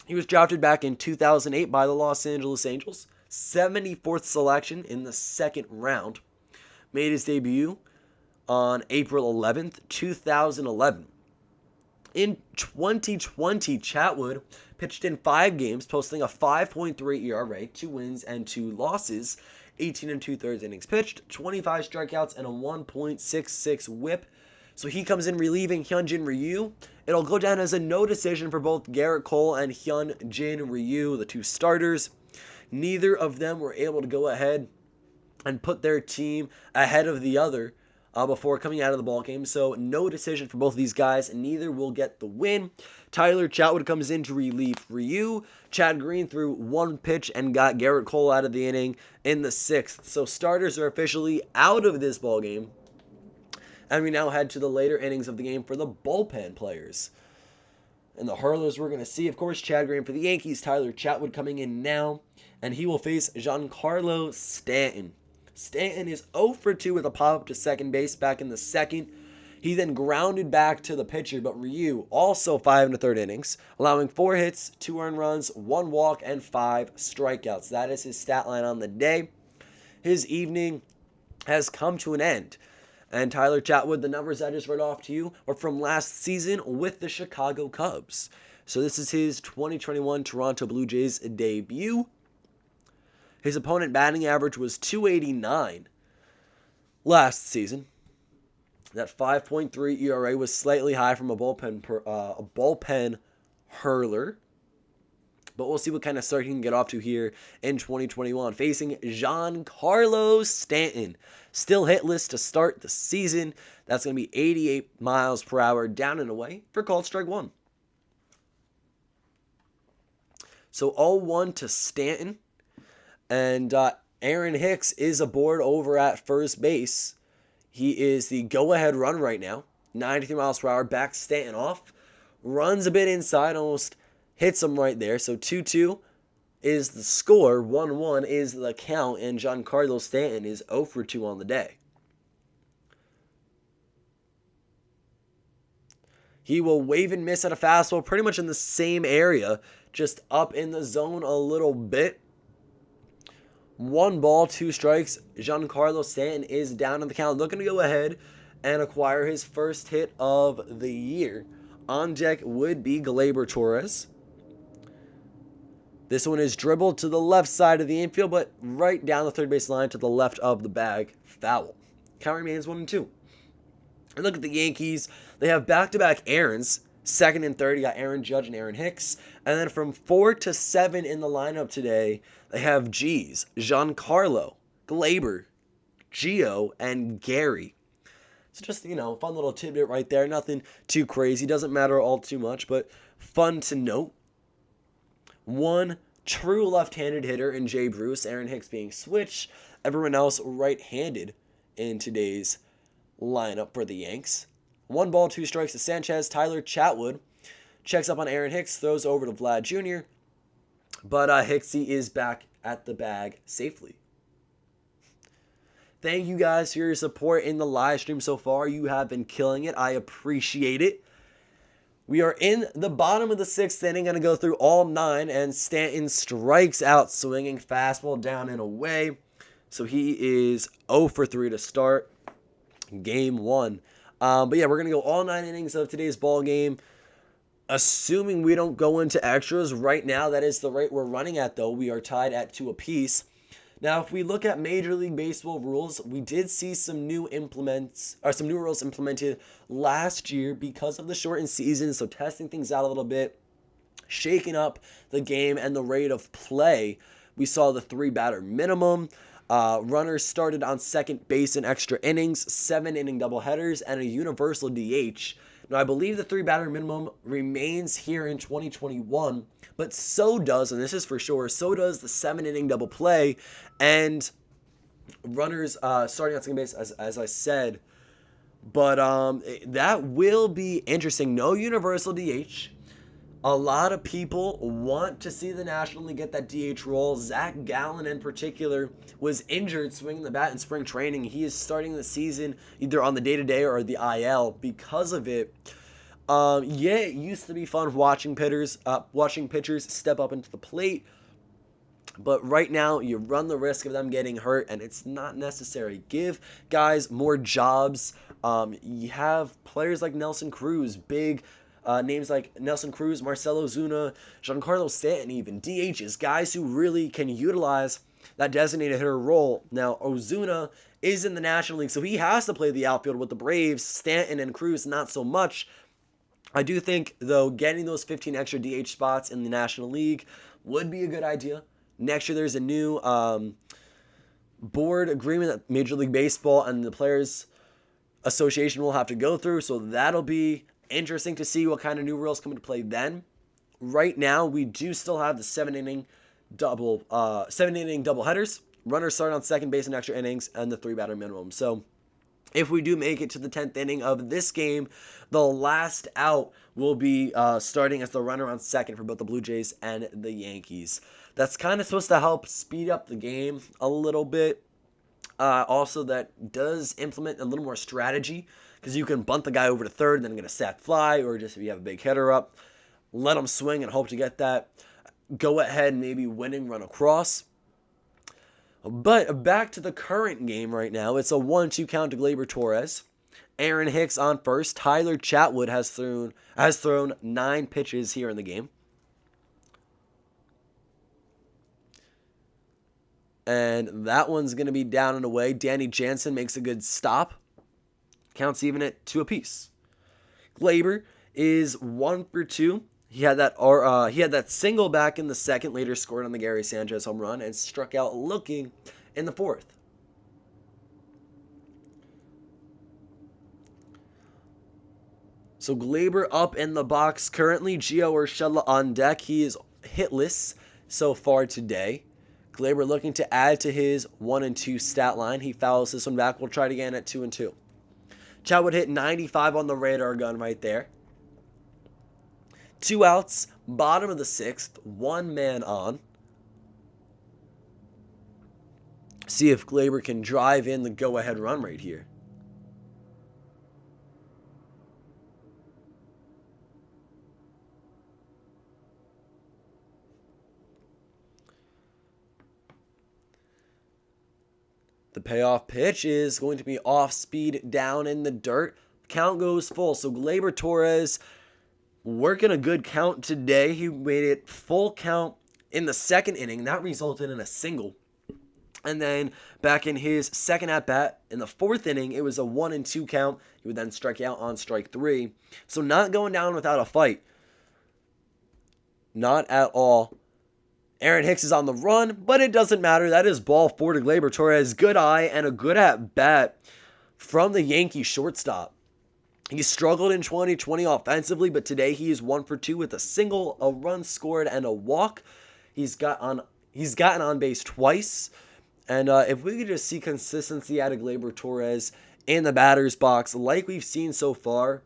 He was drafted back in 2008 by the Los Angeles Angels, 74th selection in the 2nd round. Made his debut on April 11th, 2011. In 2020, Chatwood pitched in 5 games, posting a 5.3 ERA, 2 wins and 2 losses, 18 2/3 innings pitched, 25 strikeouts, and a 1.66 whip. So he comes in relieving Hyunjin Ryu. It'll go down as a no decision for both Garrett Cole and Hyunjin Ryu, the 2 starters. Neither of them were able to go ahead and put their team ahead of the other before coming out of the ballgame. So no decision for both of these guys, and neither will get the win. Tyler Chatwood comes in to relieve Ryu. Chad Green threw 1 pitch and got Garrett Cole out of the inning in the 6th. So starters are officially out of this ballgame. And we now head to the later innings of the game for the bullpen players. And the hurlers we're going to see, of course, Chad Graham for the Yankees, Tyler Chatwood coming in now, and he will face Giancarlo Stanton. Stanton is 0 for 2 with a pop-up to second base back in the second. He then grounded back to the pitcher, but Ryu also 5 1/3 innings, allowing 4 hits, 2 earned runs, 1 walk, and 5 strikeouts. That is his stat line on the day. His evening has come to an end. And Tyler Chatwood, the numbers I just read off to you are from last season with the Chicago Cubs. So this is his 2021 Toronto Blue Jays debut. His opponent batting average was .289 last season. That 5.3 ERA was slightly high from a bullpen hurler. But we'll see what kind of start he can get off to here in 2021. Facing Giancarlo Stanton. Still hitless to start the season. That's going to be 88 miles per hour down and away for called strike one. So 0-1 to Stanton. And Aaron Hicks is aboard over at first base. He is the go-ahead run right now. 93 miles per hour. Backs Stanton off. Runs a bit inside. Almost hits him right there. So 2-2 is the score. 1-1 is the count. And Giancarlo Stanton is 0 for 2 on the day. He will wave and miss at a fastball pretty much in the same area. Just up in the zone a little bit. 1 ball, 2 strikes. Giancarlo Stanton is down on the count. Looking to go ahead and acquire his first hit of the year. On deck would be Gleyber Torres. This one is dribbled to the left side of the infield, but right down the third base line to the left of the bag. Foul. Count remains 1-2. And look at the Yankees. They have back-to-back errands. Second and third, you got Aaron Judge and Aaron Hicks. And then from 4 to 7 in the lineup today, they have G's, Giancarlo, Gleyber, Geo, and Gary. So just, fun little tidbit right there. Nothing too crazy. Doesn't matter all too much, but fun to note. One true left-handed hitter in Jay Bruce, Aaron Hicks being switched. Everyone else right-handed in today's lineup for the Yanks. 1 ball, 2 strikes to Sanchez. Tyler Chatwood checks up on Aaron Hicks, throws over to Vlad Jr. But Hicksy is back at the bag safely. Thank you guys for your support in the live stream so far. You have been killing it. I appreciate it. We are in the bottom of the 6th inning. Going to go through all 9. And Stanton strikes out, swinging fastball down and away. So he is 0 for 3 to start game 1. But yeah, we're going to go all 9 innings of today's ball game. Assuming we don't go into extras right now, that is the rate we're running at, though. We are tied at 2 apiece. Now, if we look at Major League Baseball rules, we did see some new rules implemented last year because of the shortened season. So testing things out a little bit, shaking up the game and the rate of play. We saw the 3-batter minimum. Runners started on second base in extra innings, 7-inning doubleheaders, and a universal DH. Now, I believe the 3-batter minimum remains here in 2021, but so does, and this is for sure, so does the 7-inning double play, and runners starting on second base, as I said. But that will be interesting. No universal DH. A lot of people want to see the National League get that DH role. Zach Gallen, in particular, was injured swinging the bat in spring training. He is starting the season either on the day-to-day or the IL because of it. It used to be fun watching pitchers step up into the plate. But right now, you run the risk of them getting hurt, and it's not necessary. Give guys more jobs. You have players like Nelson Cruz, big names like Nelson Cruz, Marcell Ozuna, Giancarlo Stanton even, DHs, guys who really can utilize that designated hitter role. Now, Ozuna is in the National League, so he has to play the outfield with the Braves. Stanton and Cruz, not so much. I do think, though, getting those 15 extra DH spots in the National League would be a good idea. Next year, there's a new board agreement that Major League Baseball and the Players Association will have to go through, so that'll be interesting to see what kind of new rules come into play then. Right now, we do still have the 7-inning double headers. Runners start on second base in extra innings and the 3-batter minimum. So If we do make it to the 10th inning of this game, the last out will be starting as the runner on second for both the Blue Jays and the Yankees. That's kind of supposed to help speed up the game a little bit. Also, that does implement a little more strategy because you can bunt the guy over to third, then get a sac fly, or just if you have a big hitter up, let him swing and hope to get that go ahead, maybe winning run across. But back to the current game right now. It's a 1-2 count to Gleyber Torres. Aaron Hicks on first. Tyler Chatwood has thrown 9 pitches here in the game. And that one's going to be down and away. Danny Jansen makes a good stop. Counts even at 2 apiece. Gleyber is 1 for 2. He had that single back in the second, later scored on the Gary Sanchez home run, and struck out looking in the fourth. So Gleyber up in the box currently. Geo Urschella on deck. He is hitless so far today. Gleyber looking to add to his 1-2 stat line. He fouls this one back. We'll try it again at 2-2. Chatwood hit 95 on the radar gun right there. 2 outs, bottom of the 6th, 1 man on. See if Gleyber can drive in the go-ahead run right here. The payoff pitch is going to be off speed down in the dirt. Count goes full. So Gleyber Torres working a good count today. He made it full count in the second inning. That resulted in a single. And then back in his second at-bat, in the fourth inning, it was a 1-2 count. He would then strike out on strike 3. So not going down without a fight. Not at all. Aaron Hicks is on the run, but it doesn't matter. That is ball 4 to Gleyber Torres. Good eye and a good at-bat from the Yankee shortstop. He struggled in 2020 offensively, but today he is 1 for 2 with a single, a run scored, and a walk. He's gotten on base twice. And if we could just see consistency out of Gleyber Torres in the batter's box like we've seen so far,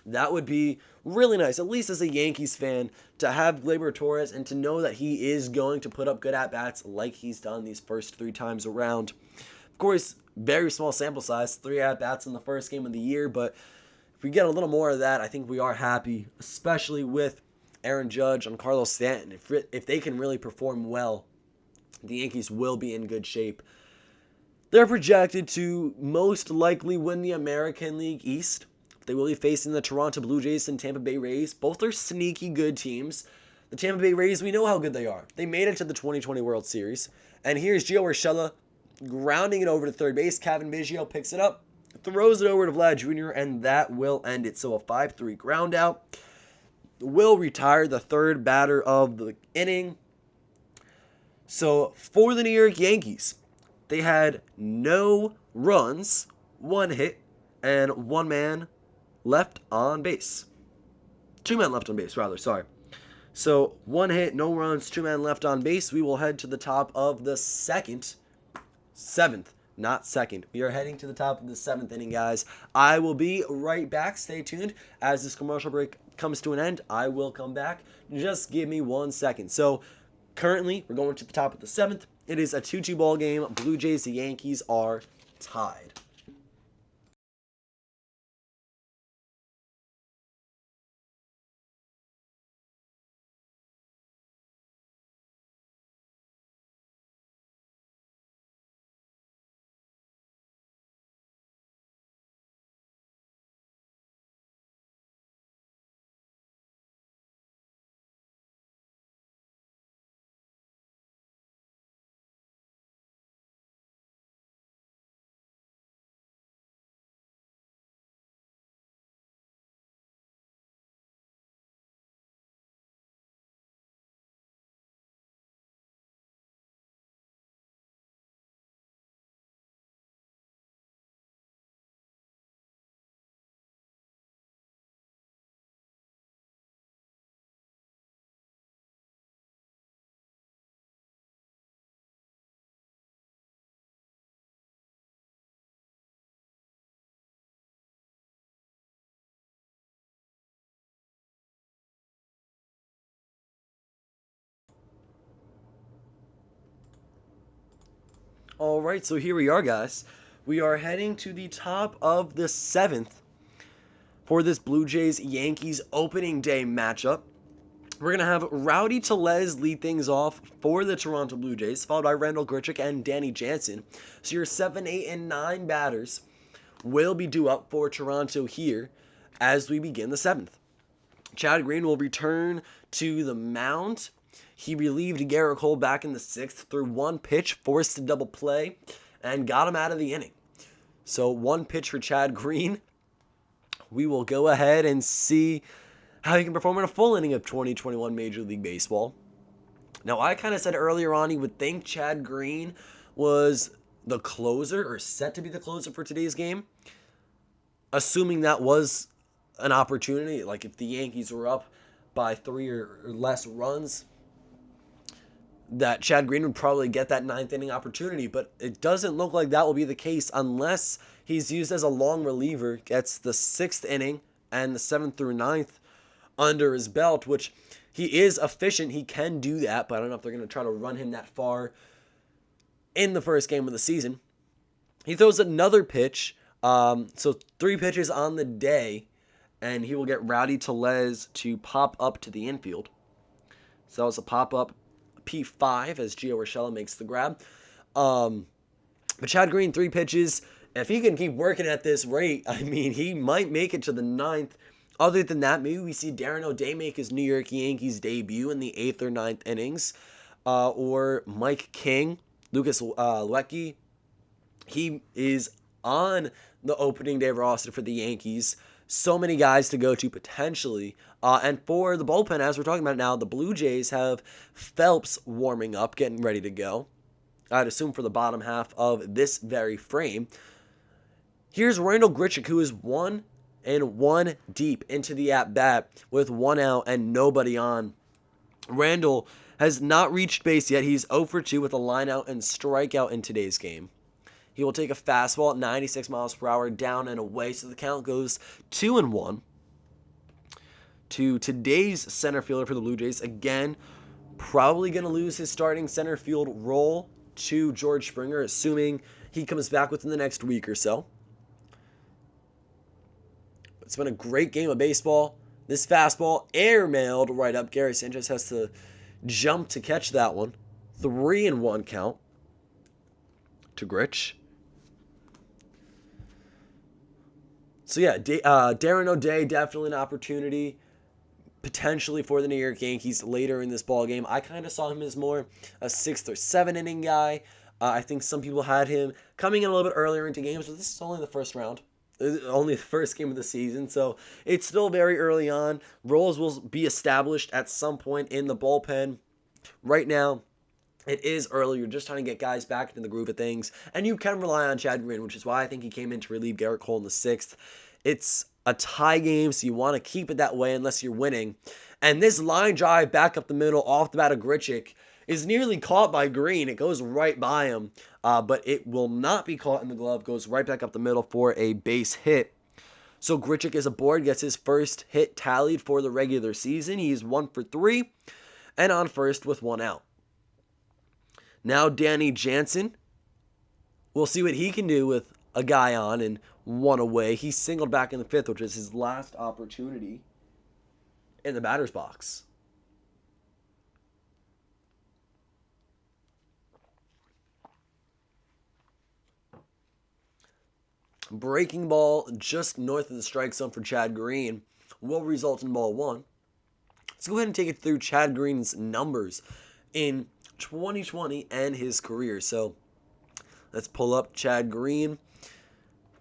that would be really nice, at least as a Yankees fan, to have Gleyber Torres and to know that he is going to put up good at-bats like he's done these first 3 times around. Of course, very small sample size, 3 at-bats in the first game of the year, but if we get a little more of that, I think we are happy, especially with Aaron Judge and Giancarlo Stanton. If they can really perform well, the Yankees will be in good shape. They're projected to most likely win the American League East. They will be facing the Toronto Blue Jays and Tampa Bay Rays. Both are sneaky good teams. The Tampa Bay Rays, we know how good they are. They made it to the 2020 World Series. And here's Geo Urschella grounding it over to third base. Kevin Beigio picks it up, throws it over to Vlad Jr., and that will end it. So a 5-3 ground out will retire the third batter of the inning. So for the New York Yankees, they had no runs, 1 hit, and 1 man left on base. 2 men left on base, rather, sorry. So 1 hit, no runs, 2 men left on base. We will head to the top of the 7th, not second. We are heading to the top of the 7th inning, guys. I will be right back. Stay tuned. As this commercial break comes to an end, I will come back. Just give me 1 second. So currently, we're going to the top of the 7th. It is a 2-2 ball game. Blue Jays, the Yankees are tied. All right, so here we are, guys. We are heading to the top of the 7th for this Blue Jays Yankees opening day matchup. We're going to have Rowdy Tellez lead things off for the Toronto Blue Jays, followed by Randall Grichuk and Danny Jansen. So your 7, 8, and 9 batters will be due up for Toronto here as we begin the 7th. Chad Green will return to the mound. He relieved Garrett Cole back in the 6th through one pitch, forced a double play, and got him out of the inning. So one pitch for Chad Green. We will go ahead and see how he can perform in a full inning of 2021 Major League Baseball. Now, I kind of said earlier on you would think Chad Green was the closer or set to be the closer for today's game. Assuming that was an opportunity, like if the Yankees were up by 3 or less runs, that Chad Green would probably get that 9th inning opportunity, but it doesn't look like that will be the case unless he's used as a long reliever, gets the 6th inning and the 7th through 9th under his belt, which he is efficient. He can do that, but I don't know if they're going to try to run him that far in the first game of the season. He throws another pitch, so 3 pitches on the day, and he will get Rowdy Tellez to pop up to the infield. So it's a pop-up P5 as Geo Urschella makes the grab. But Chad Green, 3 pitches. If he can keep working at this rate, I mean, he might make it to the 9th. Other than that, maybe we see Darren O'Day make his New York Yankees debut in the 8th or 9th innings. Or Mike King, Lucas Luecke. He is on the opening day roster for the Yankees. So many guys to go to potentially. And for the bullpen, as we're talking about now, the Blue Jays have Phelps warming up, getting ready to go. I'd assume for the bottom half of this very frame. Here's Randall Grichuk, who is 1 and 1 deep into the at-bat with 1 out and nobody on. Randall has not reached base yet. He's 0 for 2 with a line-out and strikeout in today's game. He will take a fastball at 96 miles per hour down and away, so the count goes 2-1 to today's center fielder for the Blue Jays. Again, probably going to lose his starting center field role to George Springer, assuming he comes back within the next week or so. It's been a great game of baseball. This fastball air-mailed right up. Gary Sanchez has to jump to catch that one. 3-1 count to Grich. So yeah, Darren O'Day, definitely an opportunity potentially for the New York Yankees later in this ball game. I kind of saw him as more a 6th or 7th inning guy. I think some people had him coming in a little bit earlier into games, but this is only the first round. Only the first game of the season, so it's still very early on. Roles will be established at some point in the bullpen. Right now, it is early. You're just trying to get guys back into the groove of things, and you can rely on Chad Green, which is why I think he came in to relieve Garrett Cole in the 6th. It's a tie game, so you want to keep it that way unless you're winning. And this line drive back up the middle off the bat of Grichuk is nearly caught by Green. It goes right by him, but it will not be caught in the glove. Goes right back up the middle for a base hit. So Grichuk is aboard, gets his first hit tallied for the regular season. He's 1 for 3 and on first with 1 out. Now Danny Jansen, we'll see what he can do with a guy on and 1 away. He singled back in the 5th, which is his last opportunity in the batter's box. Breaking ball just north of the strike zone for Chad Green will result in ball 1. Let's go ahead and take it through Chad Green's numbers in 2020 and his career. So let's pull up Chad Green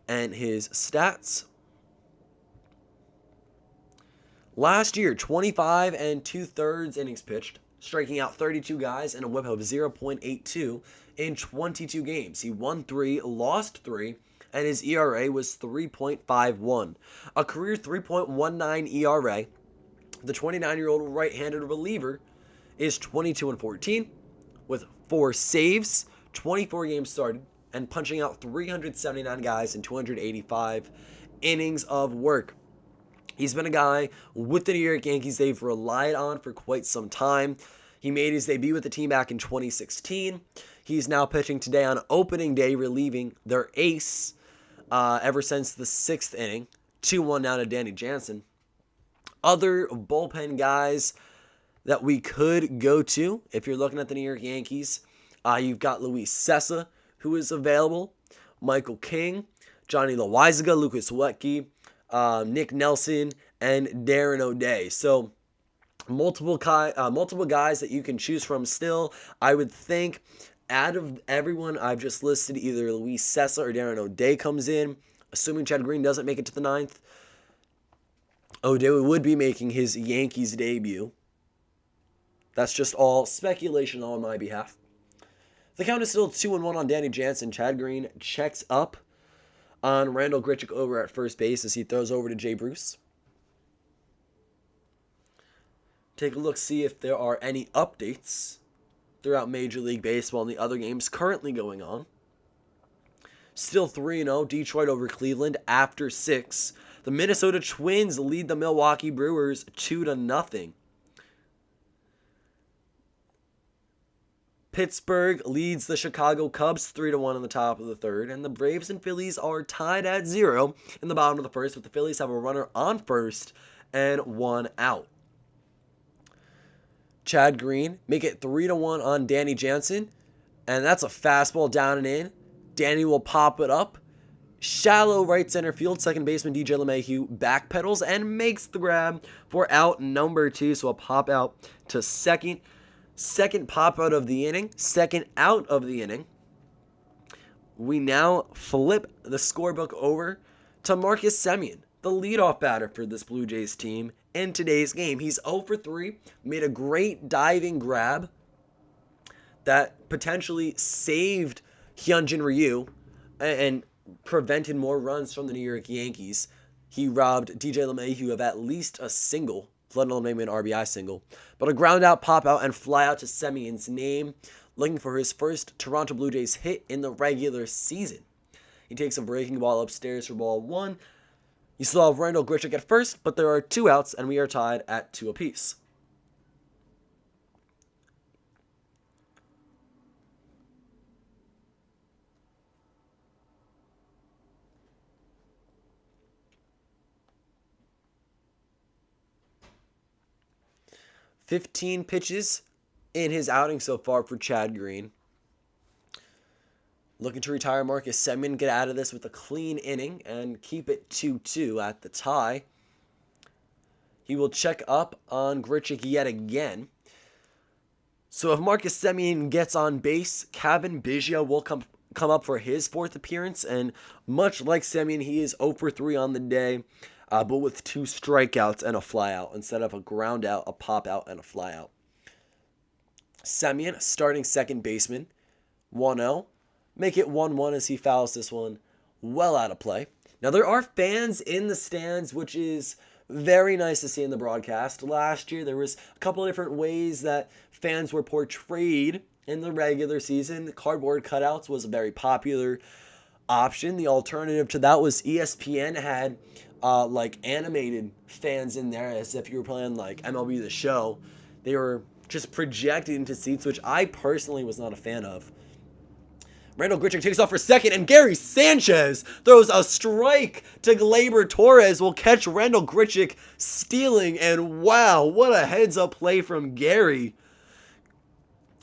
and his stats. Last year, 25 2/3 innings pitched, striking out 32 guys and a whip of 0.82 in 22 games. He won 3, lost 3, and his ERA was 3.51. A career 3.19 ERA. The 29-year-old right-handed reliever is 22-14 with 4 saves, 24 games started, and punching out 379 guys in 285 innings of work. He's been a guy with the New York Yankees they've relied on for quite some time. He made his debut with the team back in 2016. He's now pitching today on opening day, relieving their ace ever since the 6th inning. 2-1 down to Danny Jansen. Other bullpen guys that we could go to, if you're looking at the New York Yankees, you've got Luis Cessa, who is available, Michael King, Johnny Loaizaga, Lucas Wetke, Nick Nelson, and Darren O'Day. So multiple guys that you can choose from still. I would think out of everyone I've just listed, either Luis Cessa or Darren O'Day comes in, assuming Chad Green doesn't make it to the 9th. O'Day would be making his Yankees debut. That's just all speculation on my behalf. The count is still 2-1 on Danny Jansen. Chad Green checks up on Randall Grichuk over at first base as he throws over to Jay Bruce. Take a look, see if there are any updates throughout Major League Baseball and the other games currently going on. Still 3-0, Detroit over Cleveland after 6. The Minnesota Twins lead the Milwaukee Brewers 2-0. Pittsburgh leads the Chicago Cubs 3-1 in the top of the 3rd, and the Braves and Phillies are tied at 0 in the bottom of the 1st, but the Phillies have a runner on first and 1 out. Chad Green make it 3-1 on Danny Jansen, and that's a fastball down and in. Danny will pop it up. Shallow right center field, second baseman DJ LeMahieu backpedals and makes the grab for out number 2, so a pop out to second. Second pop out of the inning, second out of the inning. We now flip the scorebook over to Marcus Semien, the leadoff batter for this Blue Jays team in today's game. He's 0 for 3, made a great diving grab that potentially saved Hyunjin Ryu and prevented more runs from the New York Yankees. He robbed DJ LeMahieu of at least a single, let alone maybe an RBI single. But a ground out, pop out, and fly out to Semien's name, looking for his first Toronto Blue Jays hit in the regular season. He takes a breaking ball upstairs for ball 1. You still have Randall Grichuk at first, but there are 2 outs, and we are tied at 2 apiece. "15 pitches in his outing so far for Chad Green. Looking to retire Marcus Semien, get out of this with a clean inning and keep it 2-2 at the tie. He will check up on Grichuk yet again. So if Marcus Semien gets on base, Kevin Beigio will come up for his 4th appearance, and much like Semien, he is 0 for 3 on the day. But with 2 strikeouts and a flyout instead of a ground out, a pop out, and a flyout. Semien, starting second baseman, 1-0. Make it 1-1 as he fouls this one well out of play. Now, there are fans in the stands, which is very nice to see in the broadcast. Last year, there was a couple of different ways that fans were portrayed in the regular season. Cardboard cutouts was a very popular option. The alternative to that was ESPN had like animated fans in there as if you were playing like MLB The Show. They were just projected into seats, which I personally was not a fan of. Randall Grichuk takes off for second, and Gary Sanchez throws a strike to Gleyber Torres. Will catch Randall Grichuk stealing, and wow, what a heads-up play from Gary.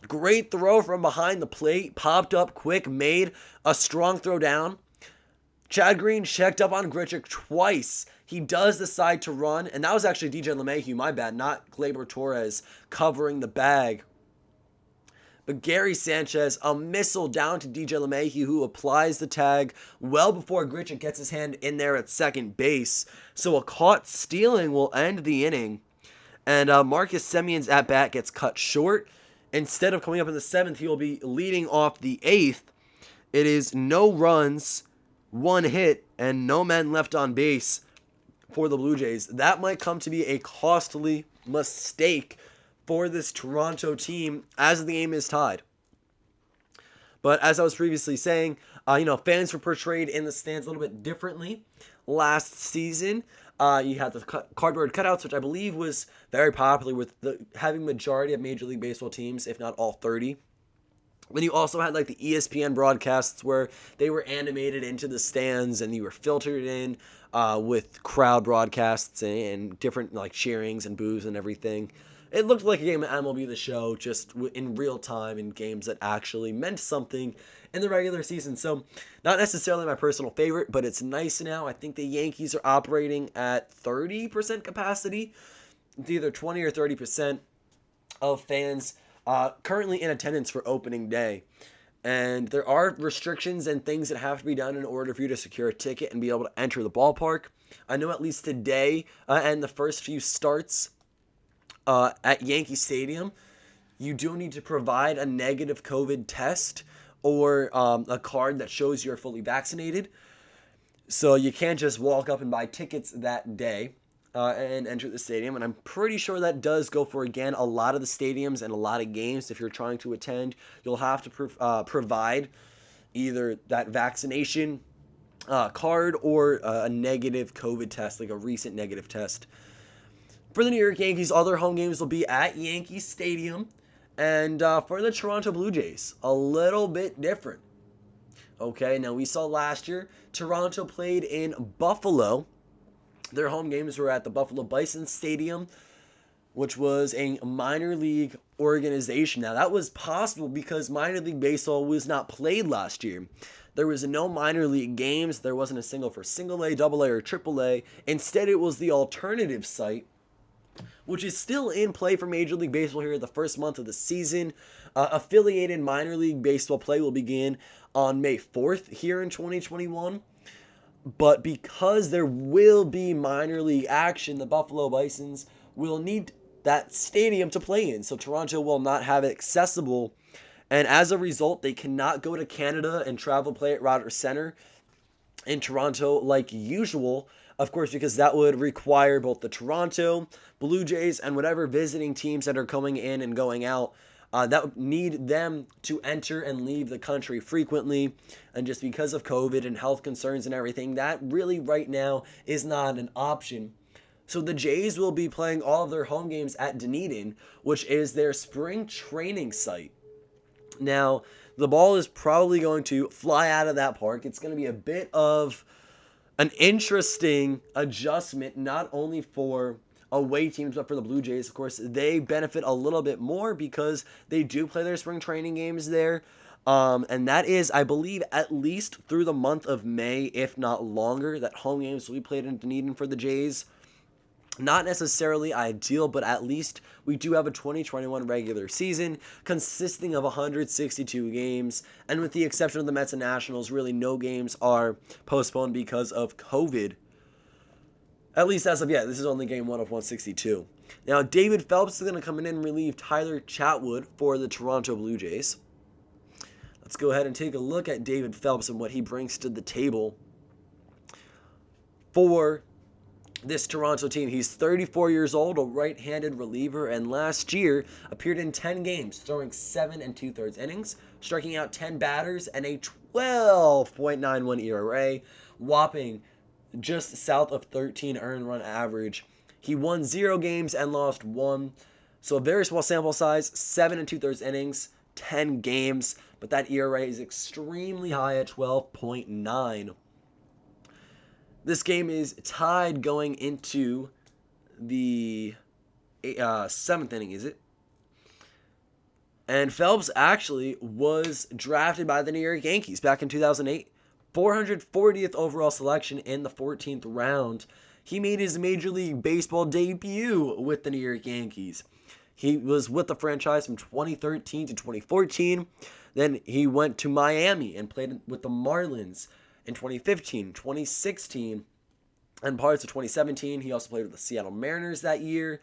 Great throw from behind the plate, popped up quick, made a strong throw down. Chad Green checked up on Grichuk twice. He does decide to run, and that was actually DJ LeMahieu, my bad, not Gleyber Torres covering the bag. But Gary Sanchez, a missile down to DJ LeMahieu, who applies the tag well before Grichuk gets his hand in there at second base. So a caught stealing will end the inning. And Marcus Semien's at-bat gets cut short. Instead of coming up in the 7th, he will be leading off the 8th. It is no runs, 1 hit, and no men left on base for the Blue Jays. That might come to be a costly mistake for this Toronto team as the game is tied. But as I was previously saying, fans were portrayed in the stands a little bit differently last season. You had the cardboard cutouts, which I believe was very popular with having majority of Major League Baseball teams, if not all 30. Then you also had like the ESPN broadcasts where they were animated into the stands and you were filtered in with crowd broadcasts and different like cheerings and boos and everything. It looked like a game of MLB The Show, just in real time, in games that actually meant something in the regular season. So, not necessarily my personal favorite, but it's nice now. I think the Yankees are operating at 30% capacity. It's either 20 or 30% of fans currently in attendance for opening day. And there are restrictions and things that have to be done in order for you to secure a ticket and be able to enter the ballpark. I know at least today and the first few starts at Yankee Stadium, you do need to provide a negative COVID test or a card that shows you're fully vaccinated. So you can't just walk up and buy tickets that day and enter the stadium. And I'm pretty sure that does go for, again, a lot of the stadiums and a lot of games. If you're trying to attend, you'll have to provide either that vaccination card or a negative COVID test, like a recent negative test. For the New York Yankees, all their home games will be at Yankee Stadium. And for the Toronto Blue Jays, a little bit different. Okay, now we saw last year, Toronto played in Buffalo. Their home games were at the Buffalo Bison Stadium, which was a minor league organization. Now, that was possible because minor league baseball was not played last year. There was no minor league games. There wasn't a single for single A, double A, or triple A. Instead, it was the alternative site, which is still in play for Major League Baseball here the first month of the season. Affiliated minor league baseball play will begin on May 4th here in 2021. But because there will be minor league action, the Buffalo Bisons will need that stadium to play in. So Toronto will not have it accessible. And as a result, they cannot go to Canada and travel play at Rogers Centre in Toronto like usual. Of course, because that would require both the Toronto Blue Jays and whatever visiting teams that are coming in and going out, that would need them to enter and leave the country frequently. And just because of COVID and health concerns and everything, that really right now is not an option. So the Jays will be playing all of their home games at Dunedin, which is their spring training site. Now, the ball is probably going to fly out of that park. It's going to be a bit of an interesting adjustment, not only for away teams, but for the Blue Jays. Of course, they benefit a little bit more because they do play their spring training games there. And that is, I believe, at least through the month of May, if not longer, that home games will be played in Dunedin for the Jays. Not necessarily ideal, but at least we do have a 2021 regular season consisting of 162 games. And with the exception of the Mets and Nationals, really no games are postponed because of COVID. At least as of yet, this is only game 1 of 162. Now, David Phelps is going to come in and relieve Tyler Chatwood for the Toronto Blue Jays. Let's go ahead and take a look at David Phelps and what he brings to the table for this Toronto team. He's 34 years old, a right-handed reliever, and last year appeared in 10 games, throwing 7 2/3 innings, striking out 10 batters, and a 12.91 ERA, whopping just south of 13 earned run average. He won 0 games and lost 1, so a very small sample size, 7 2/3 innings, 10 games, but that ERA is extremely high at 12.9. This game is tied going into the 7th inning, is it? And Phelps actually was drafted by the New York Yankees back in 2008. 440th overall selection in the 14th round. He made his Major League Baseball debut with the New York Yankees. He was with the franchise from 2013 to 2014. Then he went to Miami and played with the Marlins in 2015, 2016, and parts of 2017. He also played with the Seattle Mariners that year.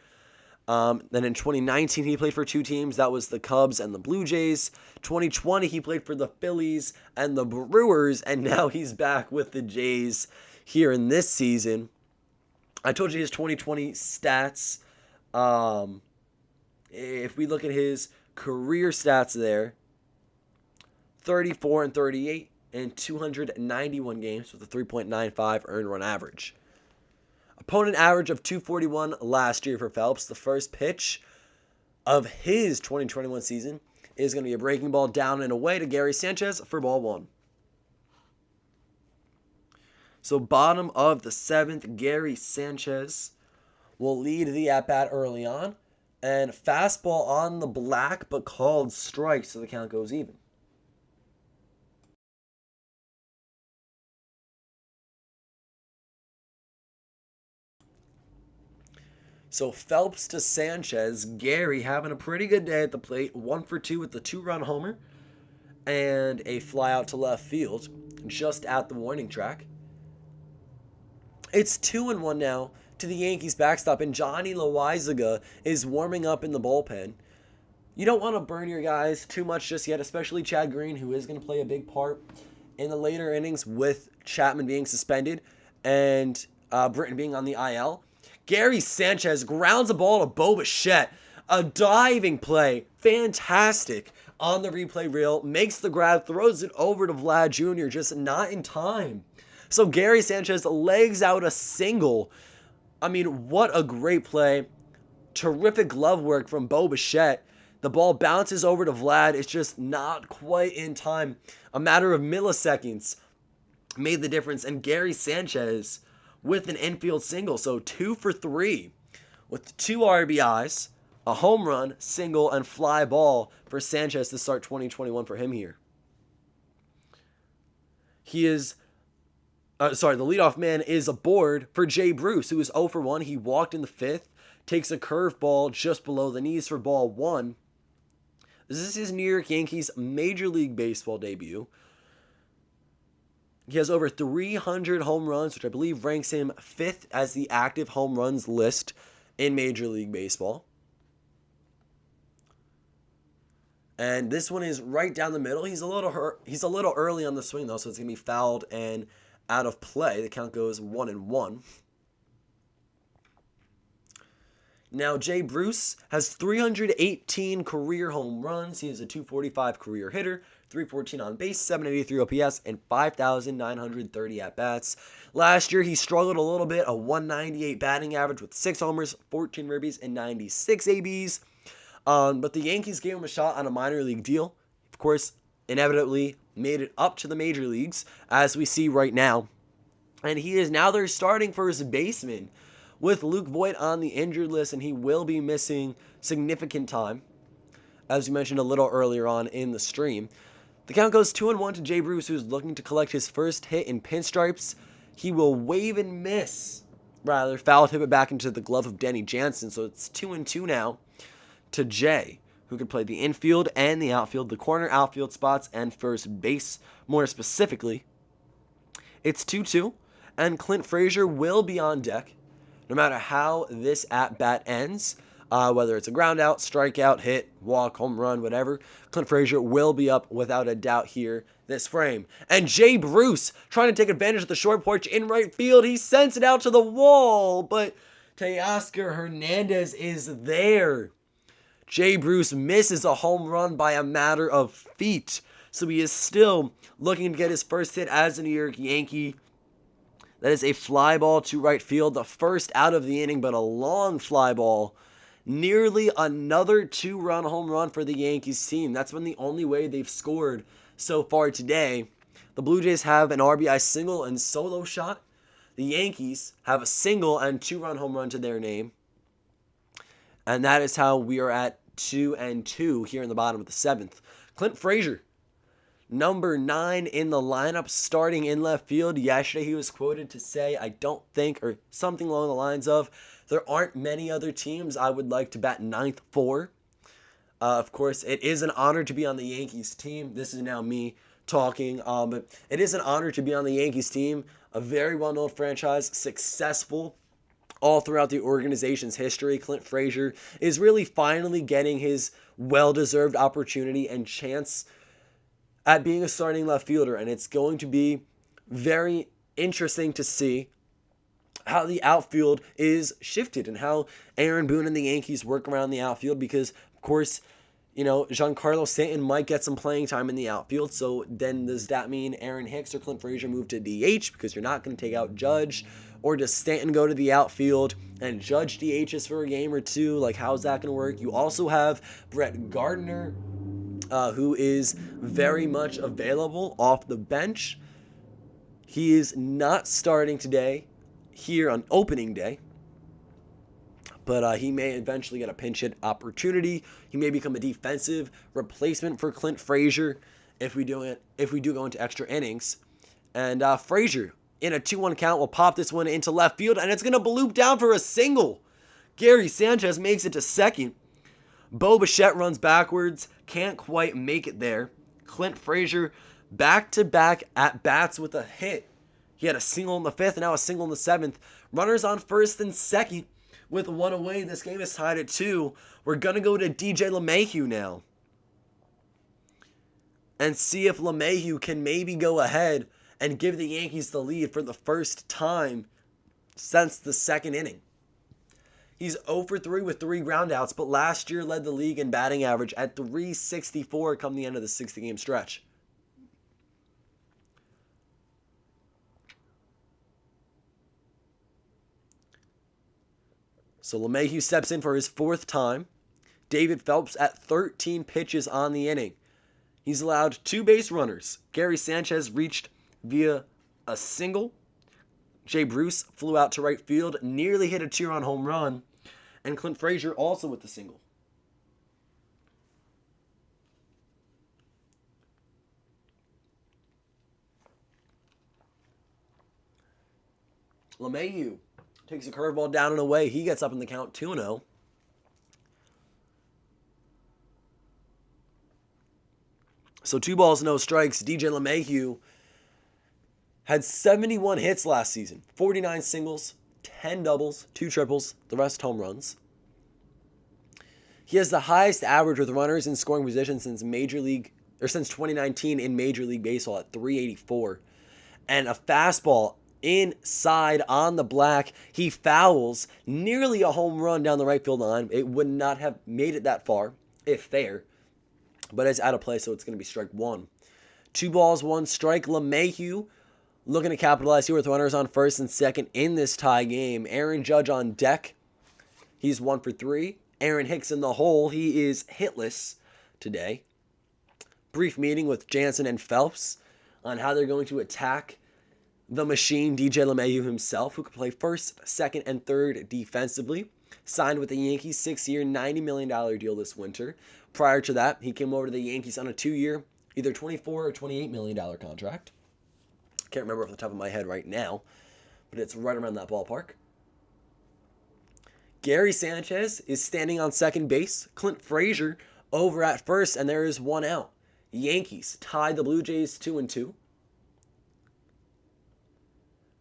Then in 2019, he played for 2 teams. That was the Cubs and the Blue Jays. 2020, he played for the Phillies and the Brewers, and now he's back with the Jays here in this season. I told you his 2020 stats. If we look at his career stats there, 34 and 38 in 291 games with a 3.95 earned run average. Opponent average of 241 last year for Phelps. The first pitch of his 2021 season is going to be a breaking ball down and away to Gary Sanchez for ball one. So bottom of the seventh, Gary Sanchez will lead the at-bat early on. And fastball on the black, but called strike, so the count goes even. So Phelps to Sanchez. Gary having a pretty good day at the plate. 1 for 2 with the 2-run homer. And a fly out to left field, just at the warning track. It's 2-1 now to the Yankees backstop, and Johnny Loaizaga is warming up in the bullpen. You don't want to burn your guys too much just yet, especially Chad Green, who is going to play a big part in the later innings with Chapman being suspended and Britton being on the IL. Gary Sanchez grounds a ball to Bo Bichette. A diving play, fantastic on the replay reel, makes the grab, throws it over to Vlad Jr., just not in time. So Gary Sanchez legs out a single. I mean, what a great play. Terrific glove work from Bo Bichette. The ball bounces over to Vlad. It's just not quite in time. A matter of milliseconds made the difference. And Gary Sanchez with an infield single. So 2 for 3 with 2 RBIs, a home run, single, and fly ball for Sanchez to start 2021 for him here. The leadoff man is aboard for Jay Bruce, who is 0 for 1. He walked in the 5th, takes a curveball just below the knees for ball 1. This is his New York Yankees Major League Baseball debut. He has over 300 home runs, which I believe ranks him 5th as the active home runs list in Major League Baseball. And this one is right down the middle. He's a little early on the swing, though, so it's going to be fouled and out of play. The count goes 1-1. Now, Jay Bruce has 318 career home runs. He is a .245 career hitter, 314 on base, 783 OPS, and 5,930 at-bats. Last year, he struggled a little bit, a 198 batting average with 6 homers, 14 ribbies, and 96 ABs. But the Yankees gave him a shot on a minor league deal. Of course, inevitably made it up to the major leagues, as we see right now. And he is now their starting first baseman with Luke Voight on the injured list, and he will be missing significant time, as we mentioned a little earlier on in the stream. The count goes 2-1 to Jay Bruce, who's looking to collect his first hit in pinstripes. He will foul tip it back into the glove of Denny Jansen, so it's 2-2 now to Jay, who could play the infield and the outfield, the corner outfield spots, and first base, more specifically. It's 2-2, and Clint Frazier will be on deck, no matter how this at-bat ends, whether it's a ground out, strikeout, hit, walk, home run, whatever. Clint Frazier will be up without a doubt here this frame. And Jay Bruce trying to take advantage of the short porch in right field. He sends it out to the wall, but Teoscar Hernandez is there. Jay Bruce misses a home run by a matter of feet, so he is still looking to get his first hit as a New York Yankee. That is a fly ball to right field, the first out of the inning, but a long fly ball. Nearly another 2-run home run for the Yankees team. That's been the only way they've scored so far today. The Blue Jays have an RBI single and solo shot. The Yankees have a single and 2-run home run to their name. And that is how we are at 2-2 here in the bottom of the 7th. Clint Frazier, number 9 in the lineup, starting in left field. Yesterday he was quoted to say, I don't think, or something along the lines of, there aren't many other teams I would like to bat 9th for. Of course, it is an honor to be on the Yankees team. This is now me talking, but it is an honor to be on the Yankees team. A very well-known franchise, successful all throughout the organization's history. Clint Frazier is really finally getting his well-deserved opportunity and chance at being a starting left fielder, and it's going to be very interesting to see how the outfield is shifted and how Aaron Boone and the Yankees work around the outfield, because, of course, Giancarlo Stanton might get some playing time in the outfield. So then does that mean Aaron Hicks or Clint Frazier move to DH because you're not going to take out Judge? Or does Stanton go to the outfield and Judge DHs for a game or two? Like, how's that going to work? You also have Brett Gardner, who is very much available off the bench. He is not starting today here on opening day. But he may eventually get a pinch hit opportunity. He may become a defensive replacement for Clint Frazier if we do go into extra innings. And Frazier, in a 2-1 count, will pop this one into left field, and it's going to bloop down for a single. Gary Sanchez makes it to second. Bo Bichette runs backwards, can't quite make it there. Clint Frazier back-to-back at-bats with a hit. He had a single in the 5th and now a single in the 7th. Runners on first and second. With one away, this game is tied at 2. We're going to go to DJ LeMahieu now. And see if LeMahieu can maybe go ahead and give the Yankees the lead for the first time since the second inning. He's 0 for 3 with 3 groundouts, but last year led the league in batting average at .364 come the end of the 60-game stretch. So LeMahieu steps in for his 4th time. David Phelps at 13 pitches on the inning. He's allowed 2 base runners. Gary Sanchez reached via a single. Jay Bruce flew out to right field, nearly hit a 2-run home run. And Clint Frazier also with the single. LeMahieu takes a curveball down and away. He gets up in the count 2-0. So 2 balls, no strikes. DJ LeMahieu had 71 hits last season. 49 singles, 10 doubles, 2 triples, the rest home runs. He has the highest average with runners in scoring position since 2019 in Major League Baseball at .384. And a fastball inside on the black. He fouls nearly a home run down the right field line. It would not have made it that far, if fair. But it's out of play, so it's going to be strike 1. 2 balls, 1 strike. LeMahieu looking to capitalize here with runners on first and second in this tie game. Aaron Judge on deck. He's 1 for 3. Aaron Hicks in the hole. He is hitless today. Brief meeting with Jansen and Phelps on how they're going to attack the machine, DJ LeMahieu himself, who could play first, second, and third defensively. Signed with the Yankees, 6-year, $90 million deal this winter. Prior to that, he came over to the Yankees on a 2-year, either $24 or $28 million contract. Can't remember off the top of my head right now, but it's right around that ballpark. Gary Sanchez is standing on second base. Clint Frazier over at first, and there is 1 out. Yankees tied the Blue Jays 2-2.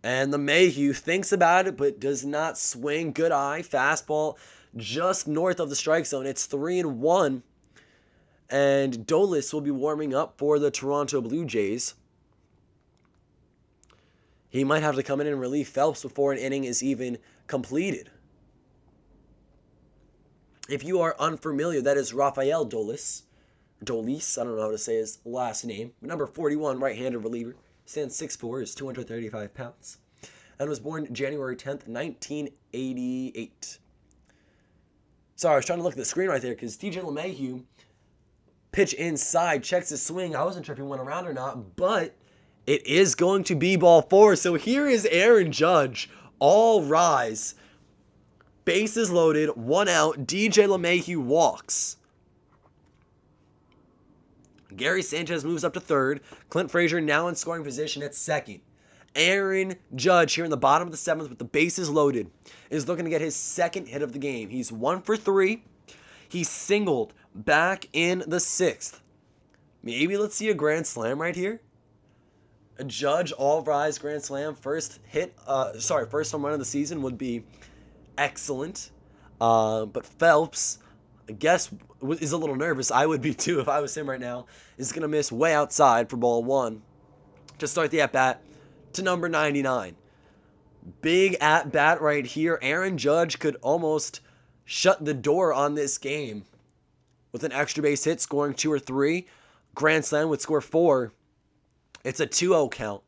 And LeMahieu thinks about it, but does not swing. Good eye. Fastball just north of the strike zone. It's 3-1. And Dolis will be warming up for the Toronto Blue Jays. He might have to come in and relieve Phelps before an inning is even completed. If you are unfamiliar, that is Rafael Dolis. Dolis, I don't know how to say his last name. Number 41, right-handed reliever. Stands 6'4", is 235 pounds. And was born January 10th, 1988. Sorry, I was trying to look at the screen right there because DJ LeMahieu pitch inside, checks his swing. I wasn't sure if he went around or not, but it is going to be ball 4. So here is Aaron Judge. All rise. Bases loaded, 1 out. DJ LeMahieu walks. Gary Sanchez moves up to third. Clint Frazier now in scoring position at second. Aaron Judge here in the bottom of the 7th with the bases loaded is looking to get his second hit of the game. He's 1 for 3. He singled back in the 6th. Maybe let's see a grand slam right here. A Judge all-rise grand slam. First home run of the season would be excellent. But Phelps, I guess, is a little nervous. I would be too if I was him right now. Is going to miss way outside for ball 1 to start the at-bat to number 99. Big at-bat right here. Aaron Judge could almost shut the door on this game with an extra base hit, scoring 2 or 3. Grand slam would score 4. It's a 2-0 count.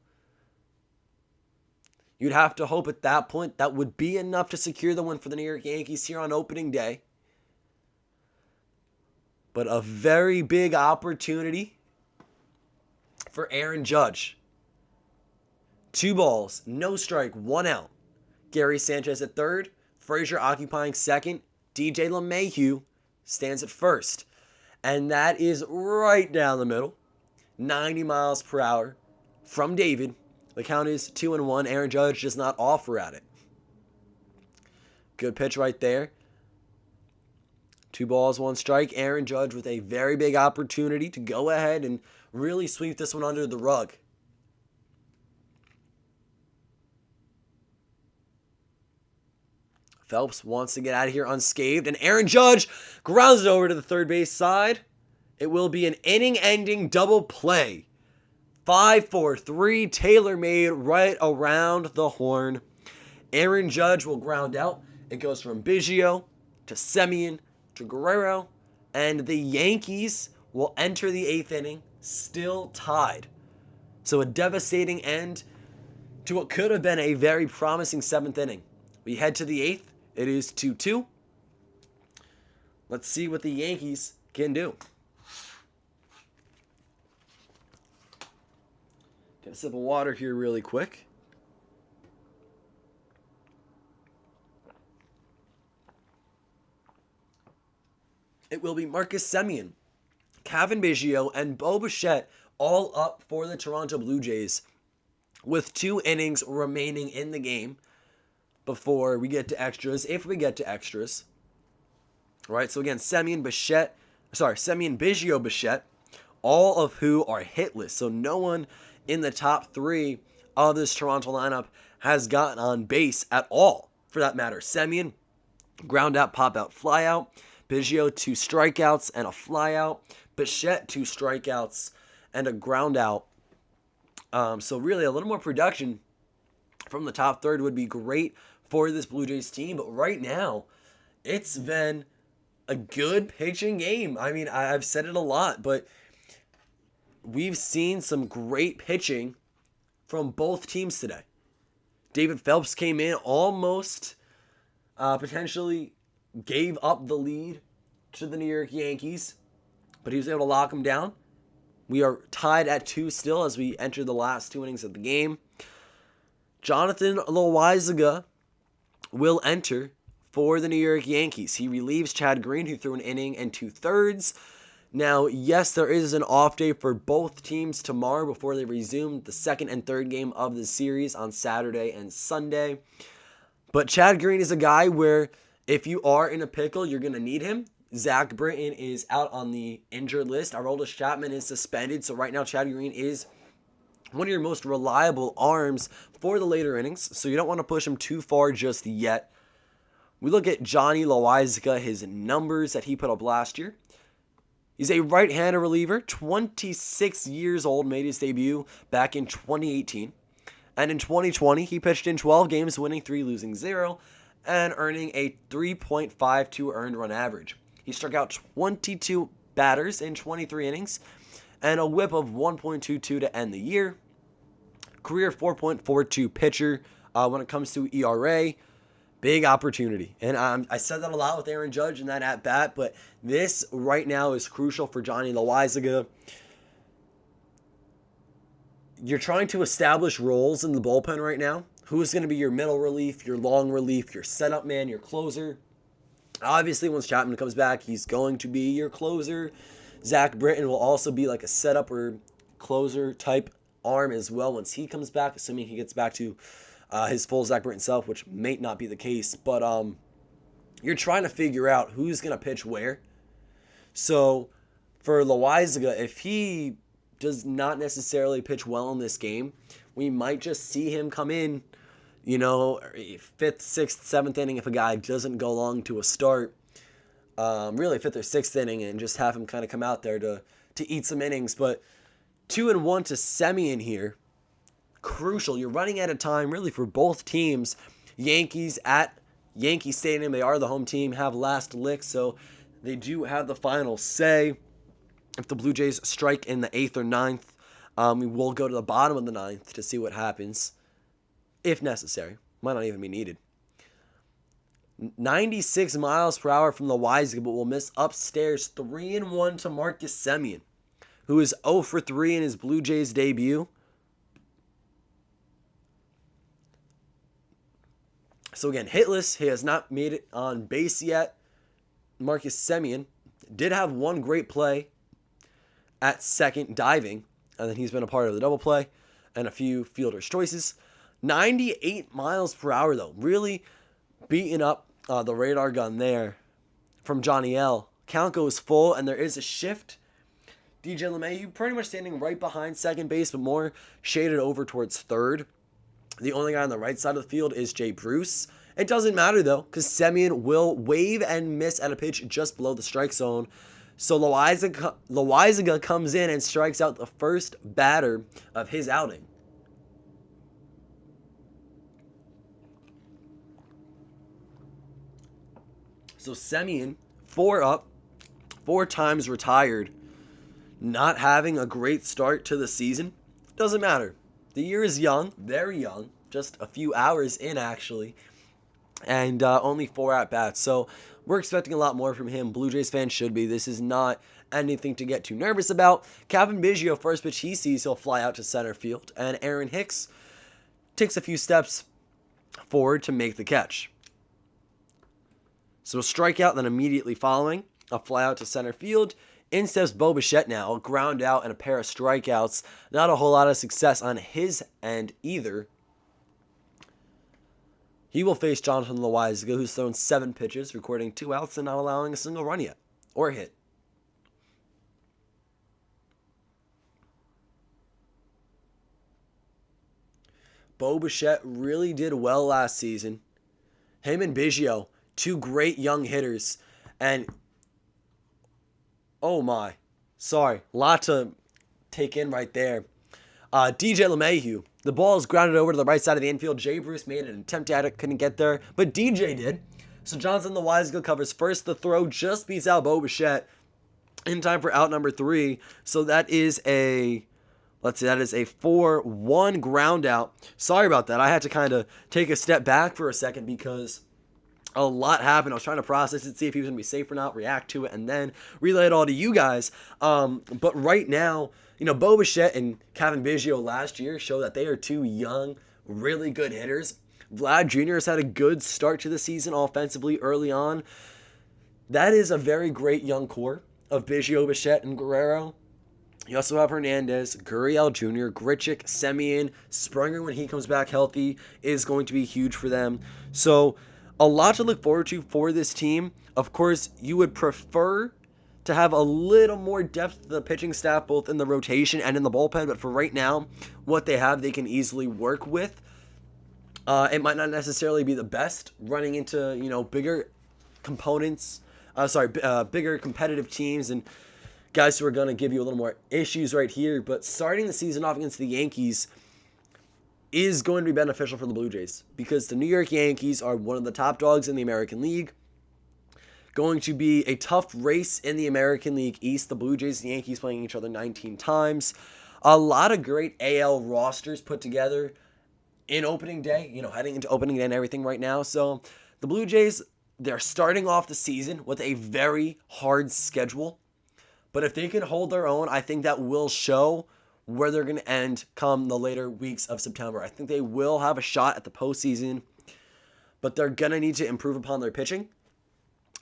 You'd have to hope at that point that would be enough to secure the win for the New York Yankees here on opening day. But a very big opportunity for Aaron Judge. 2 balls, no strike, 1 out. Gary Sanchez at third, Frazier occupying second, DJ LeMahieu stands at first. And that is right down the middle. 90 miles per hour from David. The count is 2-1. Aaron Judge does not offer at it. Good pitch right there. 2 balls, 1 strike. Aaron Judge with a very big opportunity to go ahead and really sweep this one under the rug. Phelps wants to get out of here unscathed, and Aaron Judge grounds it over to the third base side. It will be an inning-ending double play. 5-4-3, tailor-made right around the horn. Aaron Judge will ground out. It goes from Beigio to Semien to Guerrero, and the Yankees will enter the 8th inning still tied. So a devastating end to what could have been a very promising 7th inning. We head to the 8th. It is 2-2. Let's see what the Yankees can do. Get a sip of water here really quick. It will be Marcus Semien, Kevin Beigio, and Bo Bichette all up for the Toronto Blue Jays with 2 innings remaining in the game before we get to extras, if we get to extras. All right, so again, Semien, Beigio, Bichette, all of who are hitless. So no one in the top 3 of this Toronto lineup has gotten on base at all, for that matter. Semien, ground out, pop out, fly out. Beigio, 2 strikeouts and a fly out. Bichette, 2 strikeouts and a ground out. So really a little more production from the top third would be great for this Blue Jays team. But right now, it's been a good pitching game. I mean, I've said it a lot, but we've seen some great pitching from both teams today. David Phelps came in, almost potentially gave up the lead to the New York Yankees, but he was able to lock them down. We are tied at 2 still as we enter the last 2 innings of the game. Jonathan Loaisiga will enter for the New York Yankees. He relieves Chad Green, who threw an inning and 2/3. Now, yes, there is an off day for both teams tomorrow before they resume the 2nd and 3rd game of the series on Saturday and Sunday. But Chad Green is a guy where if you are in a pickle, you're going to need him. Zach Britton is out on the injured list. Aroldis Chapman is suspended. So right now, Chad Green is one of your most reliable arms for the later innings. So you don't want to push him too far just yet. We look at Johnny Loaisiga, his numbers that he put up last year. He's a right-handed reliever, 26 years old, made his debut back in 2018. And in 2020, he pitched in 12 games, winning 3, losing 0, and earning a 3.52 earned run average. He struck out 22 batters in 23 innings and a whip of 1.22 to end the year. Career 4.42 pitcher when it comes to ERA. Big opportunity. And I said that a lot with Aaron Judge in that at-bat, but this right now is crucial for Johnny Loaisiga. You're trying to establish roles in the bullpen right now. Who's going to be your middle relief, your long relief, your setup man, your closer? Obviously, once Chapman comes back, he's going to be your closer. Zach Britton will also be like a setup or closer type arm as well once he comes back, assuming he gets back to his full Zach Britton self, which may not be the case. But you're trying to figure out who's going to pitch where. So for Loaisiga, if he does not necessarily pitch well in this game, we might just see him come in, 5th, 6th, 7th inning if a guy doesn't go long to a start. Really 5th or 6th inning, and just have him kind of come out there to eat some innings. But 2-1 to Semien here. Crucial. You're running out of time really for both teams. Yankees at Yankee Stadium. They are the home team, have last lick, so They do have the final say. If the Blue Jays strike in the 8th or 9th, we will go to the bottom of the 9th to see what happens, if necessary. Might not even be needed. 96 miles per hour from Loaizaga, but will miss upstairs 3-1 to Marcus Semien, who is 0 for 3 in his Blue Jays debut. So again, hitless. He has not made it on base yet. Marcus Semien did have one great play at second diving, and then he's been a part of the double play and a few fielder's choices. 98 miles per hour, though. Really beating up the radar gun there from Johnny L. Count goes full, and there is a shift. DJ LeMahieu pretty much standing right behind second base, but more shaded over towards third. The only guy on the right side of the field is Jay Bruce. It doesn't matter, though, because Semien will wave and miss at a pitch just below the strike zone. So Loaizaga comes in and strikes out the first batter of his outing. So Semien, 4 up, 4 times retired, not having a great start to the season. Doesn't matter. The year is young, very young, just a few hours in actually, and only 4 at-bats. So we're expecting a lot more from him. Blue Jays fans should be. This is not anything to get too nervous about. Kevin Beigio, first pitch he sees, he'll fly out to center field. And Aaron Hicks takes a few steps forward to make the catch. So a strikeout, then immediately following, a fly out to center field. In steps Bo Bichette now, a ground out and a pair of strikeouts. Not a whole lot of success on his end either. He will face Jonathan Loaizaga, who's thrown 7 pitches, recording 2 outs and not allowing a single run yet, or hit. Bo Bichette really did well last season. Him and Beigio, 2 great young hitters, and oh my, sorry, lot to take in right there. DJ LeMahieu, the ball is grounded over to the right side of the infield. Jay Bruce made an attempt at it, couldn't get there, but DJ did. So Jonathan Loaizaga covers first. The throw just beats out Bo Bichette in time for out number 3. So that is a, let's see, that is a 4-1 ground out. Sorry about that. I had to kind of take a step back for a second because a lot happened. I was trying to process it, see if he was going to be safe or not, react to it, and then relay it all to you guys. But right now, Bo Bichette and Kevin Beigio last year show that they are 2 young, really good hitters. Vlad Jr. has had a good start to the season offensively early on. That is a very great young core of Beigio, Bichette, and Guerrero. You also have Hernandez, Gurriel Jr., Grichuk, Semien, Springer when he comes back healthy is going to be huge for them. So a lot to look forward to for this team. Of course, you would prefer to have a little more depth to the pitching staff, both in the rotation and in the bullpen. But for right now, what they have, they can easily work with. It might not necessarily be the best running into, bigger components. Bigger competitive teams and guys who are going to give you a little more issues right here. But starting the season off against the Yankees is going to be beneficial for the Blue Jays because the New York Yankees are one of the top dogs in the American League. Going to be a tough race in the American League East. The Blue Jays and Yankees playing each other 19 times. A lot of great AL rosters put together in opening day, heading into opening day and everything right now. So the Blue Jays, they're starting off the season with a very hard schedule. But if they can hold their own, I think that will show where they're going to end come the later weeks of September. I think they will have a shot at the postseason, but they're going to need to improve upon their pitching.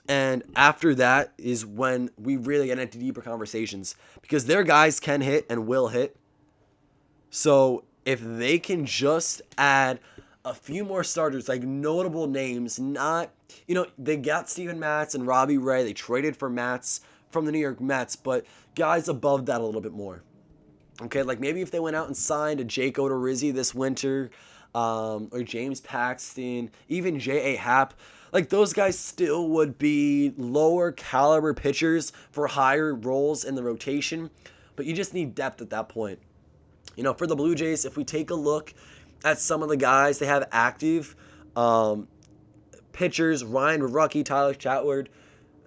And after that is when we really get into deeper conversations because their guys can hit and will hit. So if they can just add a few more starters, like notable names, not, they got Steven Matz and Robbie Ray. They traded for Matz from the New York Mets, but guys above that a little bit more. Okay, like maybe if they went out and signed a Jake Odorizzi this winter, or James Paxton, even J.A. Happ, like those guys still would be lower caliber pitchers for higher roles in the rotation, but you just need depth at that point. For the Blue Jays, if we take a look at some of the guys they have active, pitchers, Ryan Rucky, Tyler Chatwood,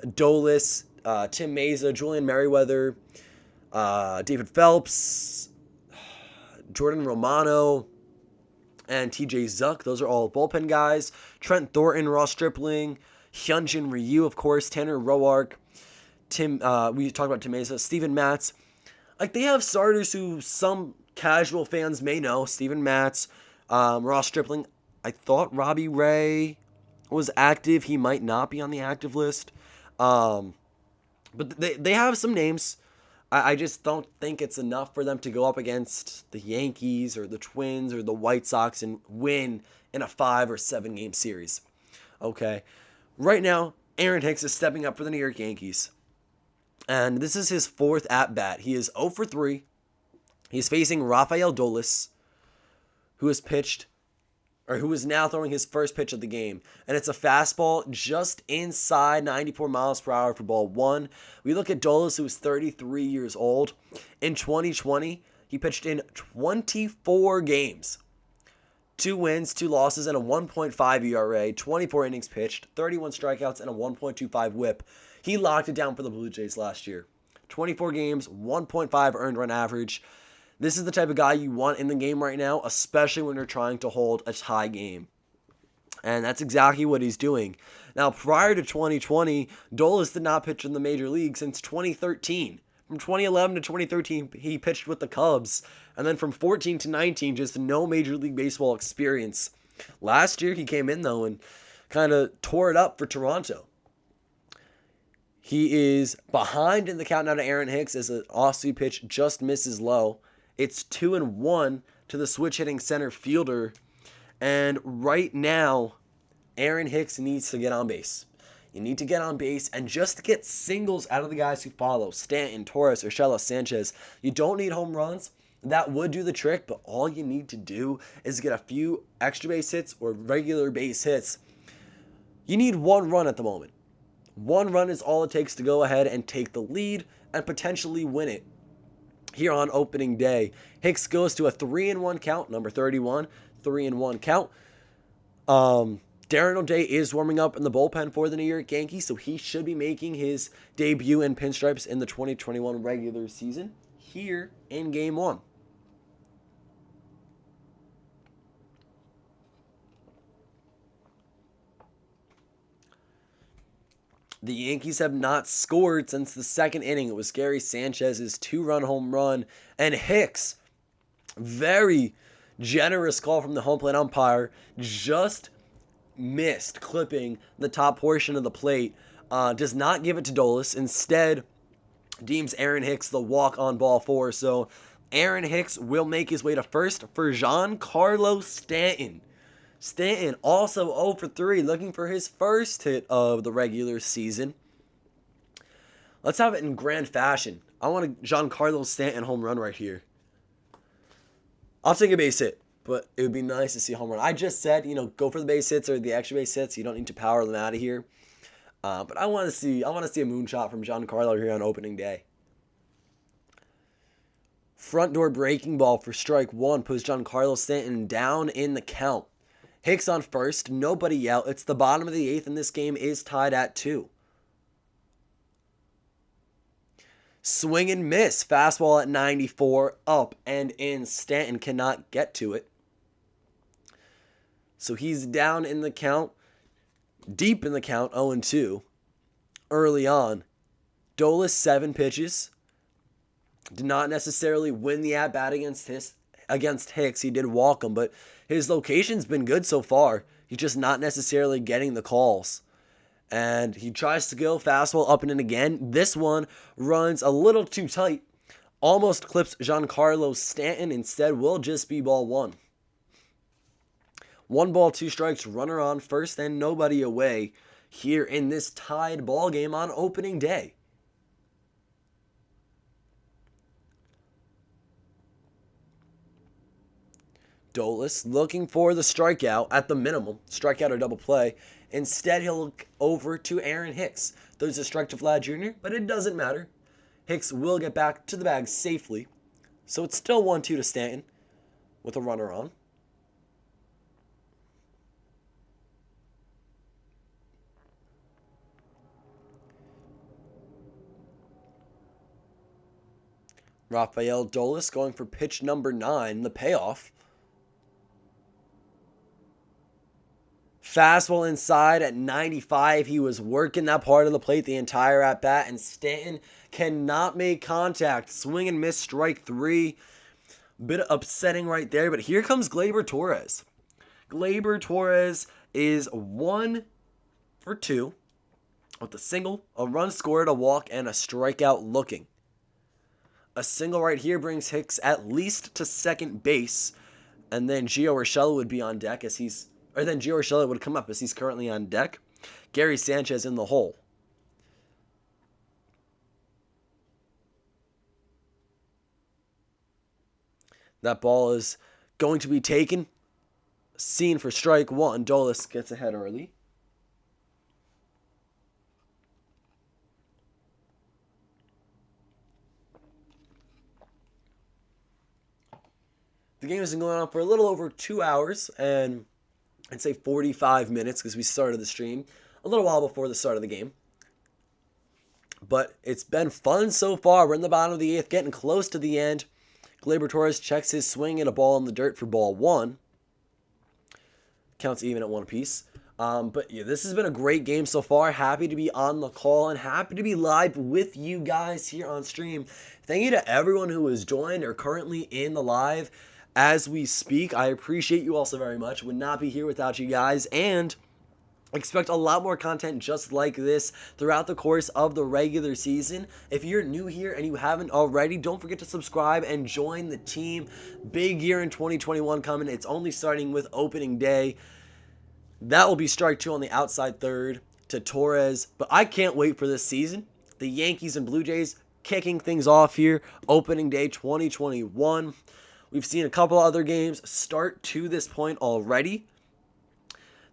Dolis, Tim Meza, Julian Merriweather, David Phelps, Jordan Romano, and TJ Zuck. Those are all bullpen guys. Trent Thornton, Ross Stripling, Hyunjin Ryu, of course, Tanner Roark, we talked about Tim Meza, Steven Matz. Like, they have starters who some casual fans may know. Steven Matz, Ross Stripling. I thought Robbie Ray was active. He might not be on the active list. But they have some names. I just don't think it's enough for them to go up against the Yankees or the Twins or the White Sox and win in a 5 or 7 game series. Okay. Right now, Aaron Hicks is stepping up for the New York Yankees. And this is his 4th at-bat. He is 0 for 3. He's facing Rafael Dolis, who is now throwing his first pitch of the game. And it's a fastball just inside 94 miles per hour for ball 1. We look at Dolis, who is 33 years old. In 2020, he pitched in 24 games. 2 wins, 2 losses, and a 1.5 ERA, 24 innings pitched, 31 strikeouts, and a 1.25 whip. He locked it down for the Blue Jays last year. 24 games, 1.5 earned run average. This is the type of guy you want in the game right now, especially when you're trying to hold a tie game. And that's exactly what he's doing. Now, prior to 2020, Dolis did not pitch in the major league since 2013. From 2011 to 2013, he pitched with the Cubs. And then from 14 to 19, just no Major League Baseball experience. Last year, he came in, though, and kind of tore it up for Toronto. He is behind in the count now to Aaron Hicks as an off-speed pitch just misses low. It's 2-1 to the switch-hitting center fielder. And right now, Aaron Hicks needs to get on base. You need to get on base and just get singles out of the guys who follow. Stanton, Torres, Urschella, Sanchez. You don't need home runs. That would do the trick, but all you need to do is get a few extra base hits or regular base hits. You need 1 run at the moment. 1 run is all it takes to go ahead and take the lead and potentially win it. Here on opening day, Hicks goes to a 3-1 count, number 31, 3-1 count. Darren O'Day is warming up in the bullpen for the New York Yankees, so he should be making his debut in pinstripes in the 2021 regular season here in Game 1. The Yankees have not scored since the 2nd inning. It was Gary Sanchez's 2-run home run. And Hicks, very generous call from the home plate umpire, just missed clipping the top portion of the plate. Does not give it to Dolis. Instead, deems Aaron Hicks the walk on ball 4. So Aaron Hicks will make his way to first for Giancarlo Stanton. Stanton also 0 for 3, looking for his first hit of the regular season. Let's have it in grand fashion. I want a Giancarlo Stanton home run right here. I'll take a base hit, but it would be nice to see a home run. I just said, go for the base hits or the extra base hits. You don't need to power them out of here. But I want to see a moonshot from Giancarlo here on opening day. Front door breaking ball for strike 1 puts Giancarlo Stanton down in the count. Hicks on first, nobody out. It's the bottom of the 8th, and this game is tied at 2. Swing and miss. Fastball at 94, up and in. Stanton cannot get to it. So he's down in the count, deep in the count, 0-2. Early on, Dolis 7 pitches. Did not necessarily win the at-bat against Hicks. He did walk him, but his location's been good so far. He's just not necessarily getting the calls. And he tries to go fastball up and in again. This one runs a little too tight. Almost clips Giancarlo Stanton. Instead will just be ball 1. 1 ball, 2 strikes, runner on first and nobody away here in this tied ball game on opening day. Dolis looking for the strikeout at the minimum, strikeout or double play. Instead, he'll look over to Aaron Hicks. There's a strike to Vlad Jr., but it doesn't matter. Hicks will get back to the bag safely. So it's still 1-2 to Stanton with a runner on. Rafael Dolis going for pitch number 9, the payoff. Fastball inside at 95. He was working that part of the plate the entire at bat, and Stanton cannot make contact. Swing and miss, strike 3. Bit upsetting right there, but here comes Gleyber Torres. Gleyber Torres is 1 for 2 with a single, a run scored, a walk, and a strikeout looking. A single right here brings Hicks at least to second base, and then Geo Urschella would be on deck then Geo Urschella would come up as he's currently on deck. Gary Sanchez in the hole. That ball is going to be taken. Seen for strike 1. Dolis gets ahead early. The game has been going on for a little over 2 hours, and I'd say 45 minutes because we started the stream a little while before the start of the game. But it's been fun so far. We're in the bottom of the 8th, getting close to the end. Gleyber Torres checks his swing and a ball in the dirt for ball 1. Counts even at 1 apiece. But yeah, this has been a great game so far. Happy to be on the call and happy to be live with you guys here on stream. Thank you to everyone who has joined or currently in the live as we speak. I appreciate you all so very much. Would not be here without you guys, and expect a lot more content just like this throughout the course of the regular season. If you're new here and you haven't already, don't forget to subscribe and join the team. Big year in 2021 coming. It's only starting with opening day. That will be strike 2 on the outside third to Torres. But I can't wait for this season. The Yankees and Blue Jays kicking things off here. Opening day 2021. We've seen a couple other games start to this point already.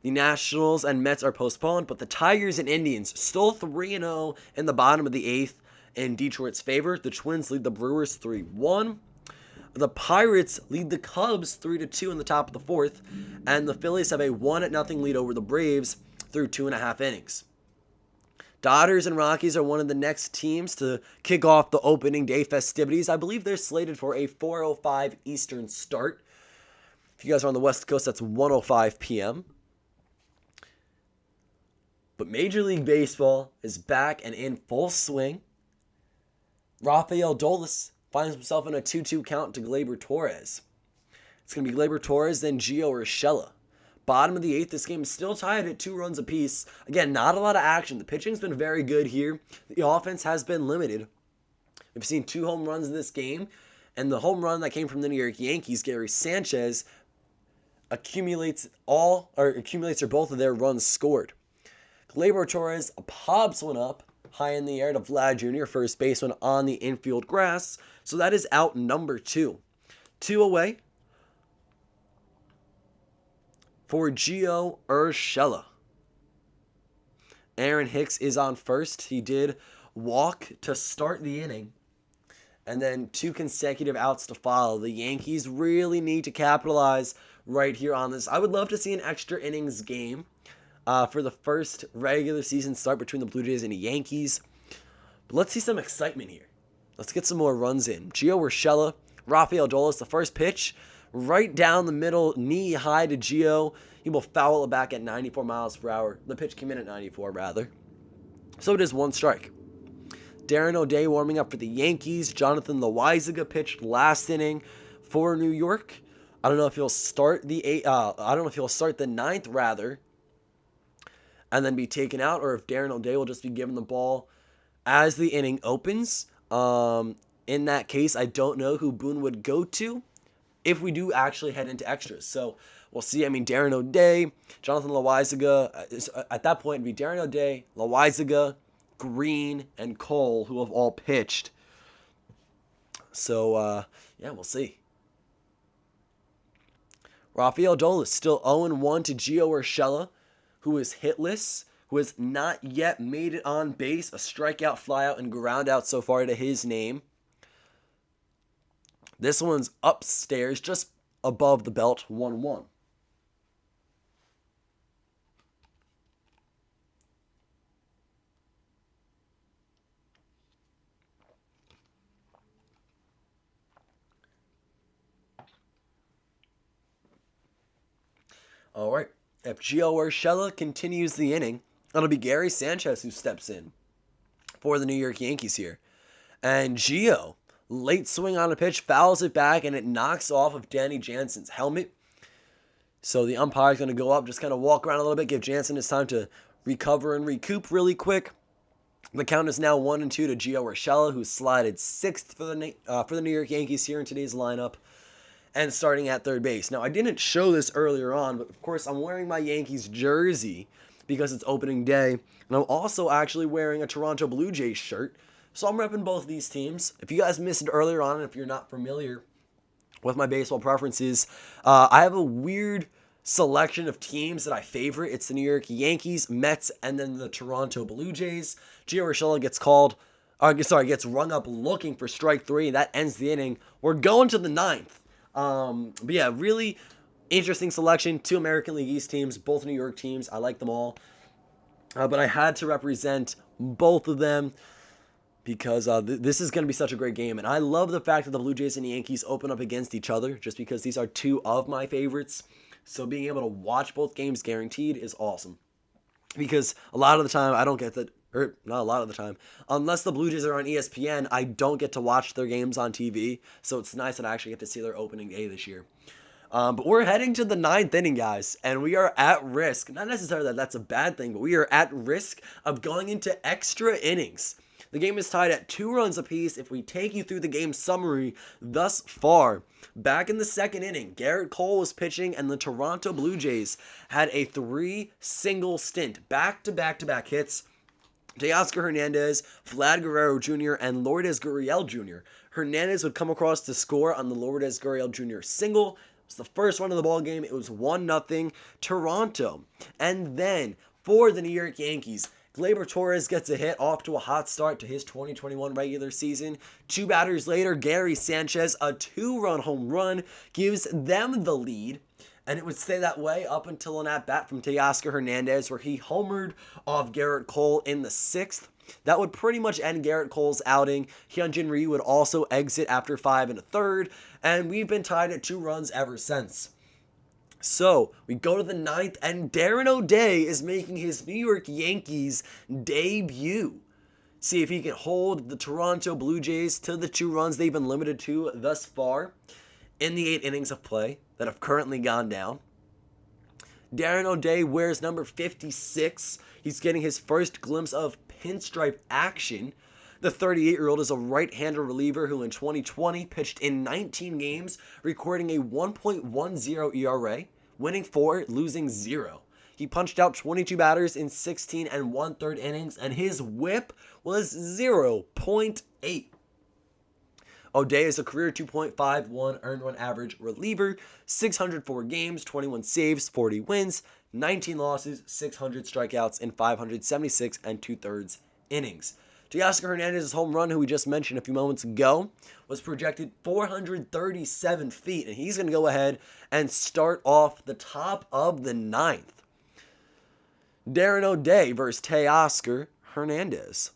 The Nationals and Mets are postponed, but the Tigers and Indians still 3-0 in the bottom of the 8th in Detroit's favor. The Twins lead the Brewers 3-1. The Pirates lead the Cubs 3-2 in the top of the 4th, and the Phillies have a 1-0 lead over the Braves through 2.5 innings. Dodgers and Rockies are one of the next teams to kick off the opening day festivities. I believe they're slated for a 4:05 Eastern start. If you guys are on the West Coast, that's 1:05 p.m. But Major League Baseball is back and in full swing. Rafael Dolis finds himself in a 2-2 count to Gleyber Torres. It's going to be Gleyber Torres, then Geo Urschella. Bottom of the 8th, this game is still tied at 2 runs apiece. Again, not a lot of action. The pitching's been very good here. The offense has been limited. We've seen 2 home runs in this game, and the home run that came from the New York Yankees, Gary Sanchez, accumulates or both of their runs scored. Gleyber Torres pops one up high in the air to Vlad Jr., first baseman on the infield grass. So that is out number 2. 2 away for Geo Urschella. Aaron Hicks is on first. He did walk to start the inning, and then 2 consecutive outs to follow. The Yankees really need to capitalize right here on this. I would love to see an extra innings game for the first regular season start between the Blue Jays and the Yankees. But let's see some excitement here. Let's get some more runs in. Geo Urschella, Rafael Dolis, the first pitch, right down the middle, knee high to Geo. He will foul it back at 94 miles per hour. The pitch came in at 94, rather. So it is 1 strike. Darren O'Day warming up for the Yankees. Jonathan Loaizaga pitched last inning for New York. I don't know if he'll start the 9th, rather, and then be taken out, or if Darren O'Day will just be given the ball as the inning opens. In that case, I don't know who Boone would go to if we do actually head into extras. So we'll see. I mean, Darren O'Day, Jonathan Loaizaga, at that point, it'd be Darren O'Day, Loaizaga, Green, and Cole, who have all pitched. So, yeah, we'll see. Rafael Dolis still 0-1 to Geo Urschella, who is hitless, who has not yet made it on base. A strikeout, flyout, and ground out so far to his name. This one's upstairs, just above the belt, 1-1. All right. If Geo Urschella continues the inning, it'll be Gary Sanchez who steps in for the New York Yankees here. And Geo, late swing on a pitch, fouls it back, and it knocks off of Danny Jansen's helmet. So the umpire's going to go up, just kind of walk around a little bit, give Jansen his time to recover and recoup really quick. The count is now 1-2 to Geo Urschella, who slided 6th for the New York Yankees here in today's lineup, and starting at third base. Now, I didn't show this earlier on, but of course I'm wearing my Yankees jersey because it's opening day, and I'm also actually wearing a Toronto Blue Jays shirt, so I'm repping both these teams. If you guys missed it earlier on, and if you're not familiar with my baseball preferences, I have a weird selection of teams that I favorite. It's the New York Yankees, Mets, and then the Toronto Blue Jays. Gio Urschella gets rung up looking for strike 3, and that ends the inning. We're going to the 9th. But yeah, really interesting selection. 2 American League East teams, both New York teams. I like them all. But I had to represent both of them because this is going to be such a great game. And I love the fact that the Blue Jays and the Yankees open up against each other just because these are 2 of my favorites. So being able to watch both games guaranteed is awesome. Because a lot of the time, I don't get that, or not a lot of the time, unless the Blue Jays are on ESPN, I don't get to watch their games on TV. So it's nice that I actually get to see their opening day this year. But we're heading to the 9th inning, guys, and we are at risk. Not necessarily that that's a bad thing, but we are at risk of going into extra innings. The game is tied at 2 runs apiece. If we take you through the game summary thus far, back in the 2nd inning, Garrett Cole was pitching, and the Toronto Blue Jays had a 3-single stint, back-to-back-to-back hits. Teoscar Hernandez, Vlad Guerrero Jr., and Lourdes Gurriel Jr. Hernandez would come across to score on the Lourdes Gurriel Jr. single. It was the first run of the ball game. It was 1-0 Toronto. And then for the New York Yankees, Gleyber Torres gets a hit off to a hot start to his 2021 regular season. 2 batters later, Gary Sanchez, a 2-run home run, gives them the lead. And it would stay that way up until an at-bat from Teoscar Hernandez where he homered off Garrett Cole in the 6th. That would pretty much end Garrett Cole's outing. Hyunjin Ryu would also exit after 5 1/3, and we've been tied at 2 runs ever since. So, we go to the 9th, and Darren O'Day is making his New York Yankees debut. See if he can hold the Toronto Blue Jays to the 2 runs they've been limited to thus far in the 8 innings of play that have currently gone down. Darren O'Day wears number 56. He's getting his first glimpse of pinstripe action. The 38-year-old is a right-handed reliever who in 2020 pitched in 19 games, recording a 1.10 ERA, winning 4, losing 0. He punched out 22 batters in 16 1/3 innings, and his whip was 0.8. O'Day is a career 2.51 earned run average reliever, 604 games, 21 saves, 40 wins, 19 losses, 600 strikeouts in 576 2/3 innings. Teoscar Hernandez's home run, who we just mentioned a few moments ago, was projected 437 feet, and he's going to go ahead and start off the top of the 9th. Darren O'Day versus Teoscar Hernandez.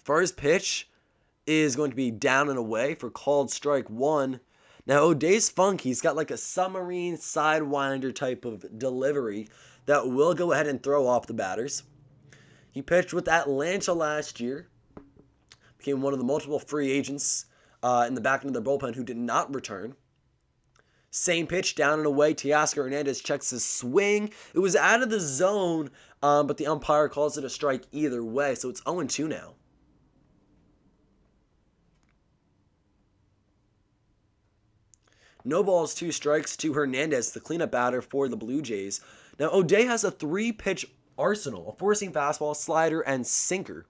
First pitch is going to be down and away for called strike 1. Now, O'Day's funky. He's got like a submarine sidewinder type of delivery that will go ahead and throw off the batters. He pitched with Atlanta last year, became one of the multiple free agents in the back end of their bullpen who did not return. Same pitch, down and away. Teoscar Hernandez checks his swing. It was out of the zone, but the umpire calls it a strike either way, so it's 0-2 now. No balls, 2 strikes to Hernandez, the cleanup batter for the Blue Jays. Now, O'Day has a 3-pitch arsenal, a four-seam fastball, slider, and sinker.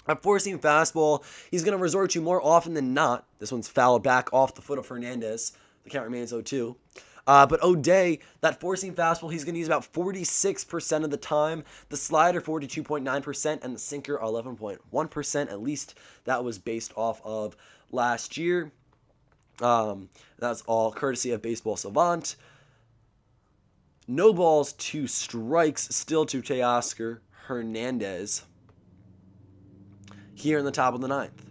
A four-seam fastball, he's going to resort to more often than not. This one's fouled back off the foot of Hernandez. The count remains 0-2. But O'Day, that four-seam fastball, he's going to use about 46% of the time. The slider, 42.9%, and the sinker, 11.1%. At least that was based off of last year. That's all courtesy of Baseball Savant. No balls, 2 strikes, still to Teoscar Hernandez here in the top of the 9th.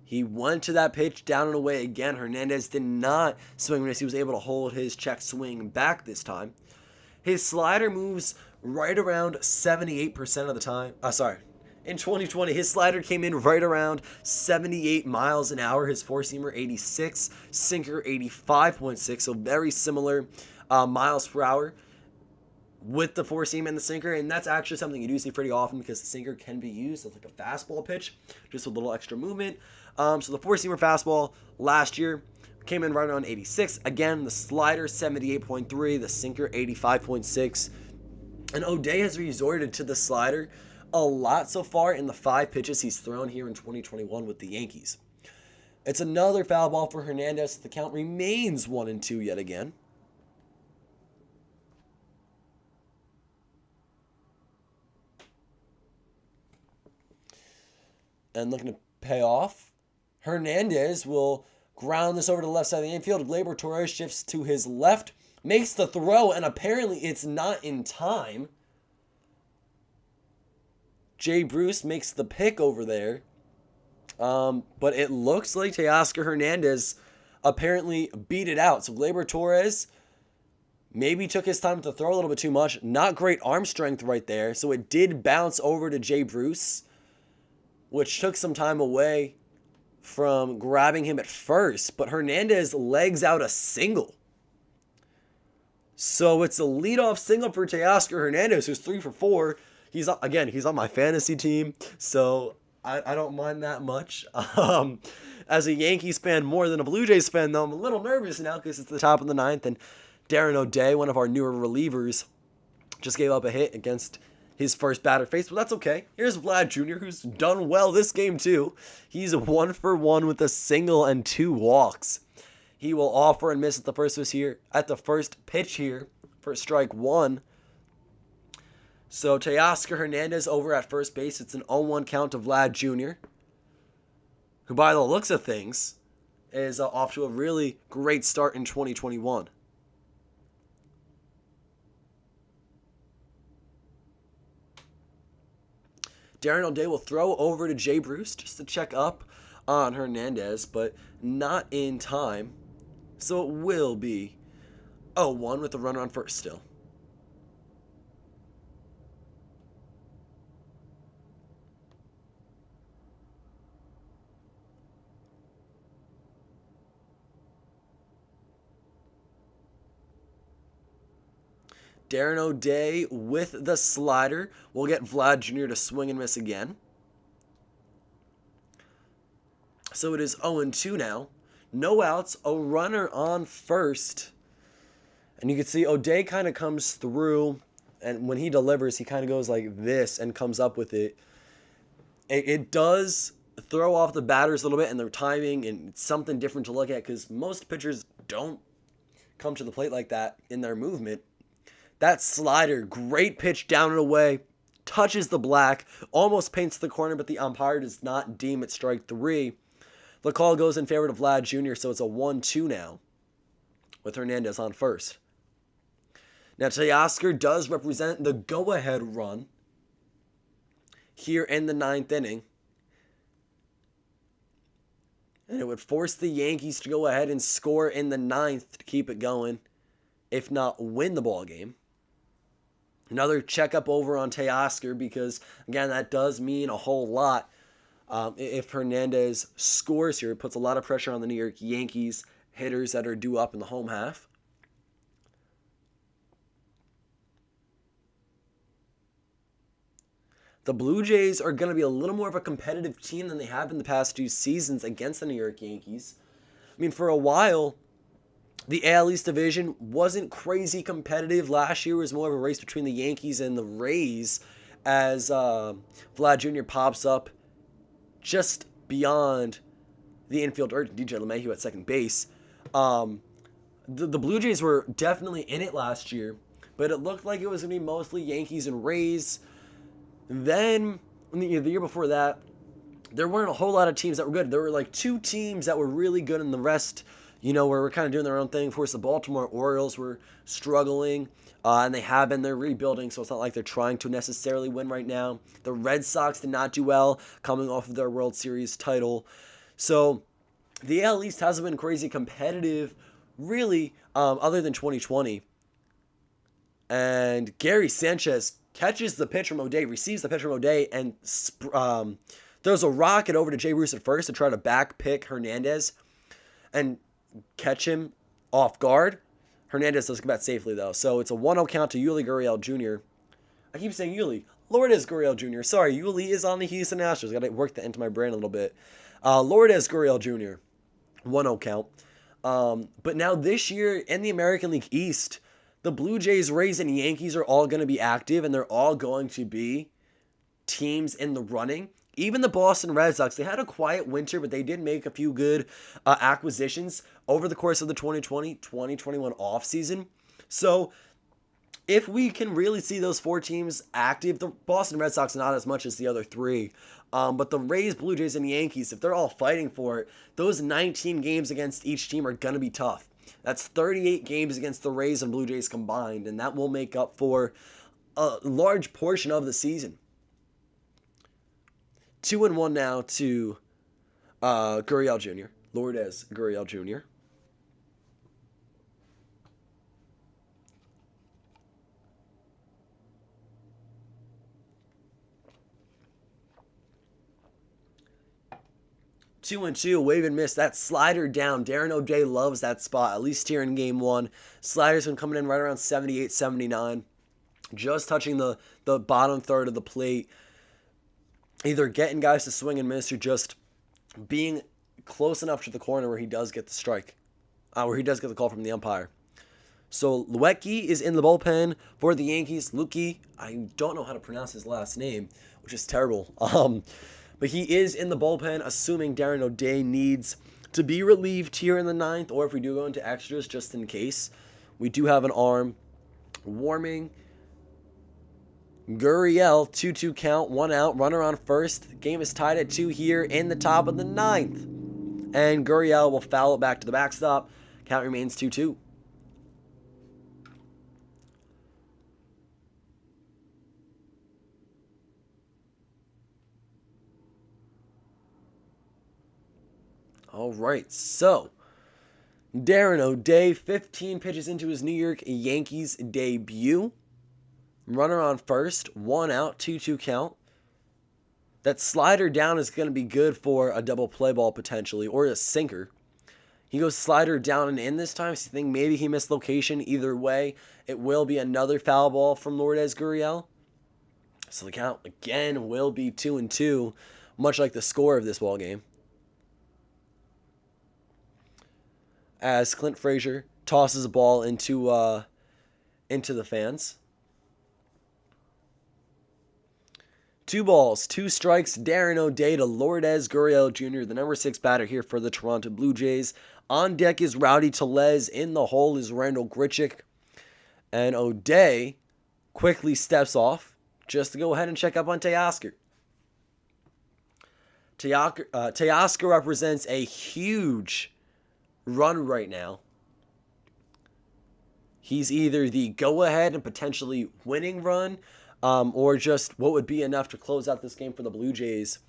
He went to that pitch down and away again. Hernandez did not swing and miss. He was able to hold his check swing back this time. His slider moves right around 78% of the time. In 2020, his slider came in right around 78 miles an hour. His four-seamer 86, sinker 85.6, so very similar miles per hour with the four-seam and the sinker, and that's actually something you do see pretty often because the sinker can be used as like a fastball pitch, just with a little extra movement. So the four-seamer fastball last year came in right around 86. Again, the slider 78.3, the sinker 85.6. And O'Day has resorted to the slider a lot so far in the 5 pitches he's thrown here in 2021 with the Yankees. It's another foul ball for Hernandez. The count remains 1-2 yet again. And looking to pay off. Hernandez will ground this over to the left side of the infield. Gleyber Torres shifts to his left, makes the throw, and apparently it's not in time. Jay Bruce makes the pick over there. But it looks like Teoscar Hernandez apparently beat it out. So Gleyber Torres maybe took his time to throw a little bit too much. Not great arm strength right there. So it did bounce over to Jay Bruce, which took some time away from grabbing him at first. But Hernandez legs out a single. So it's a leadoff single for Teoscar Hernandez, who's 3 for 4. He's on my fantasy team, so I don't mind that much. As a Yankees fan more than a Blue Jays fan, though, I'm a little nervous now because it's the top of the 9th, and Darren O'Day, one of our newer relievers, just gave up a hit against his first batter faced, but that's okay. Here's Vlad Jr., who's done well this game too. He's 1 for 1 with a single and 2 walks. He will offer and miss at the first pitch here for strike 1. So Teoscar Hernandez over at first base. It's an 0-1 count to Vlad Jr., who by the looks of things is off to a really great start in 2021. Darren O'Day will throw over to Jay Bruce just to check up on Hernandez, but not in time. So it will be 0-1 with the runner on first still. Darren O'Day with the slider will get Vlad Jr. to swing and miss again. So it is 0-2 now. No outs, a runner on first. And you can see O'Day kind of comes through, and when he delivers, he kind of goes like this and comes up with it. It does throw off the batters a little bit and their timing, and it's something different to look at because most pitchers don't come to the plate like that in their movement. That slider, great pitch down and away, touches the black, almost paints the corner, but the umpire does not deem it strike 3. The call goes in favor of Vlad Jr., so it's a 1-2 now with Hernandez on first. Now, Teoscar does represent the go-ahead run here in the 9th inning. And it would force the Yankees to go ahead and score in the 9th to keep it going, if not win the ball game. Another checkup over on Teoscar because, again, that does mean a whole lot. If Hernandez scores here, it puts a lot of pressure on the New York Yankees hitters that are due up in the home half. The Blue Jays are going to be a little more of a competitive team than they have in the past 2 seasons against the New York Yankees. I mean, for a while, the AL East division wasn't crazy competitive. Last year was more of a race between the Yankees and the Rays as Vlad Jr. pops up just beyond the infield dirt. DJ LeMahieu at second base. The Blue Jays were definitely in it last year, but it looked like it was going to be mostly Yankees and Rays. Then, the year before that, there weren't a whole lot of teams that were good. There were like 2 teams that were really good, and the rest, were kind of doing their own thing. Of course, the Baltimore Orioles were struggling, and they're rebuilding, so it's not like they're trying to necessarily win right now. The Red Sox did not do well, coming off of their World Series title. So the AL East hasn't been crazy competitive, really, other than 2020. And Gary Sanchez catches the pitch from O'Day, receives the pitch from O'Day, and throws a rocket over to Jay Bruce at first to try to back pick Hernandez and catch him off guard. Hernandez does come back safely, though. So it's a 1-0 count to Yuli Gurriel Jr. I keep saying Yuli. Lourdes Gurriel Jr. Sorry, Yuli is on the Houston Astros. Got to work that into my brain a little bit. Lourdes Gurriel Jr. 1-0 count. But now this year in the American League East, the Blue Jays, Rays, and Yankees are all going to be active, and they're all going to be teams in the running. Even the Boston Red Sox, they had a quiet winter, but they did make a few good acquisitions over the course of the 2020-2021 offseason. So if we can really see those 4 teams active, the Boston Red Sox not as much as the other 3, but the Rays, Blue Jays, and Yankees, if they're all fighting for it, those 19 games against each team are going to be tough. That's 38 games against the Rays and Blue Jays combined, and that will make up for a large portion of the season. 2-1 now to Gurriel Jr., Lourdes Gurriel Jr. Two and two, wave and miss. That slider down. Darren O'Day loves that spot, at least here in game 1. Slider's been coming in right around 78, 79. Just touching the bottom third of the plate. Either getting guys to swing and miss or just being close enough to the corner where he does get the strike. Where he does get the call from the umpire. So Luetke is in the bullpen for the Yankees. Luetke, I don't know how to pronounce his last name, which is terrible. But he is in the bullpen, assuming Darren O'Day needs to be relieved here in the 9th, or if we do go into extras just in case. We do have an arm warming. Gurriel, 2-2 count, 1 out, runner on first. The game is tied at 2 here in the top of the 9th. And Gurriel will foul it back to the backstop. Count remains 2-2. All right, so Darren O'Day, 15 pitches into his New York Yankees debut. Runner on first, 1 out, 2-2 count. That slider down is going to be good for a double play ball potentially, or a sinker. He goes slider down and in this time, so you think maybe he missed location. Either way, it will be another foul ball from Lourdes Gurriel. So the count, again, will be 2-2, much like the score of this ball game. As Clint Frazier tosses a ball into the fans. 2 balls, 2 strikes. Darren O'Day to Lourdes Gurriel Jr., the number 6 batter here for the Toronto Blue Jays. On deck is Rowdy Tellez. In the hole is Randall Grichuk. And O'Day quickly steps off just to go ahead and check up on Teoscar. Teoscar represents a huge run right now. He's either the go-ahead and potentially winning run, or just what would be enough to close out this game for the Blue Jays,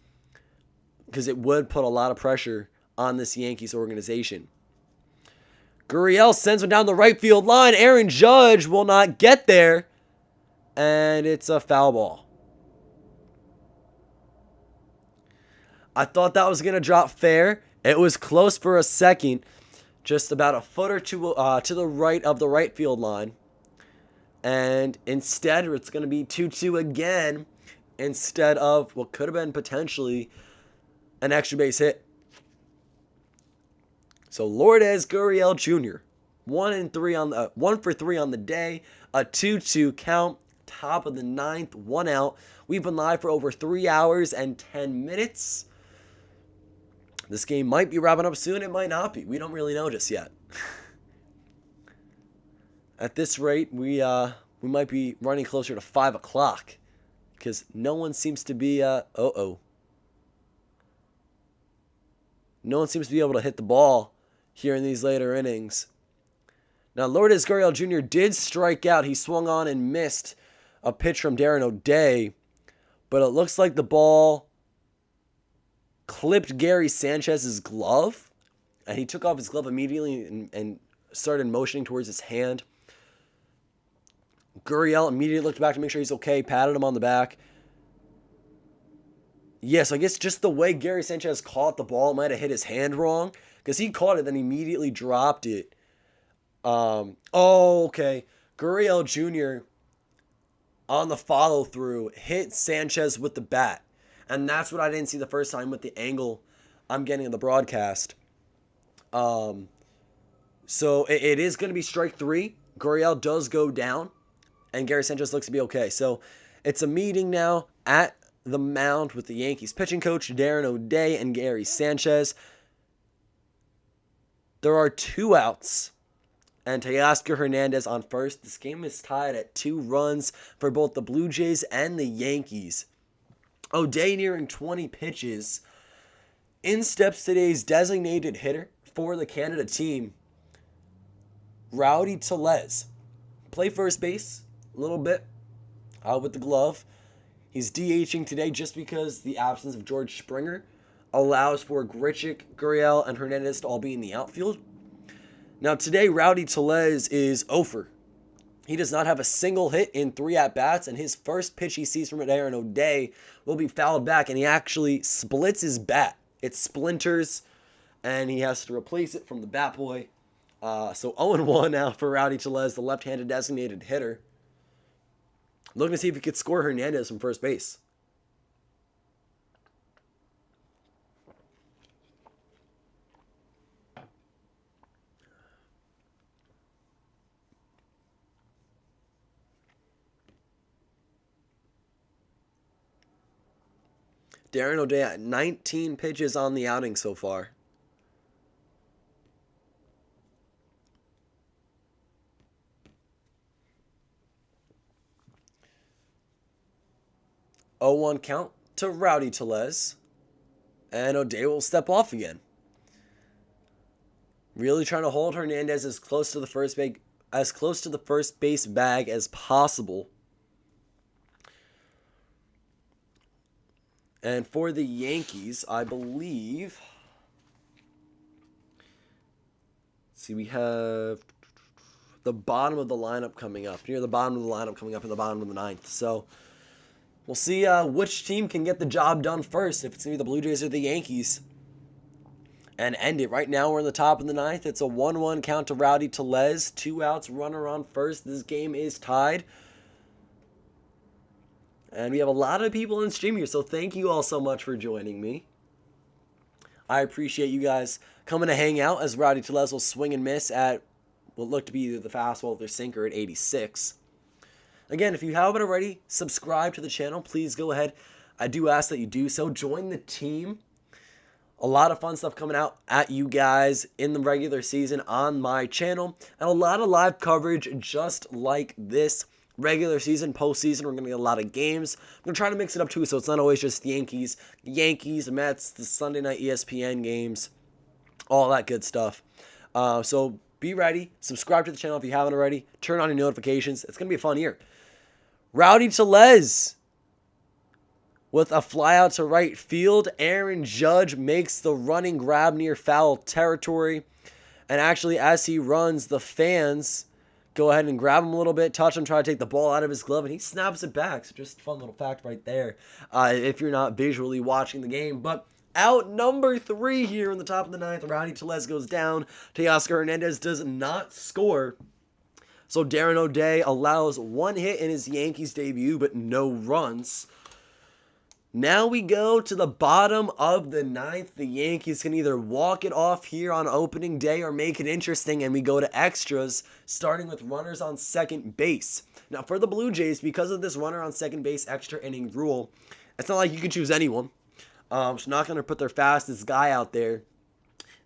because it would put a lot of pressure on this Yankees organization. Gurriel sends one down the right field line. Aaron Judge will not get there, and it's a foul ball. I thought that was going to drop fair. It was close for a second, just about a foot or two to the right of the right field line. And instead, it's going to be 2-2 again, instead of what could have been potentially an extra base hit. So Lourdes Gurriel Jr., 1 for 3 on the day, a 2-2 count, top of the 9th, 1 out. We've been live for over 3 hours and 10 minutes. This game might be wrapping up soon. It might not be. We don't really know just yet. At this rate, we might be running closer to 5 o'clock because no one seems to be no one seems to be able to hit the ball here in these later innings. Now, Lourdes Gurriel Jr. did strike out. He swung on and missed a pitch from Darren O'Day, but it looks like the ball clipped Gary Sanchez's glove, and he took off his glove immediately and started motioning towards his hand. Gurriel immediately looked back to make sure he's okay, patted him on the back. Yes, I guess just the way Gary Sanchez caught the ball might have hit his hand wrong, because he caught it, then immediately dropped it. Okay. Gurriel Jr. on the follow-through hit Sanchez with the bat. And that's what I didn't see the first time with the angle I'm getting in the broadcast. So it is going to be strike 3. Gurriel does go down, and Gary Sanchez looks to be okay. So it's a meeting now at the mound with the Yankees pitching coach Darren O'Day and Gary Sanchez. There are 2 outs, and Teoscar Hernandez on first. This game is tied at 2 runs for both the Blue Jays and the Yankees. O'Day nearing 20 pitches. In steps today's designated hitter for the Canada team, Rowdy Tellez. Play first base a little bit with the glove. He's DHing today just because the absence of George Springer allows for Grichuk, Gurriel, and Hernandez to all be in the outfield. Now today, Rowdy Tellez is 0-for. He does not have a single hit in 3 at-bats, and his first pitch he sees from Darren O'Day will be fouled back, and he actually splits his bat. It splinters, and he has to replace it from the bat boy. So 0-1 now for Rowdy Tellez, the left-handed designated hitter. Looking to see if he could score Hernandez from first base. Darren O'Day at 19 pitches on the outing so far. Oh, 0-1 count to Rowdy Tellez. And O'Day will step off again. Really trying to hold Hernandez as close to the first base bag as possible. And for the Yankees, I believe, let's see, we have the bottom of the lineup coming up. Near the bottom of the lineup coming up in the bottom of the 9th. So we'll see which team can get the job done first, if it's going to be the Blue Jays or the Yankees, and end it. Right now we're in the top of the 9th. It's a 1-1 count to Rowdy Tellez. 2 outs, runner on first. This game is tied. And we have a lot of people in stream here, so thank you all so much for joining me. I appreciate you guys coming to hang out as Rowdy Tellez will swing and miss at what looked to be either the fastball or the sinker at 86. Again, if you haven't already, subscribe to the channel. Please go ahead. I do ask that you do so. Join the team. A lot of fun stuff coming out at you guys in the regular season on my channel. And a lot of live coverage just like this. Regular season, postseason, we're going to get a lot of games. I'm going to try to mix it up too, so it's not always just the Yankees, the Mets, the Sunday night ESPN games, all that good stuff. So be ready. Subscribe to the channel if you haven't already. Turn on your notifications. It's going to be a fun year. Rowdy Tellez with a fly out to right field. Aaron Judge makes the running grab near foul territory. And actually, as he runs, the fans go ahead and grab him a little bit, touch him, try to take the ball out of his glove, and he snaps it back. So just a fun little fact right there if you're not visually watching the game. But out number 3 here in the top of the 9th, Rowdy Tellez goes down. Teoscar Hernandez does not score. So Darren O'Day allows 1 hit in his Yankees debut, but no runs. Now we go to the bottom of the 9th. The Yankees can either walk it off here on opening day or make it interesting, and we go to extras, starting with runners on second base. Now for the Blue Jays, because of this runner on second base extra inning rule, it's not like you can choose anyone. It's not going to put their fastest guy out there.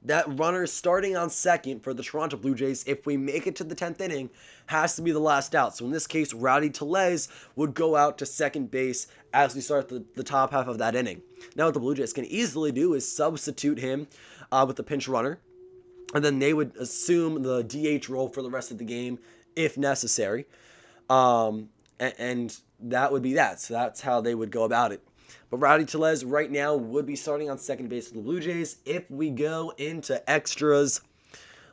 That runner starting on second for the Toronto Blue Jays, if we make it to the 10th inning, has to be the last out. So in this case, Rowdy Tellez would go out to second base as we start the top half of that inning. Now what the Blue Jays can easily do is substitute him with the pinch runner, and then they would assume the DH role for the rest of the game if necessary. And that would be that. So that's how they would go about it. But Rowdy Tellez right now would be starting on second base for the Blue Jays. If we go into extras,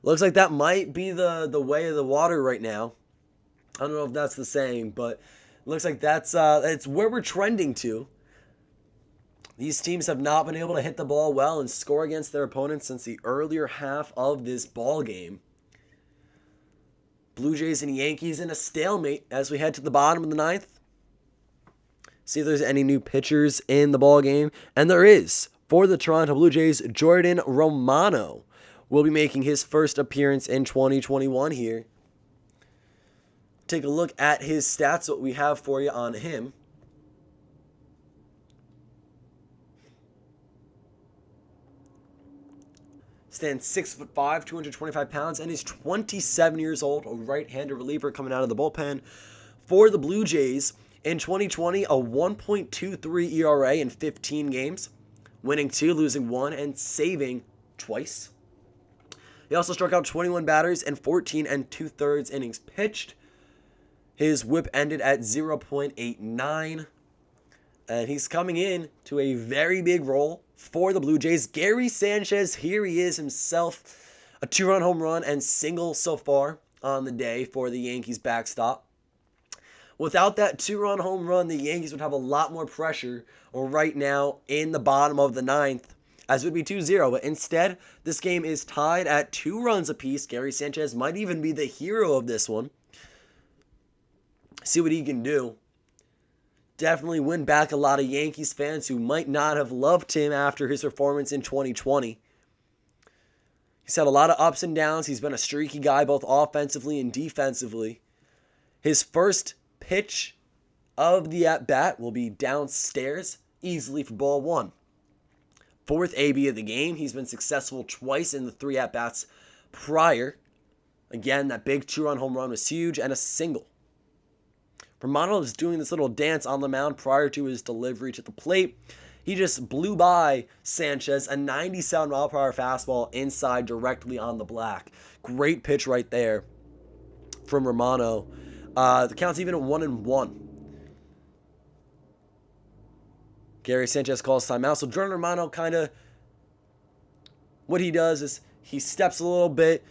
looks like that might be the way of the water right now. I don't know if that's the saying, but it looks like it's where we're trending to. These teams have not been able to hit the ball well and score against their opponents since the earlier half of this ball game. Blue Jays and Yankees in a stalemate as we head to the bottom of the ninth. See if there's any new pitchers in the ball game. And there is. For the Toronto Blue Jays, Jordan Romano will be making his first appearance in 2021 here. Take a look at his stats, what we have for you on him. Stands 6'5", 225 pounds, and is 27 years old. A right-handed reliever coming out of the bullpen for the Blue Jays. In 2020, a 1.23 ERA in 15 games, winning 2, losing 1, and saving twice. He also struck out 21 batters in 14 2/3 innings pitched. His whip ended at 0.89. And he's coming in to a very big role for the Blue Jays. Gary Sanchez, here he is himself. A 2-run home run and single so far on the day for the Yankees backstop. Without that 2-run home run, the Yankees would have a lot more pressure right now in the bottom of the ninth, as it would be 2-0. But instead, this game is tied at 2 runs apiece. Gary Sanchez might even be the hero of this one. See what he can do. Definitely win back a lot of Yankees fans who might not have loved him after his performance in 2020. He's had a lot of ups and downs. He's been a streaky guy both offensively and defensively. His first pitch of the at-bat will be downstairs, easily for ball 1. 4th AB of the game. He's been successful twice in the 3 at-bats prior. Again, that big 2-run home run was huge, and a single. Romano was doing this little dance on the mound prior to his delivery to the plate. He just blew by Sanchez, a 97-mile-per-hour fastball inside directly on the black. Great pitch right there from Romano. The count's even at 1-1. Gary Sanchez calls timeout. So Jordan Romano kind of, what he does is he steps a little bit,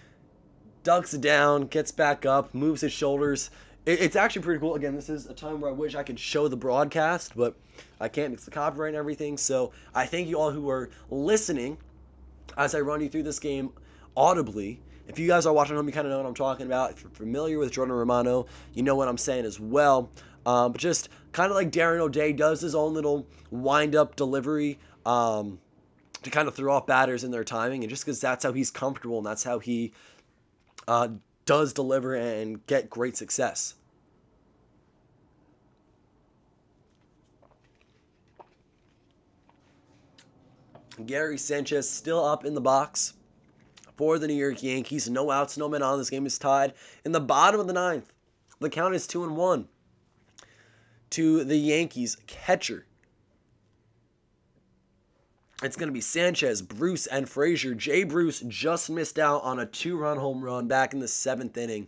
ducks down, gets back up, moves his shoulders. It's actually pretty cool. Again, this is a time where I wish I could show the broadcast, but I can't. It's the copyright and everything. So I thank you all who are listening as I run you through this game audibly. If you guys are watching at home, you kind of know what I'm talking about. If you're familiar with Jordan Romano, you know what I'm saying as well. But just kind of like Darren O'Day does his own little wind-up delivery to kind of throw off batters in their timing. And just because that's how he's comfortable and that's how he does deliver and get great success. Gary Sanchez still up in the box for the New York Yankees. No outs, no men on. This game is tied in the bottom of the ninth. The count is 2-1 to the Yankees catcher. It's going to be Sanchez, Bruce, and Frazier. Jay Bruce just missed out on a 2-run home run back in the 7th inning.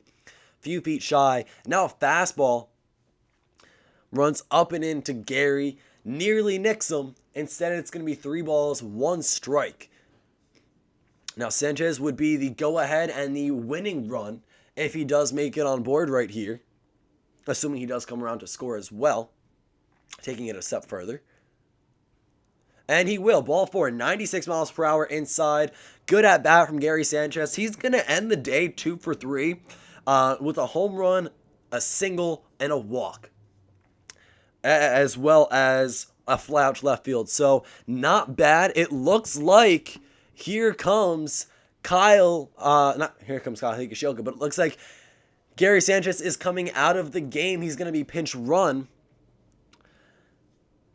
Few feet shy. Now a fastball runs up and into Gary. Nearly nicks him. Instead, it's going to be 3 balls, 1 strike. Now, Sanchez would be the go-ahead and the winning run if he does make it on board right here. Assuming he does come around to score as well. Taking it a step further. And he will. Ball 4, 96 miles per hour inside. Good at bat from Gary Sanchez. He's going to end the day 2 for 3 with a home run, a single, and a walk. As well as a fly out to left field. So, not bad. It looks like here comes Kyle Higashioka, but it looks like Gary Sanchez is coming out of the game. He's going to be pinch run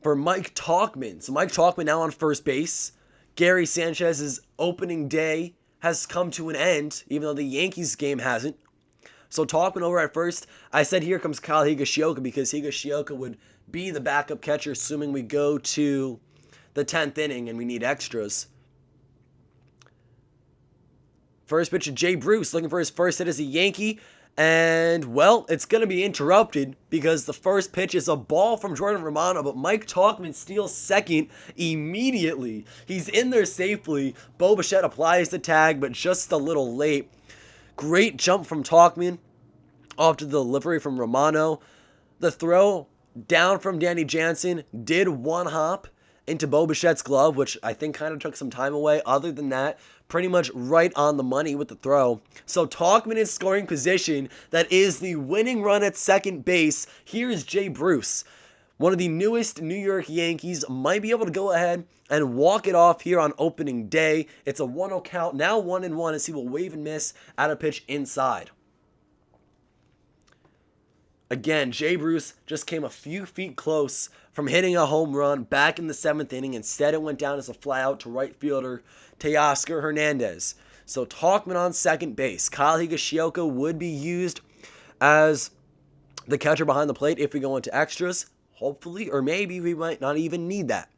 for Mike Tauchman. So Mike Tauchman now on first base. Gary Sanchez's opening day has come to an end, even though the Yankees game hasn't. So Tauchman over at first. I said here comes Kyle Higashioka because Higashioka would be the backup catcher, assuming we go to the 10th inning and we need extras. First pitch to Jay Bruce, looking for his first hit as a Yankee. And, well, it's going to be interrupted because the first pitch is a ball from Jordan Romano, but Mike Tauchman steals second immediately. He's in there safely. Bo Bichette applies the tag, but just a little late. Great jump from Tauchman off to the delivery from Romano. The throw down from Danny Jansen did one hop into Bo Bichette's glove, which I think kind of took some time away. Other than that, pretty much right on the money with the throw. So Tauchman in scoring position. That is the winning run at second base. Here's Jay Bruce. One of the newest New York Yankees might be able to go ahead and walk it off here on opening day. It's a 1-0 count, now 1-1 as he will wave and miss at a pitch inside. Again, Jay Bruce just came a few feet close from hitting a home run back in the 7th inning. Instead, it went down as a fly out to right fielder Teoscar Hernandez. So Tauchman on second base. Kyle Higashioka would be used as the catcher behind the plate if we go into extras. Hopefully, or maybe we might not even need that.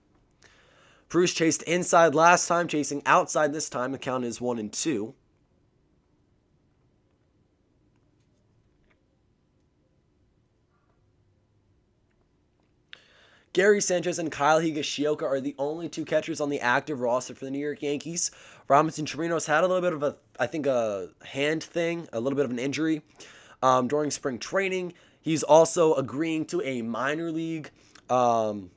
Bruce chased inside last time, chasing outside this time. The count is 1-2. Gary Sanchez and Kyle Higashioka are the only two catchers on the active roster for the New York Yankees. Robinson Chirinos had a little bit of a hand thing, a little bit of an injury during spring training. He's also agreeing to a minor league demotion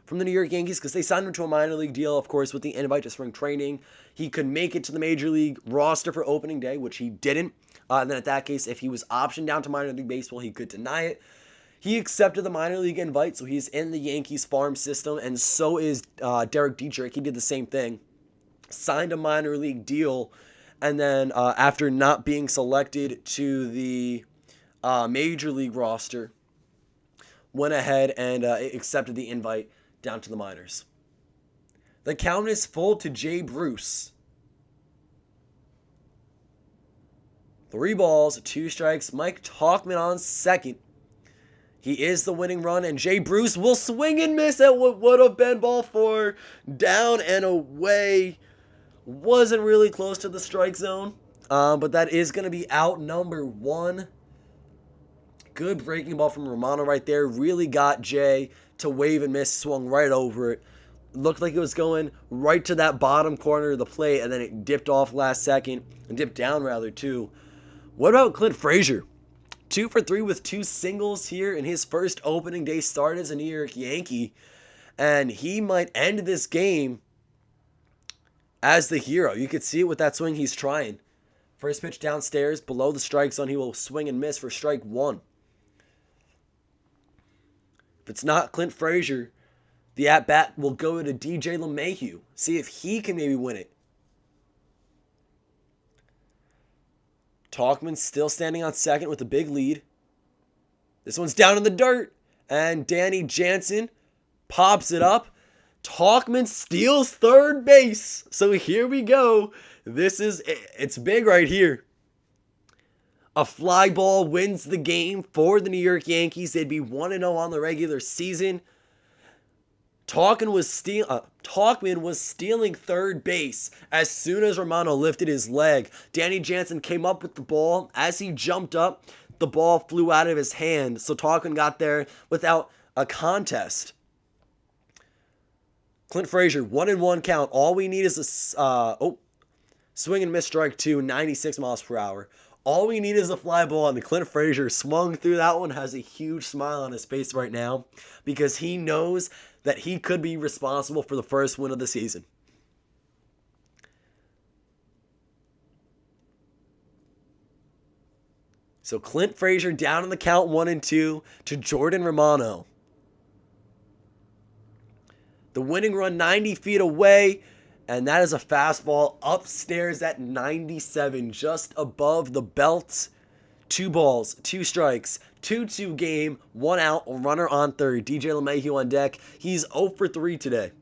from the New York Yankees because they signed him to a minor league deal, of course, with the invite to spring training. He could make it to the major league roster for opening day, which he didn't. And then at that case, if he was optioned down to minor league baseball, he could deny it. He accepted the minor league invite, so he's in the Yankees farm system, and so is Derek Dietrich. He did the same thing. Signed a minor league deal, and then after not being selected to the major league roster, went ahead and accepted the invite down to the minors. The count is full to Jay Bruce. 3 balls, 2 strikes. Mike Tauchman on second. He is the winning run, and Jay Bruce will swing and miss at what would have been ball 4. Down and away. Wasn't really close to the strike zone, but that is going to be out number 1. Good breaking ball from Romano right there. Really got Jay to wave and miss, swung right over it. Looked like it was going right to that bottom corner of the plate, and then it dipped off last second, and dipped down rather too. What about Clint Frazier? 2 for 3 with 2 singles here in his first opening day start as a New York Yankee. And he might end this game as the hero. You could see it with that swing he's trying. First pitch downstairs, below the strike zone. He will swing and miss for strike 1. If it's not Clint Frazier, the at-bat will go to DJ LeMahieu. See if he can maybe win it. Tauchman still standing on second with a big lead. This one's down in the dirt. And Danny Jansen pops it up. Tauchman steals third base. So here we go. It's big right here. A fly ball wins the game for the New York Yankees. They'd be 1-0 on the regular season. Tauchman was stealing third base as soon as Romano lifted his leg. Danny Jansen came up with the ball. As he jumped up, the ball flew out of his hand. So Tauchman got there without a contest. Clint Frazier, 1-1 count. All we need is a swing and miss strike 2, 96 miles per hour. All we need is a fly ball, and Clint Frazier swung through that one, has a huge smile on his face right now because he knows that he could be responsible for the first win of the season. So Clint Frazier down in the count 1-2 to Jordan Romano. The winning run 90 feet away, and that is a fastball upstairs at 97, just above the belt. 2 balls, 2 strikes, 2-2 game, 1 out, runner on third. DJ LeMahieu on deck. He's 0 for 3 today.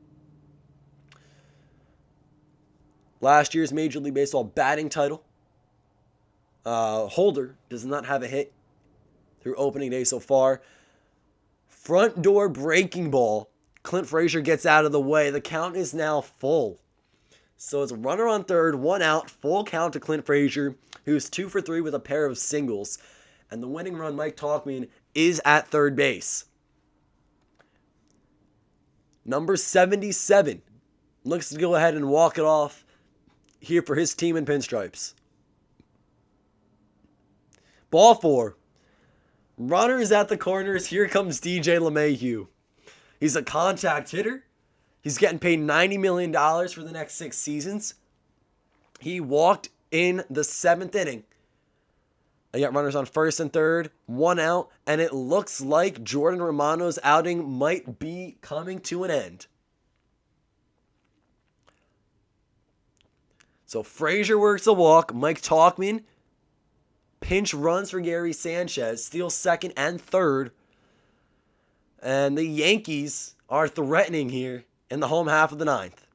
Last year's Major League Baseball batting title holder does not have a hit through opening day so far. Front door breaking ball. Clint Frazier gets out of the way. The count is now full. So it's a runner on third, one out, full count to Clint Frazier, who's 2 for 3 with a pair of singles. And the winning run, Mike Tauchman, is at third base. Number 77 looks to go ahead and walk it off here for his team in pinstripes. Ball 4. Runners at the corners. Here comes DJ LeMahieu. He's a contact hitter. He's getting paid $90 million for the next 6 seasons. He walked in the 7th inning. They got runners on first and third, one out, and it looks like Jordan Romano's outing might be coming to an end. So Frazier works a walk. Mike Tauchman pinch runs for Gary Sanchez, steals second and third. And the Yankees are threatening here in the home half of the ninth.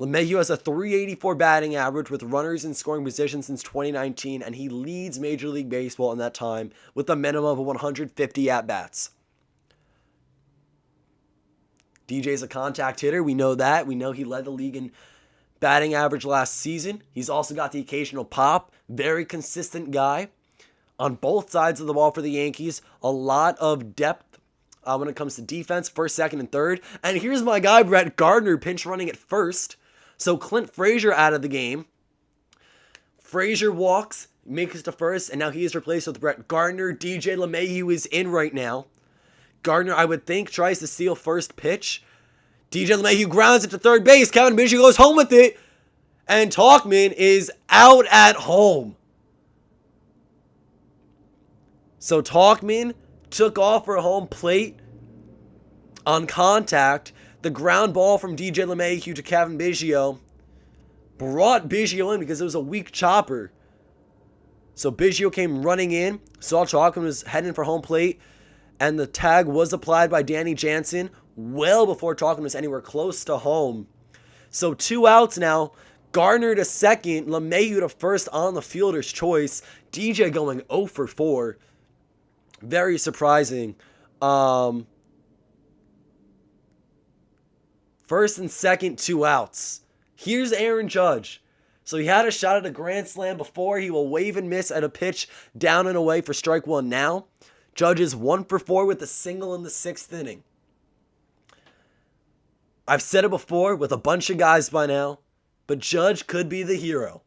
LeMahieu has a .384 batting average with runners in scoring position since 2019, and he leads Major League Baseball in that time with a minimum of 150 at-bats. DJ's a contact hitter. We know that. We know he led the league in batting average last season. He's also got the occasional pop. Very consistent guy. On both sides of the ball for the Yankees, a lot of depth when it comes to defense, first, second, and third. And here's my guy, Brett Gardner, pinch running at first. So Clint Frazier out of the game. Frazier walks, makes it to first, and now he is replaced with Brett Gardner. DJ LeMahieu is in right now. Gardner, I would think, tries to steal first pitch. DJ LeMahieu grounds it to third base. Kevin Beigio goes home with it. And Tauchman is out at home. So Tauchman took off for a home plate on contact. The ground ball from DJ LeMahieu to Kevin Beigio brought Beigio in because it was a weak chopper. So Beigio came running in, saw Tauchman was heading for home plate, and the tag was applied by Danny Jansen well before Tauchman was anywhere close to home. So 2 outs now. Gardner to second, LeMahieu to first on the fielder's choice. DJ going 0 for 4. Very surprising. First and second, 2 outs. Here's Aaron Judge. So he had a shot at a grand slam before. He will wave and miss at a pitch down and away for strike 1 now. Judge is 1 for 4 with a single in the 6th inning. I've said it before with a bunch of guys by now, but Judge could be the hero.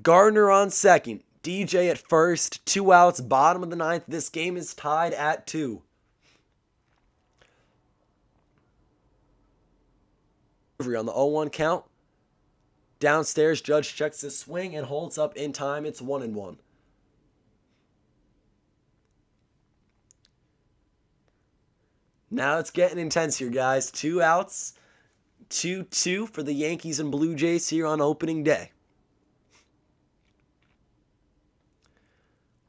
Gardner on second. DJ at first. 2 outs, bottom of the 9th. This game is tied at 2. On the 0-1 count. Downstairs, Judge checks his swing and holds up in time. It's 1-1. Now it's getting intense here, guys. 2 outs. 2-2 for the Yankees and Blue Jays here on opening day.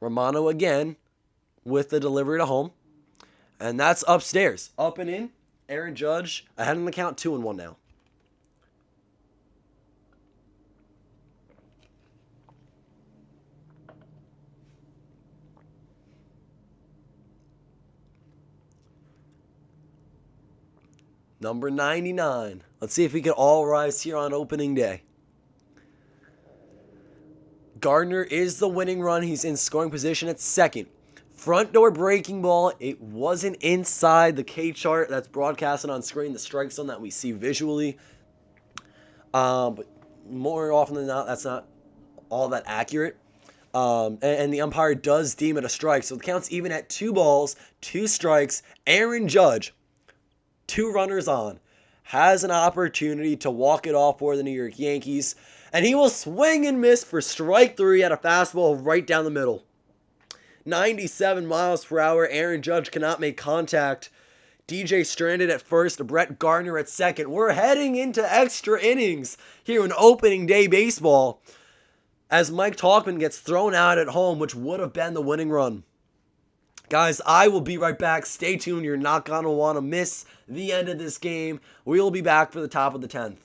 Romano again with the delivery to home. And that's upstairs. Up and in. Aaron Judge ahead in the count, 2-1 now. Number 99. Let's see if we can all rise here on opening day. Gardner is the winning run. He's in scoring position at second. Front door breaking ball. It wasn't inside the K chart that's broadcasted on screen, the strike zone that we see visually. But more often than not, that's not all that accurate. And the umpire does deem it a strike. So the count's even at 2 balls, 2 strikes. Aaron Judge, 2 runners on, has an opportunity to walk it off for the New York Yankees. And he will swing and miss for strike 3 at a fastball right down the middle. 97 miles per hour. Aaron Judge cannot make contact. DJ stranded at first. Brett Gardner at second. We're heading into extra innings here in opening day baseball as Mike Tauchman gets thrown out at home, which would have been the winning run. Guys, I will be right back. Stay tuned. You're not going to want to miss the end of this game. We will be back for the top of the 10th.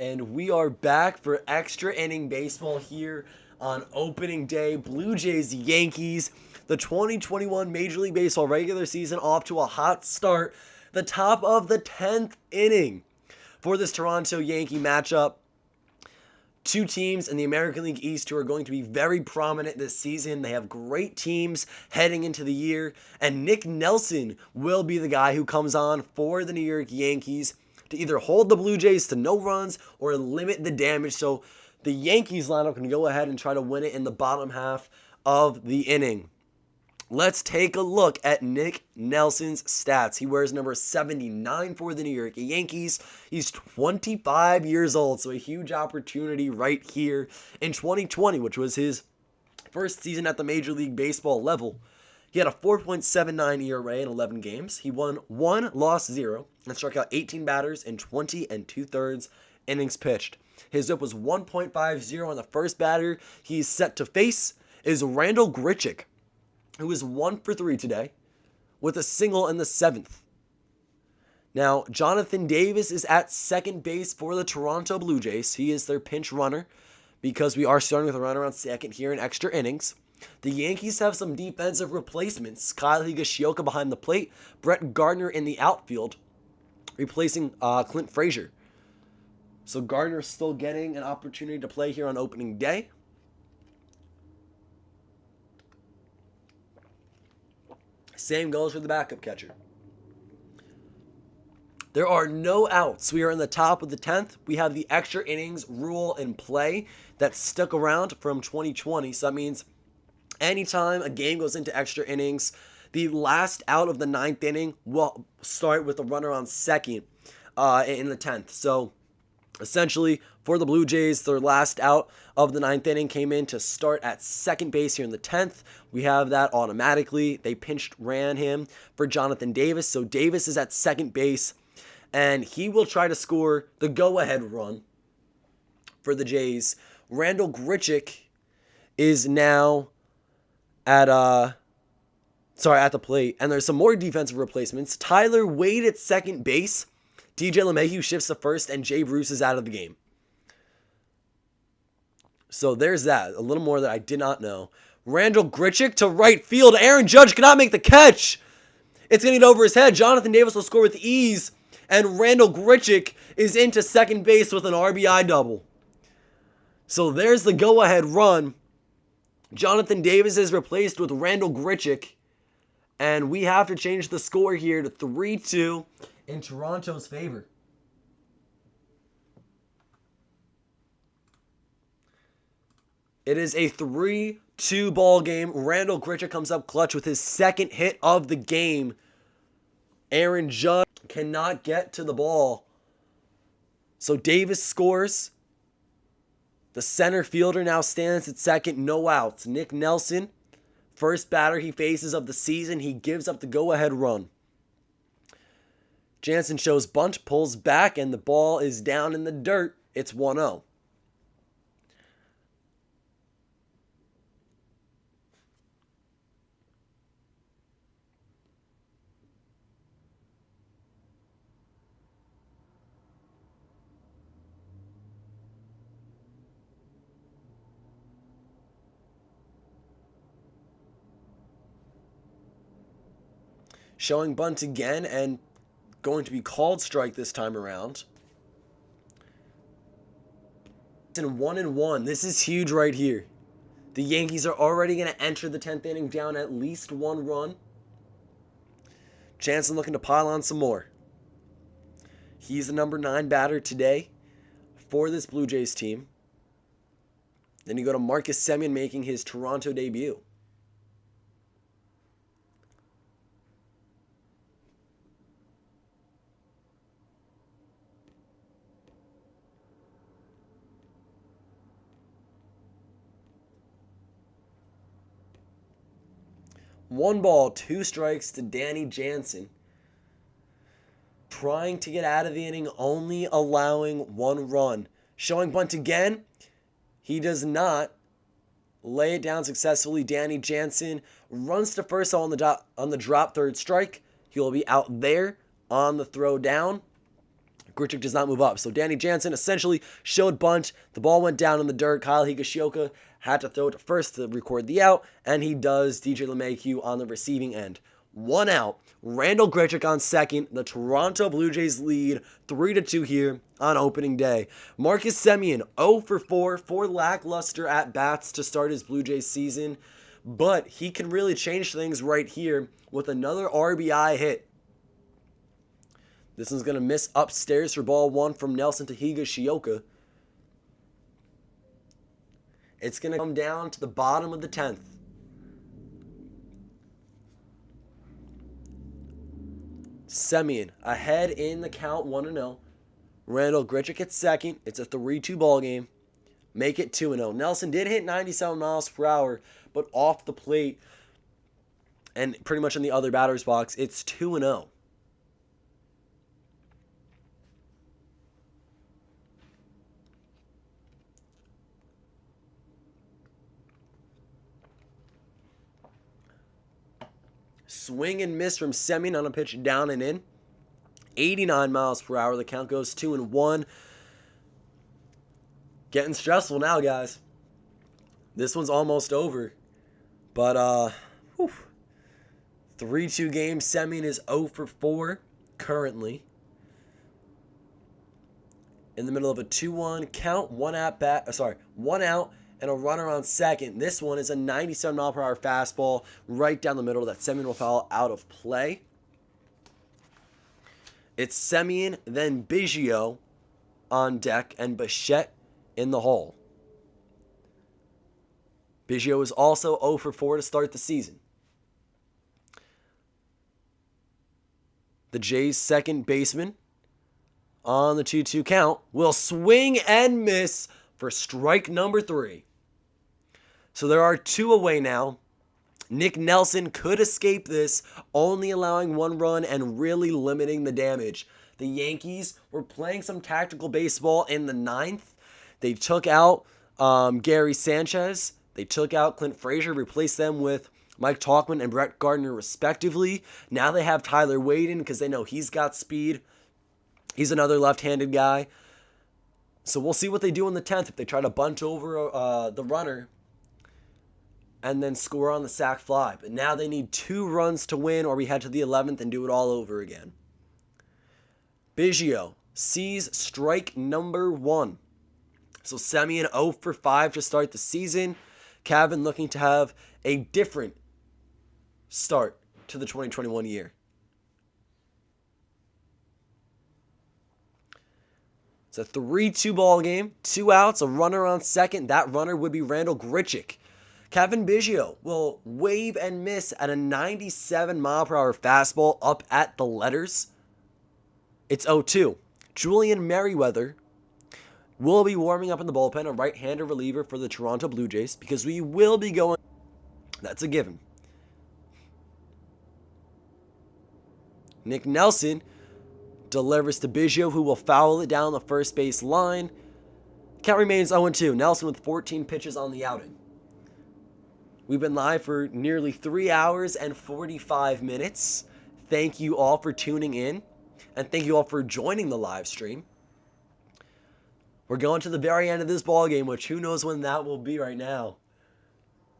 And we are back for extra inning baseball here on opening day. Blue Jays, Yankees, the 2021 Major League Baseball regular season off to a hot start. The top of the 10th inning for this Toronto Yankee matchup. Two teams in the American League East who are going to be very prominent this season. They have great teams heading into the year, and Nick Nelson will be the guy who comes on for the New York Yankees to either hold the Blue Jays to no runs or limit the damage, so the Yankees lineup can go ahead and try to win it in the bottom half of the inning. Let's take a look at Nick Nelson's stats. He wears number 79 for the New York Yankees. He's 25 years old, so a huge opportunity right here in 2020, which was his first season at the Major League Baseball level. He had a 4.79 ERA in 11 games. He won 1, lost 0, and struck out 18 batters in 20 2/3 innings pitched. His whip was 1.50 on the first batter he's set to face is Randal Grichuk, who is 1 for 3 today with a single in the 7th. Now, Jonathan Davis is at second base for the Toronto Blue Jays. He is their pinch runner because we are starting with a runner on second here in extra innings. The Yankees have some defensive replacements. Kyle Higashioka behind the plate, Brett Gardner in the outfield, replacing Clint Frazier. So Gardner still getting an opportunity to play here on opening day. Same goes for the backup catcher. There are no outs. We are in the top of the 10th. We have the extra innings rule in play that stuck around from 2020. So that means anytime a game goes into extra innings, the last out of the 9th inning will start with a runner on second in the 10th. So essentially, for the Blue Jays, their last out of the 9th inning came in to start at second base here in the 10th. We have that automatically. They ran him for Jonathan Davis. So Davis is at second base, and he will try to score the go-ahead run for the Jays. Randal Grichuk is now at the plate, and there's some more defensive replacements. Tyler Wade at second base. DJ LeMahieu shifts to first, and Jay Bruce is out of the game. So there's that. A little more that I did not know. Randal Grichuk to right field. Aaron Judge cannot make the catch. It's going to get over his head. Jonathan Davis will score with ease, and Randal Grichuk is into second base with an RBI double. So there's the go-ahead run. Jonathan Davis is replaced with Randal Grichuk, and we have to change the score here to 3-2 in Toronto's favor. It is a 3-2 ball game. Randal Grichuk comes up clutch with his second hit of the game. Aaron Judge cannot get to the ball. So Davis scores. The center fielder now stands at second, no outs. Nick Nelson, first batter he faces of the season, he gives up the go-ahead run. Jansen shows bunt, pulls back, and the ball is down in the dirt. It's 1-0. Showing bunt again, and going to be called strike this time around. And 1-1. This is huge right here. The Yankees are already going to enter the 10th inning down at least 1 run. Jansen looking to pile on some more. He's the number 9 batter today for this Blue Jays team. Then you go to Marcus Semien making his Toronto debut. One ball, 2 strikes to Danny Jansen. Trying to get out of the inning, only allowing 1 run. Showing bunt again. He does not lay it down successfully. Danny Jansen runs to first on the drop, 3rd strike. He will be out there on the throw down. Grichuk does not move up. So Danny Jansen essentially showed bunt. The ball went down in the dirt. Kyle Higashioka had to throw it first to record the out, and he does. DJ LeMahieu on the receiving end. 1 out. Randall Grichuk on second. The Toronto Blue Jays lead 3-2 here on opening day. Marcus Semien 0 for 4 lackluster at-bats to start his Blue Jays season, but he can really change things right here with another RBI hit. This one's going to miss upstairs for ball 1 from Nelson to Higashioka. It's going to come down to the bottom of the 10th. Semien ahead in the count 1-0. Randall Grichuk at second. It's a 3-2 ball game. Make it 2-0. Nelson did hit 97 miles per hour, but off the plate and pretty much in the other batter's box, it's 2-0. Swing and miss from Semien on a pitch down and in. 89 miles per hour. The count goes 2-1. Getting stressful now, guys. This one's almost over. But, 3-2 game. Semien is 0 for 4 currently. In the middle of a 2-1 count. 1 out. And a runner on second. This one is a 97 mile per hour fastball right down the middle that Semien will foul out of play. It's Semien, then Beigio on deck, and Bichette in the hole. Beigio is also 0 for 4 to start the season. The Jays' second baseman on the 2-2 count will swing and miss for strike number 3. So there are 2 away now. Nick Nelson could escape this, only allowing 1 run and really limiting the damage. The Yankees were playing some tactical baseball in the 9th. They took out Gary Sanchez. They took out Clint Frazier, replaced them with Mike Tauchman and Brett Gardner respectively. Now they have Tyler Wade in because they know he's got speed. He's another left-handed guy. So we'll see what they do in the 10th if they try to bunt over the runner and then score on the sac fly. But now they need 2 runs to win, or we head to the 11th and do it all over again. Beigio sees strike number 1. So Semien 0 for 5 to start the season. Cavan looking to have a different start to the 2021 year. It's a 3-2 ball game. 2 outs, a runner on second. That runner would be Randall Grichuk. Cavan Beigio will wave and miss at a 97 mile per hour fastball up at the letters. It's 0-2. Julian Merriweather will be warming up in the bullpen, a right-hander reliever for the Toronto Blue Jays, because we will be going. That's a given. Nick Nelson delivers to Beigio, who will foul it down the first base line. Count remains 0-2. Nelson with 14 pitches on the outing. We've been live for nearly 3 hours and 45 minutes. Thank you all for tuning in, and thank you all for joining the live stream. We're going to the very end of this ball game, which who knows when that will be right now.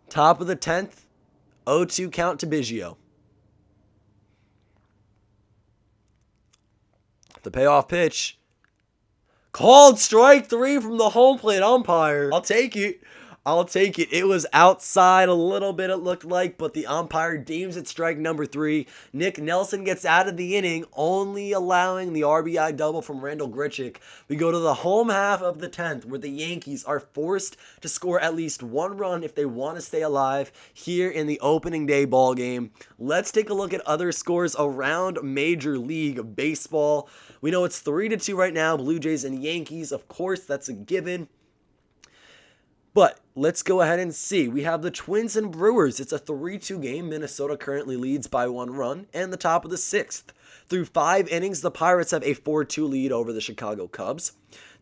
Top of the 10th, 0-2 count to Beigio. The payoff pitch. Called strike 3 from the home plate umpire. I'll take it. It was outside a little bit, it looked like, but the umpire deems it strike number 3. Nick Nelson gets out of the inning, only allowing the RBI double from Randall Grichuk. We go to the home half of the 10th, where the Yankees are forced to score at least 1 run if they want to stay alive here in the opening day ball game. Let's take a look at other scores around Major League Baseball. We know it's 3-2 right now, Blue Jays and Yankees. Of course, that's a given. But let's go ahead and see. We have the Twins and Brewers. It's a 3-2 game. Minnesota currently leads by 1 run. And the top of the 6th. Through 5 innings, the Pirates have a 4-2 lead over the Chicago Cubs.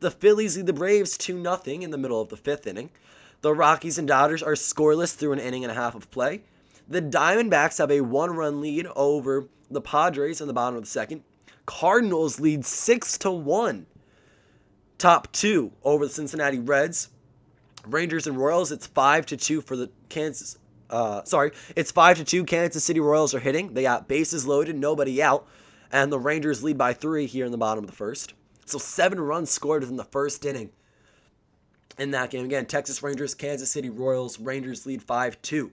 The Phillies lead the Braves 2-0 in the middle of the 5th inning. The Rockies and Dodgers are scoreless through an inning and a half of play. The Diamondbacks have a 1-run lead over the Padres in the bottom of the 2nd. Cardinals lead 6-1. Top 2 over the Cincinnati Reds. Rangers and Royals, it's 5-2 for the Kansas. It's 5-2. Kansas City Royals are hitting. They got bases loaded, nobody out. And the Rangers lead by 3 here in the bottom of the first. So 7 runs scored in the first inning in that game. Again, Texas Rangers, Kansas City Royals. Rangers lead 5-2.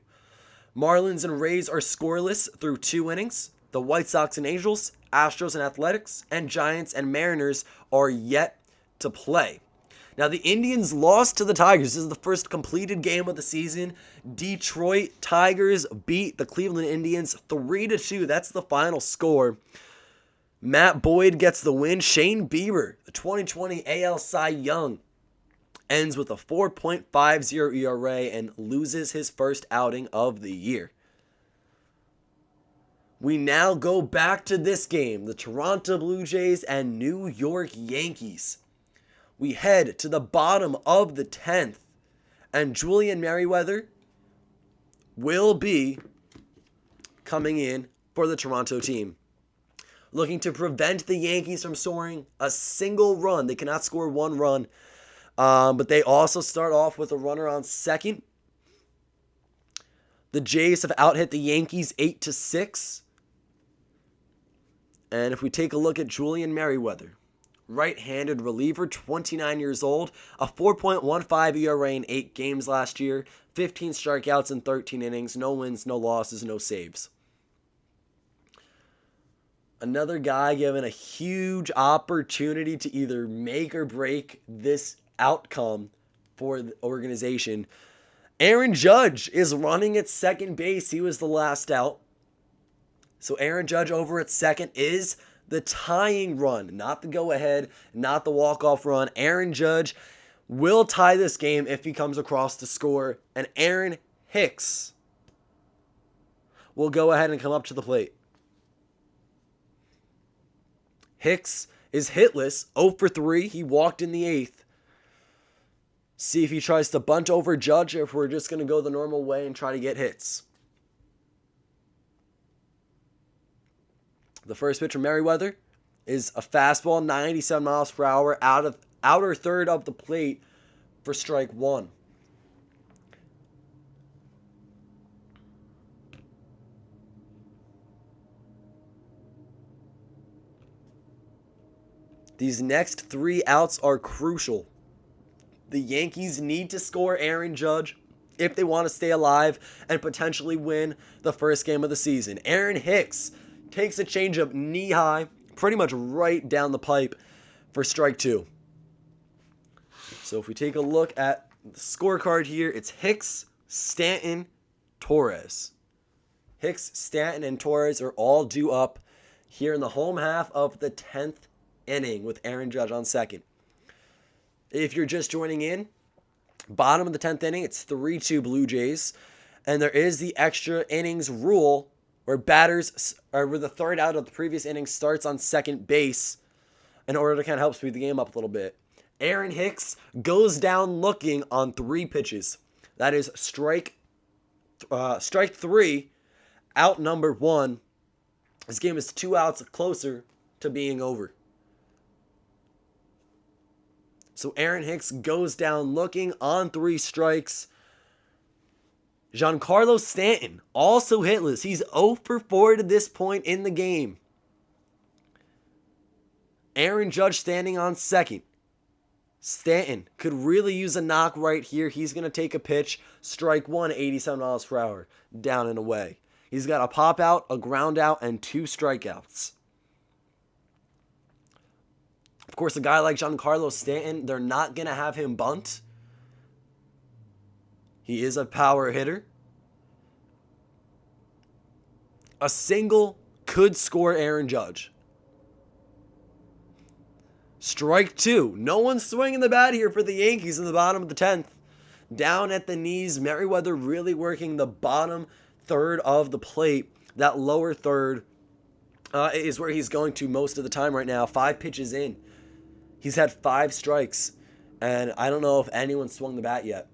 Marlins and Rays are scoreless through 2 innings. The White Sox and Angels, Astros and Athletics, and Giants and Mariners are yet to play. Now, the Indians lost to the Tigers. This is the first completed game of the season. Detroit Tigers beat the Cleveland Indians 3-2. That's the final score. Matt Boyd gets the win. Shane Bieber, the 2020 AL Cy Young, ends with a 4.50 ERA and loses his first outing of the year. We now go back to this game, the Toronto Blue Jays and New York Yankees. We head to the bottom of the 10th, and Julian Merryweather will be coming in for the Toronto team, looking to prevent the Yankees from scoring a single run. They cannot score 1 run, but they also start off with a runner on second. The Jays have out-hit the Yankees 8-6. And if we take a look at Julian Merryweather, right-handed reliever, 29 years old, a 4.15 ERA in 8 games last year, 15 strikeouts in 13 innings, no wins, no losses, no saves. Another guy given a huge opportunity to either make or break this outcome for the organization. Aaron Judge is running at second base. He was the last out. So Aaron Judge over at second is the tying run, not the go-ahead, not the walk-off run. Aaron Judge will tie this game if he comes across to score, and Aaron Hicks will go ahead and come up to the plate. Hicks is hitless, 0 for 3. He walked in the 8th. See if he tries to bunt over Judge, or if we're just going to go the normal way and try to get hits. The first pitch from Merryweather is a fastball, 97 miles per hour, outer third of the plate for strike 1. These next 3 outs are crucial. The Yankees need to score Aaron Judge if they want to stay alive and potentially win the first game of the season. Aaron Hicks takes a changeup knee high, pretty much right down the pipe for strike 2. So if we take a look at the scorecard here, it's Hicks, Stanton, Torres. Hicks, Stanton, and Torres are all due up here in the home half of the 10th inning with Aaron Judge on second. If you're just joining in, bottom of the 10th inning, it's 3-2 Blue Jays. And there is the extra innings rule where where the third out of the previous inning starts on second base in order to kind of help speed the game up a little bit. Aaron Hicks goes down looking on 3 pitches. That is strike 3, out number 1. This game is 2 outs closer to being over. So Aaron Hicks goes down looking on 3 strikes. Giancarlo Stanton, also hitless. He's 0 for 4 to this point in the game. Aaron Judge standing on second. Stanton could really use a knock right here. He's going to take a pitch. Strike 1, 87 miles per hour. Down and away. He's got a pop out, a ground out, and 2 strikeouts. Of course, a guy like Giancarlo Stanton, they're not going to have him bunt. He is a power hitter. A single could score Aaron Judge. Strike 2. No one's swinging the bat here for the Yankees in the bottom of the 10th. Down at the knees, Merryweather really working the bottom third of the plate. That lower third is where he's going to most of the time right now. 5 pitches in. He's had 5 strikes, and I don't know if anyone swung the bat yet.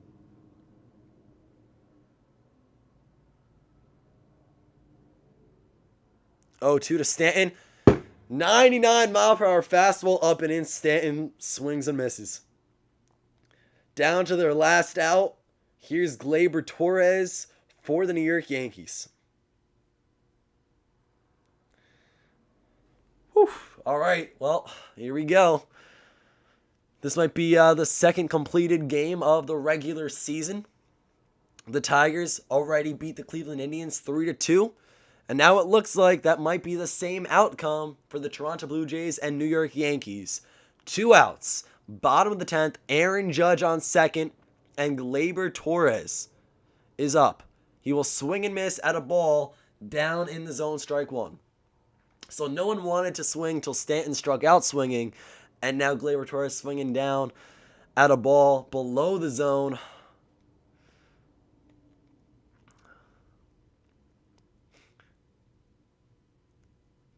0-2 to Stanton. 99-mile-per-hour fastball up and in. Stanton swings and misses. Down to their last out. Here's Gleyber Torres for the New York Yankees. Whew. All right, well, here we go. This might be the second completed game of the regular season. The Tigers already beat the Cleveland Indians 3-2. And now it looks like that might be the same outcome for the Toronto Blue Jays and New York Yankees. 2 outs. Bottom of the 10th, Aaron Judge on second, and Gleyber Torres is up. He will swing and miss at a ball down in the zone, strike one. So no one wanted to swing till Stanton struck out swinging, and now Gleyber Torres swinging down at a ball below the zone.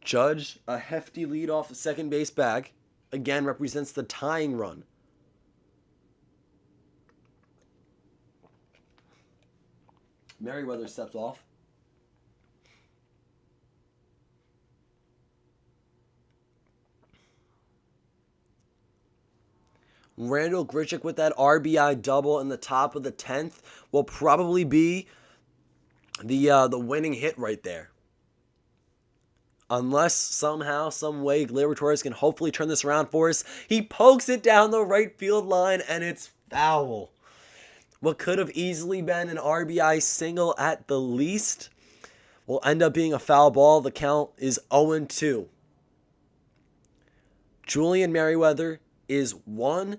Judge, a hefty lead off the second base bag, again represents the tying run. Merriweather steps off. Randall Grichuk with that RBI double in the top of the 10th will probably be the winning hit right there. Unless somehow, some way, Gleyber Torres can hopefully turn this around for us. He pokes it down the right field line, and it's foul. What could have easily been an RBI single at the least will end up being a foul ball. The count is 0-2. Julian Merriweather is one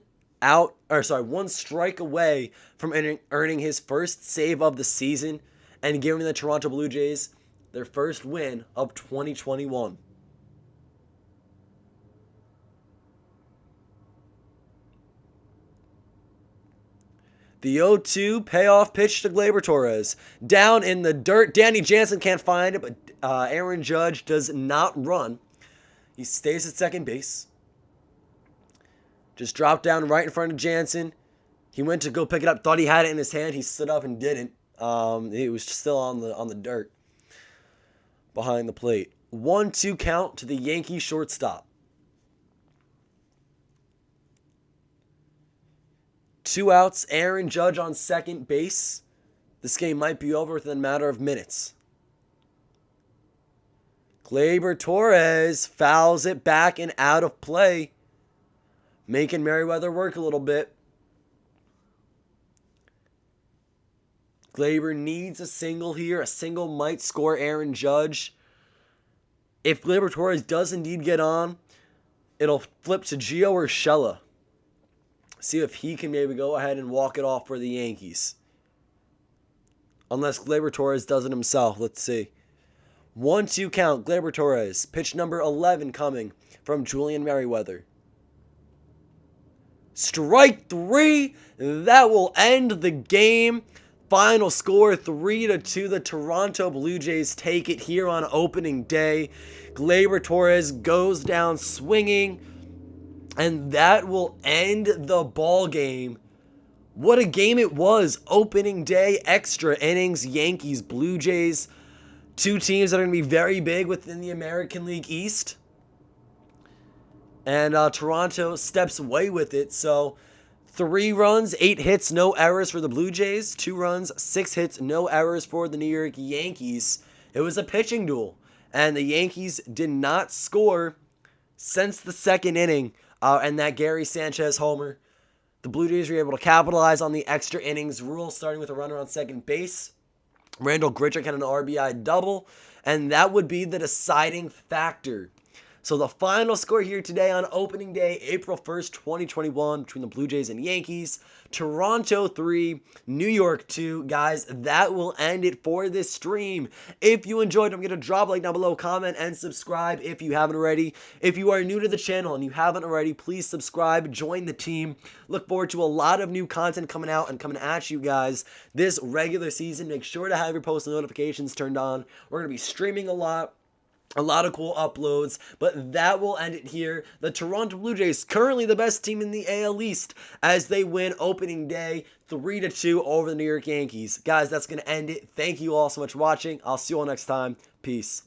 strike away from earning his first save of the season and giving the Toronto Blue Jays their first win of 2021. The 0-2 payoff pitch to Gleyber Torres. Down in the dirt. Danny Jansen can't find it, but Aaron Judge does not run. He stays at second base. Just dropped down right in front of Jansen. He went to go pick it up, thought he had it in his hand. He stood up and didn't. He was still on the dirt behind the plate. 1-2 count to the Yankee shortstop. 2 outs, Aaron Judge on second base. This game might be over within a matter of minutes. Gleyber Torres fouls it back and out of play, making Merriweather work a little bit. Gleyber needs a single here. A single might score Aaron Judge. If Gleyber Torres does indeed get on, it'll flip to Geo Urschella. See if he can maybe go ahead and walk it off for the Yankees. Unless Gleyber Torres does it himself. Let's see. 1-2 count, Gleyber Torres. Pitch number 11 coming from Julian Merriweather. Strike 3. That will end the game. Final score 3-2. The Toronto Blue Jays take it here on opening day. Gleyber Torres goes down swinging, and that will end the ball game. What a game it was. Opening day, extra innings, Yankees, Blue Jays. Two teams that are going to be very big within the American League East. And Toronto steps away with it. So 3 runs, 8 hits, no errors for the Blue Jays. 2 runs, 6 hits, no errors for the New York Yankees. It was a pitching duel, and the Yankees did not score since the second inning and that Gary Sanchez homer. The Blue Jays were able to capitalize on the extra innings rule, starting with a runner on second base. Randall Grichuk had an RBI double, and that would be the deciding factor. So the final score here today on opening day, April 1st, 2021, between the Blue Jays and Yankees. Toronto 3, New York 2. Guys, that will end it for this stream. If you enjoyed, don't forget to drop a like down below, comment, and subscribe if you haven't already. If you are new to the channel and you haven't already, please subscribe, join the team. Look forward to a lot of new content coming out and coming at you guys this regular season. Make sure to have your post notifications turned on. We're going to be streaming a lot of cool uploads, but that will end it here. The Toronto Blue Jays, currently the best team in the AL East, as they win opening day 3-2 over the New York Yankees. Guys, that's going to end it. Thank you all so much for watching. I'll see you all next time. Peace.